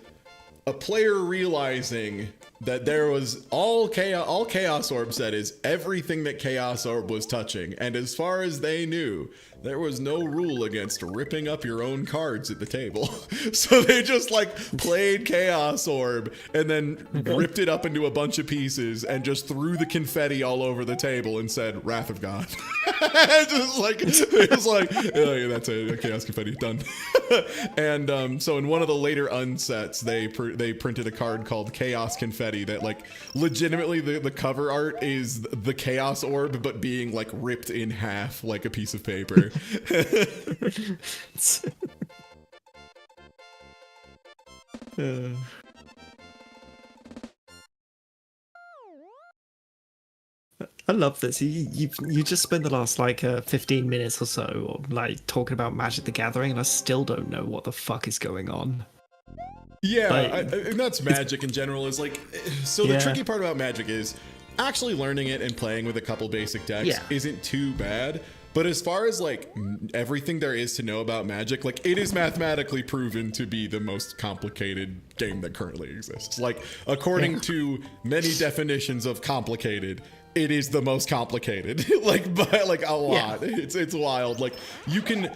[SPEAKER 1] a player realizing that there was all Chaos Orb said is everything that Chaos Orb was touching. And as far as they knew, there was no rule against ripping up your own cards at the table. So they just like played Chaos Orb and then ripped it up into a bunch of pieces and just threw the confetti all over the table and said, Wrath of God. Just like, it was like, oh, yeah, that's it, Chaos Confetti, done. And so in one of the later unsets, they printed a card called Chaos Confetti that like legitimately the cover art is the Chaos Orb, but being like ripped in half like a piece of paper.
[SPEAKER 5] I love this. You just spent the last like 15 minutes or so like talking about Magic the Gathering, and I still don't know what the fuck is going on.
[SPEAKER 1] Yeah,
[SPEAKER 5] Like,
[SPEAKER 1] and that's Magic in general is like, so the tricky part about Magic is actually learning it and playing with a couple basic decks isn't too bad. But as far as like everything there is to know about Magic, like it is mathematically proven to be the most complicated game that currently exists. Like according to many definitions of complicated, it is the most complicated. Like by like a lot. It's wild. Like you can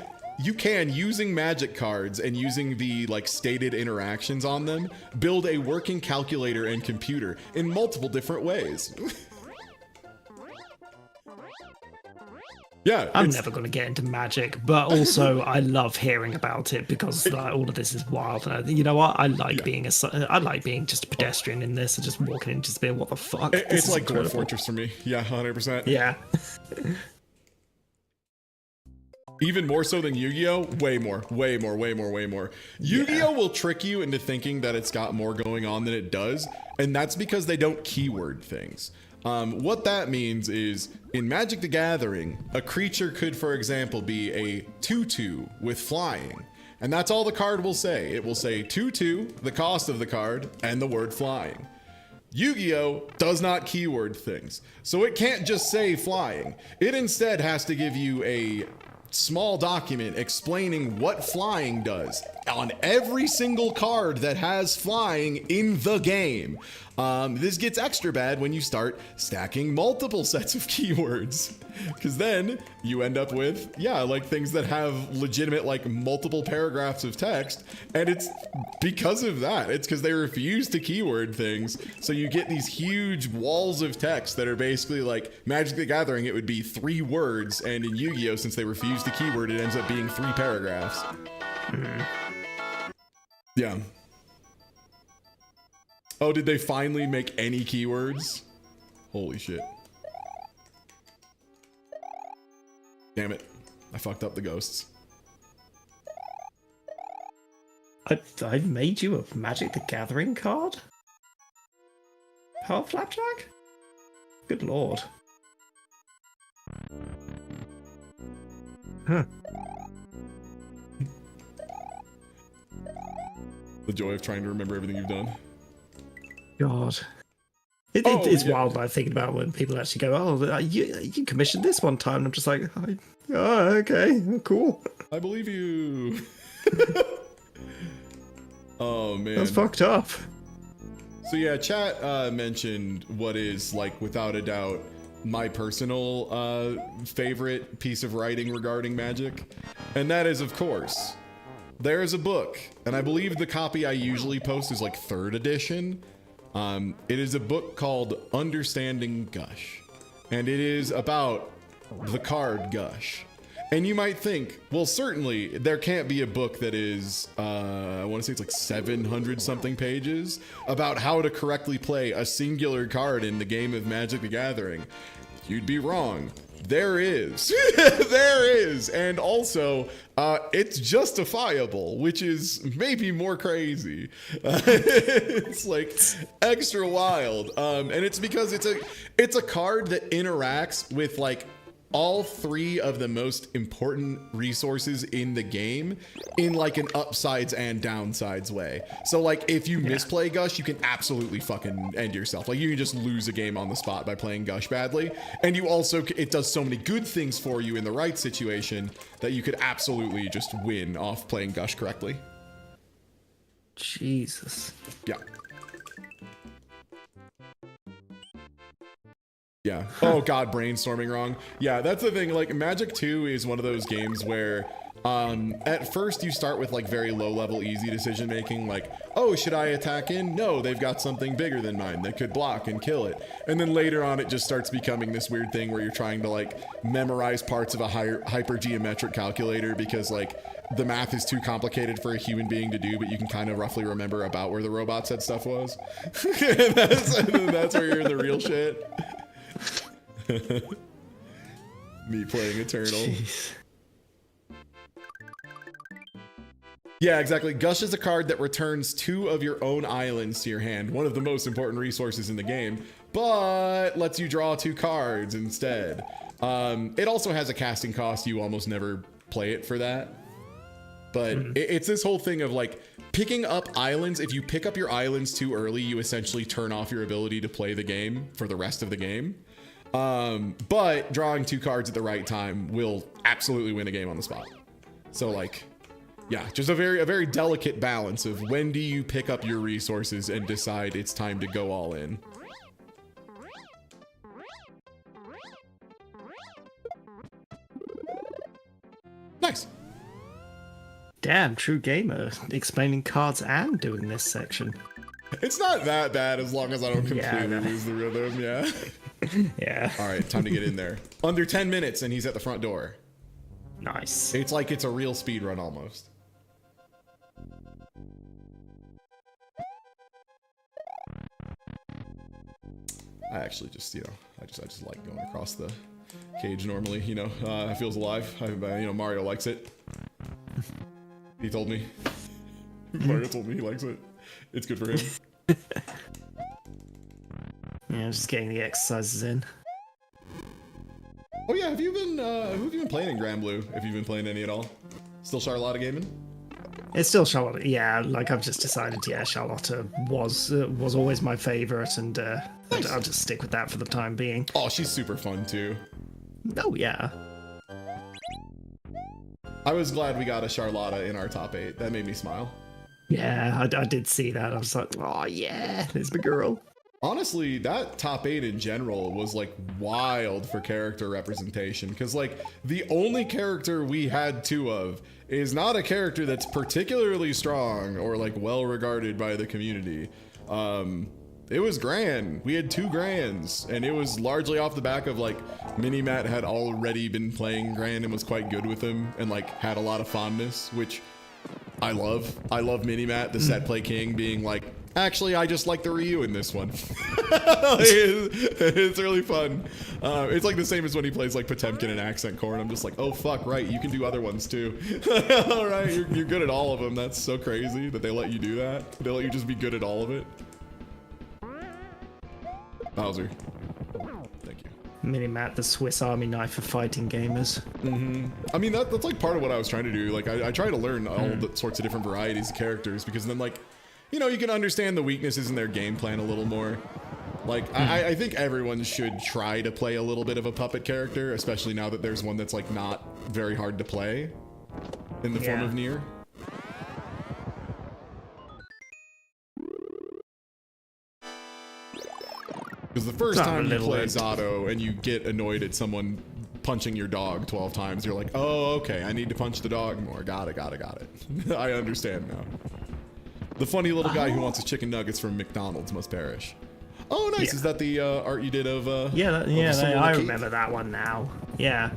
[SPEAKER 1] using Magic cards and using the like stated interactions on them build a working calculator and computer in multiple different ways. Yeah,
[SPEAKER 2] I'm never going to get into Magic, but also I love hearing about it because like, all of this is wild. And you know what? I like being I like being just a pedestrian in this and just walking in, just being what the fuck.
[SPEAKER 1] It's like Dwarf Fortress for me. Yeah, 100%.
[SPEAKER 2] Yeah.
[SPEAKER 1] Even more so than Yu-Gi-Oh? Way more. Yu-Gi-Oh will trick you into thinking that it's got more going on than it does, and that's because they don't keyword things. What that means is, in Magic the Gathering, a creature could, for example, be a 2/2 with flying. And that's all the card will say. It will say 2/2, the cost of the card, and the word flying. Yu-Gi-Oh does not keyword things, so it can't just say flying. It instead has to give you a small document explaining what flying does on every single card that has flying in the game. This gets extra bad when you start stacking multiple sets of keywords, because then you end up with, like things that have legitimate like multiple paragraphs of text, and it's because of that. It's because they refuse to keyword things, so you get these huge walls of text that are basically like Magic the Gathering, it would be 3 words, and in Yu-Gi-Oh, since they refuse to keyword, it ends up being 3 paragraphs. Yeah. Oh, did they finally make any keywords? Holy shit. Damn it. I fucked up the ghosts.
[SPEAKER 2] I've made you a Magic the Gathering card? Power Flapjack? Good lord.
[SPEAKER 5] Huh.
[SPEAKER 1] The joy of trying to remember everything you've done.
[SPEAKER 2] God. It's wild, like, thinking about when people actually go, oh, you commissioned this one time. And I'm just like, oh, okay, cool.
[SPEAKER 1] I believe you. Oh, man.
[SPEAKER 2] That's fucked up.
[SPEAKER 1] So yeah, chat mentioned what is, like, without a doubt, my personal favorite piece of writing regarding Magic. And that is, of course, there is a book. And I believe the copy I usually post is, like, 3rd edition. It is a book called Understanding Gush, and it is about the card Gush. And you might think, well, certainly there can't be a book that is, I want to say it's like 700 something pages about how to correctly play a singular card in the game of Magic the Gathering. you'd be wrong. There is. There is. And also, it's justifiable, which is maybe more crazy. It's like extra wild. And it's because it's a card that interacts with like all three of the most important resources in the game in like an upsides and downsides way. So like if you misplay Gush, you can absolutely fucking end yourself. Like you can just lose a game on the spot by playing Gush badly. And you also, it does so many good things for you in the right situation that you could absolutely just win off playing Gush correctly.
[SPEAKER 5] Jesus.
[SPEAKER 1] Yeah. Yeah. Oh god, brainstorming wrong. Yeah, that's the thing. Like Magic 2 is one of those games where at first you start with like very low level easy decision making, like, oh, should I attack in? No, they've got something bigger than mine that could block and kill it. And then later on it just starts becoming this weird thing where you're trying to like memorize parts of a hyper geometric calculator because like the math is too complicated for a human being to do, but you can kind of roughly remember about where the robot said stuff was. That's where you're in the real shit. Me playing Eternal.
[SPEAKER 5] Jeez.
[SPEAKER 1] Yeah, exactly. Gush is a card that returns 2 of your own islands to your hand, one of the most important resources in the game, but lets you draw 2 cards instead. It also has a casting cost. You almost never play it for that. But it's this whole thing of like picking up islands. If you pick up your islands too early, you essentially turn off your ability to play the game for the rest of the game. But drawing 2 cards at the right time will absolutely win a game on the spot. So like, yeah, just a very delicate balance of when do you pick up your resources and decide it's time to go all in. Nice.
[SPEAKER 5] Damn, true gamer. Explaining cards and doing this section.
[SPEAKER 1] It's not that bad as long as I don't
[SPEAKER 5] Yeah,
[SPEAKER 1] completely
[SPEAKER 5] no.
[SPEAKER 1] lose the rhythm, yeah.
[SPEAKER 5] Yeah.
[SPEAKER 1] All right, time to get in there. Under 10 minutes and he's at the front door.
[SPEAKER 5] Nice.
[SPEAKER 1] It's like it's a real speed run almost. I actually just, I just like going across the cage normally, it feels alive. Mario likes it. He told me. Mario told me he likes it. It's good for him.
[SPEAKER 5] Yeah, just getting the exercises in.
[SPEAKER 1] Oh yeah, who have you been playing in Grand Blue? If you've been playing any at all? Still Charlotta gaming?
[SPEAKER 5] It's still Charlotte. Yeah, like I've just decided, yeah, Charlotta was always my favorite, and
[SPEAKER 1] Nice.
[SPEAKER 5] I'll just stick with that for the time being.
[SPEAKER 1] Oh, she's super fun too.
[SPEAKER 5] Oh, yeah.
[SPEAKER 1] I was glad we got a Charlotta in our top 8. That made me smile.
[SPEAKER 5] Yeah, I did see that. I was like, oh, yeah, there's my girl.
[SPEAKER 1] Honestly, that top 8 in general was like wild for character representation because like the only character we had 2 of is not a character that's particularly strong or like well regarded by the community. It was Gran. We had 2 Grans, and it was largely off the back of like Minimat had already been playing Gran and was quite good with him and like had a lot of fondness, which I love. I love Minimat, the set play king, being like, actually, I just like the Ryu in this one. It's really fun. It's like the same as when he plays like Potemkin and Accent Core, and I'm just like, oh fuck, right, you can do other ones too. All right, you're good at all of them. That's so crazy that they let you do that. They let you just be good at all of it. Bowser. Thank you.
[SPEAKER 5] Minimat, the Swiss Army knife for fighting gamers.
[SPEAKER 1] I mean, that's like part of what I was trying to do. Like, I try to learn all the sorts of different varieties of characters because then, like, you can understand the weaknesses in their game plan a little more. Like, I think everyone should try to play a little bit of a puppet character, especially now that there's one that's, like, not very hard to play in the form
[SPEAKER 5] Yeah.
[SPEAKER 1] of Nier. Because the first
[SPEAKER 5] I'm a
[SPEAKER 1] time you
[SPEAKER 5] little
[SPEAKER 1] play
[SPEAKER 5] late.
[SPEAKER 1] Zato and you get annoyed at someone punching your dog 12 times, you're like, oh, okay, I need to punch the dog more. Got it. I understand now. The funny little guy who wants his chicken nuggets from McDonald's must perish. Oh, nice.
[SPEAKER 5] Yeah.
[SPEAKER 1] Is that the art you did of
[SPEAKER 5] Yeah,
[SPEAKER 1] of the soul in the
[SPEAKER 5] I
[SPEAKER 1] cake?
[SPEAKER 5] remember that one now. Yeah.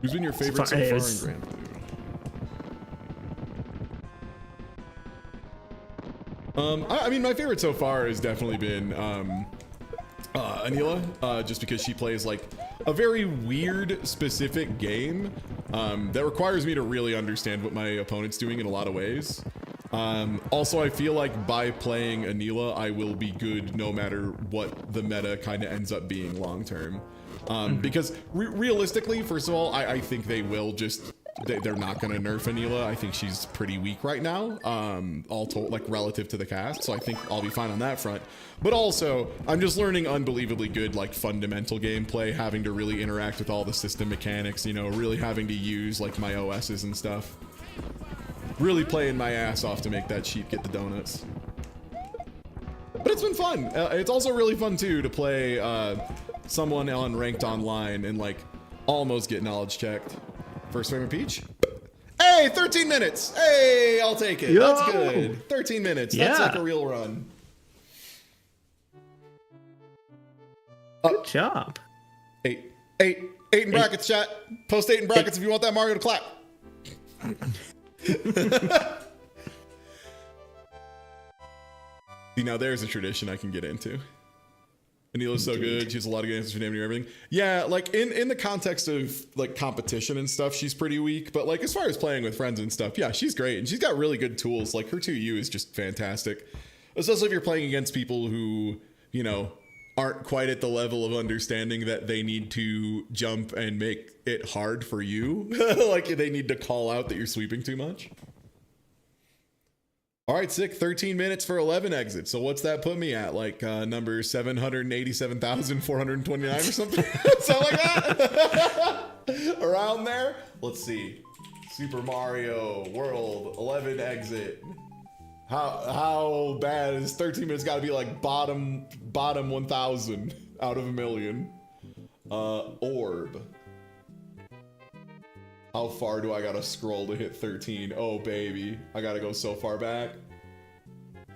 [SPEAKER 1] Who's been your favorite so
[SPEAKER 5] It
[SPEAKER 1] far
[SPEAKER 5] was-
[SPEAKER 1] in Grand Blue? I mean, my favorite so far has definitely been Anila, just because she plays like a very weird specific game that requires me to really understand what my opponent's doing in a lot of ways. Also, I feel like by playing Anila, I will be good no matter what the meta kind of ends up being long term. Because realistically, first of all, I think they will just, they're not going to nerf Anila. I think she's pretty weak right now, all told, like relative to the cast. So I think I'll be fine on that front. But also, I'm just learning unbelievably good, like fundamental gameplay, having to really interact with all the system mechanics, you know, really having to use like my OSs and stuff. Really playing my ass off to make that sheep get the donuts. But it's been fun. It's also really fun too to play someone on ranked online and like almost get knowledge checked. First frame of Peach. Hey, 13 minutes. Hey, I'll take it.
[SPEAKER 2] Yo.
[SPEAKER 1] That's good. 13 minutes. That's
[SPEAKER 2] Yeah.
[SPEAKER 1] like a real run.
[SPEAKER 2] Good job.
[SPEAKER 1] 8 in brackets, chat. Post 8 in brackets if you want that Mario to clap. See, now there's a tradition I can get into. Anila's so good. She has a lot of good answers for naming everything. Yeah, like in the context of like competition and stuff, she's pretty weak. But like as far as playing with friends and stuff, yeah, she's great. And she's got really good tools. Like her 2U is just fantastic. Especially if you're playing against people who, you know, aren't quite at the level of understanding that they need to jump and make it hard for you. Like they need to call out that you're sweeping too much. All right, sick. 13 minutes for 11 exits. So what's that put me at? Like number 787,429 or something? Something like that? Around there? Let's see. Super Mario World 11 exit. How bad is 13 minutes? Got to be like bottom 1,000 out of a million. Orb. How far do I gotta scroll to hit 13? Oh baby, I gotta go so far back.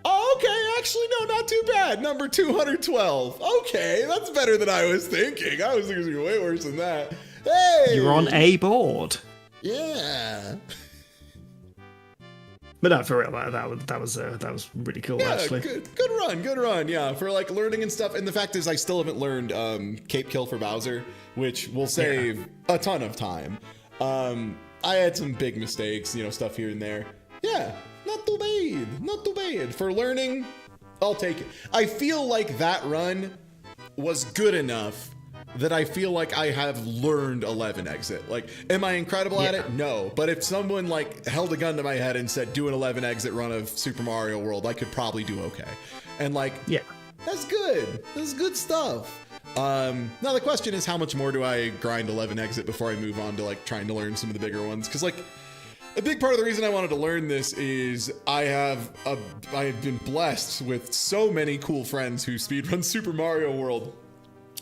[SPEAKER 1] Oh, okay, actually no, not too bad. Number 212. Okay, that's better than I was thinking. I was thinking it was way worse than that. Hey,
[SPEAKER 2] You're on a board.
[SPEAKER 1] Yeah.
[SPEAKER 2] But no, for real, that was really cool,
[SPEAKER 1] Yeah,
[SPEAKER 2] actually.
[SPEAKER 1] good run. Yeah, for like learning and stuff. And the fact is, I still haven't learned Cape Kill for Bowser, which will save a ton of time. I had some big mistakes, you know, stuff here and there. Yeah, not too bad, not too bad. For learning, I'll take it. I feel like that run was good enough that I feel like I have learned 11 exit. Like, am I incredible at it? No. But if someone like held a gun to my head and said, do an 11 exit run of Super Mario World, I could probably do okay. And like,
[SPEAKER 2] Yeah.
[SPEAKER 1] that's good. That's good stuff. Now the question is, how much more do I grind 11 exit before I move on to like trying to learn some of the bigger ones? Because like a big part of the reason I wanted to learn this is I have been blessed with so many cool friends who speedrun Super Mario World.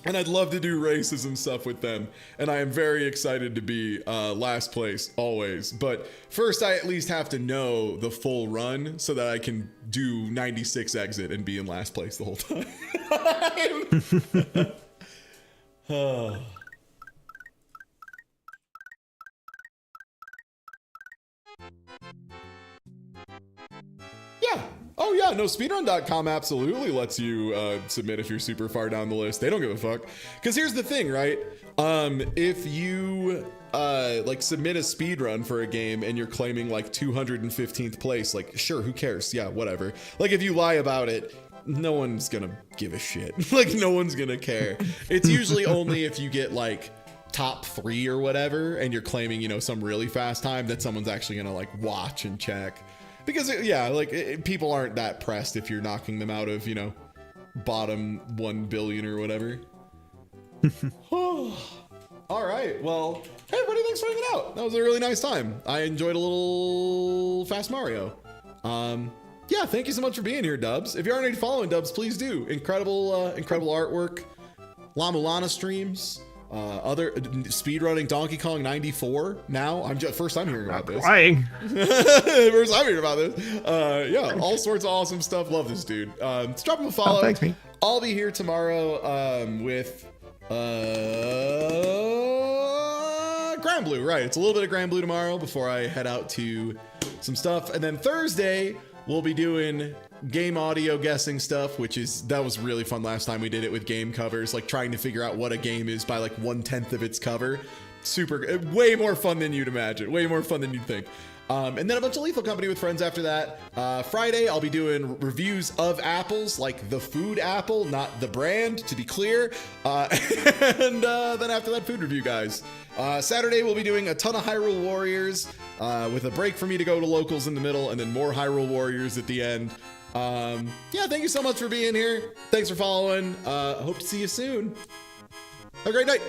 [SPEAKER 1] And I'd love to do races and stuff with them. And I am very excited to be last place always. But first I at least have to know the full run so that I can do 96 exit and be in last place the whole time. Yeah. Oh yeah, no, speedrun.com absolutely lets you submit if you're super far down the list. They don't give a fuck. Because here's the thing, right? If you like submit a speedrun for a game and you're claiming like 215th place, like sure, who cares? Yeah, whatever. Like if you lie about it, no one's gonna give a shit. Like no one's gonna care. It's usually only if you get like top 3 or whatever and you're claiming, you know, some really fast time that someone's actually gonna like watch and check. Because, yeah, like, people aren't that pressed if you're knocking them out of, you know, bottom 1 billion or whatever. All right, well, hey, everybody, thanks for hanging out. That was a really nice time. I enjoyed a little Fast Mario. Yeah, thank you so much for being here, Dubs. If you aren't already following Dubs, please do. Incredible artwork. La Mulana streams. Other speedrunning Donkey Kong 94 now. First time hearing about this.
[SPEAKER 2] Crying.
[SPEAKER 1] First time hearing about this. Yeah, all sorts of awesome stuff. Love this dude. Let's drop him a follow.
[SPEAKER 2] Oh, thanks, me.
[SPEAKER 1] I'll be here tomorrow with Grand Blue. Right, it's a little bit of Grand Blue tomorrow before I head out to some stuff, and then Thursday we'll be doing game audio guessing stuff, that was really fun last time we did it with game covers, like trying to figure out what a game is by like 1/10 of its cover. Super, way more fun than you'd imagine, way more fun than you'd think. And then a bunch of Lethal Company with friends after that. Friday, I'll be doing reviews of apples, like the food apple, not the brand, to be clear. And then after that, food review, guys. Saturday, we'll be doing a ton of Hyrule Warriors, with a break for me to go to locals in the middle, and then more Hyrule Warriors at the end. Yeah, thank you so much for being here. Thanks for following. I hope to see you soon. Have a great night.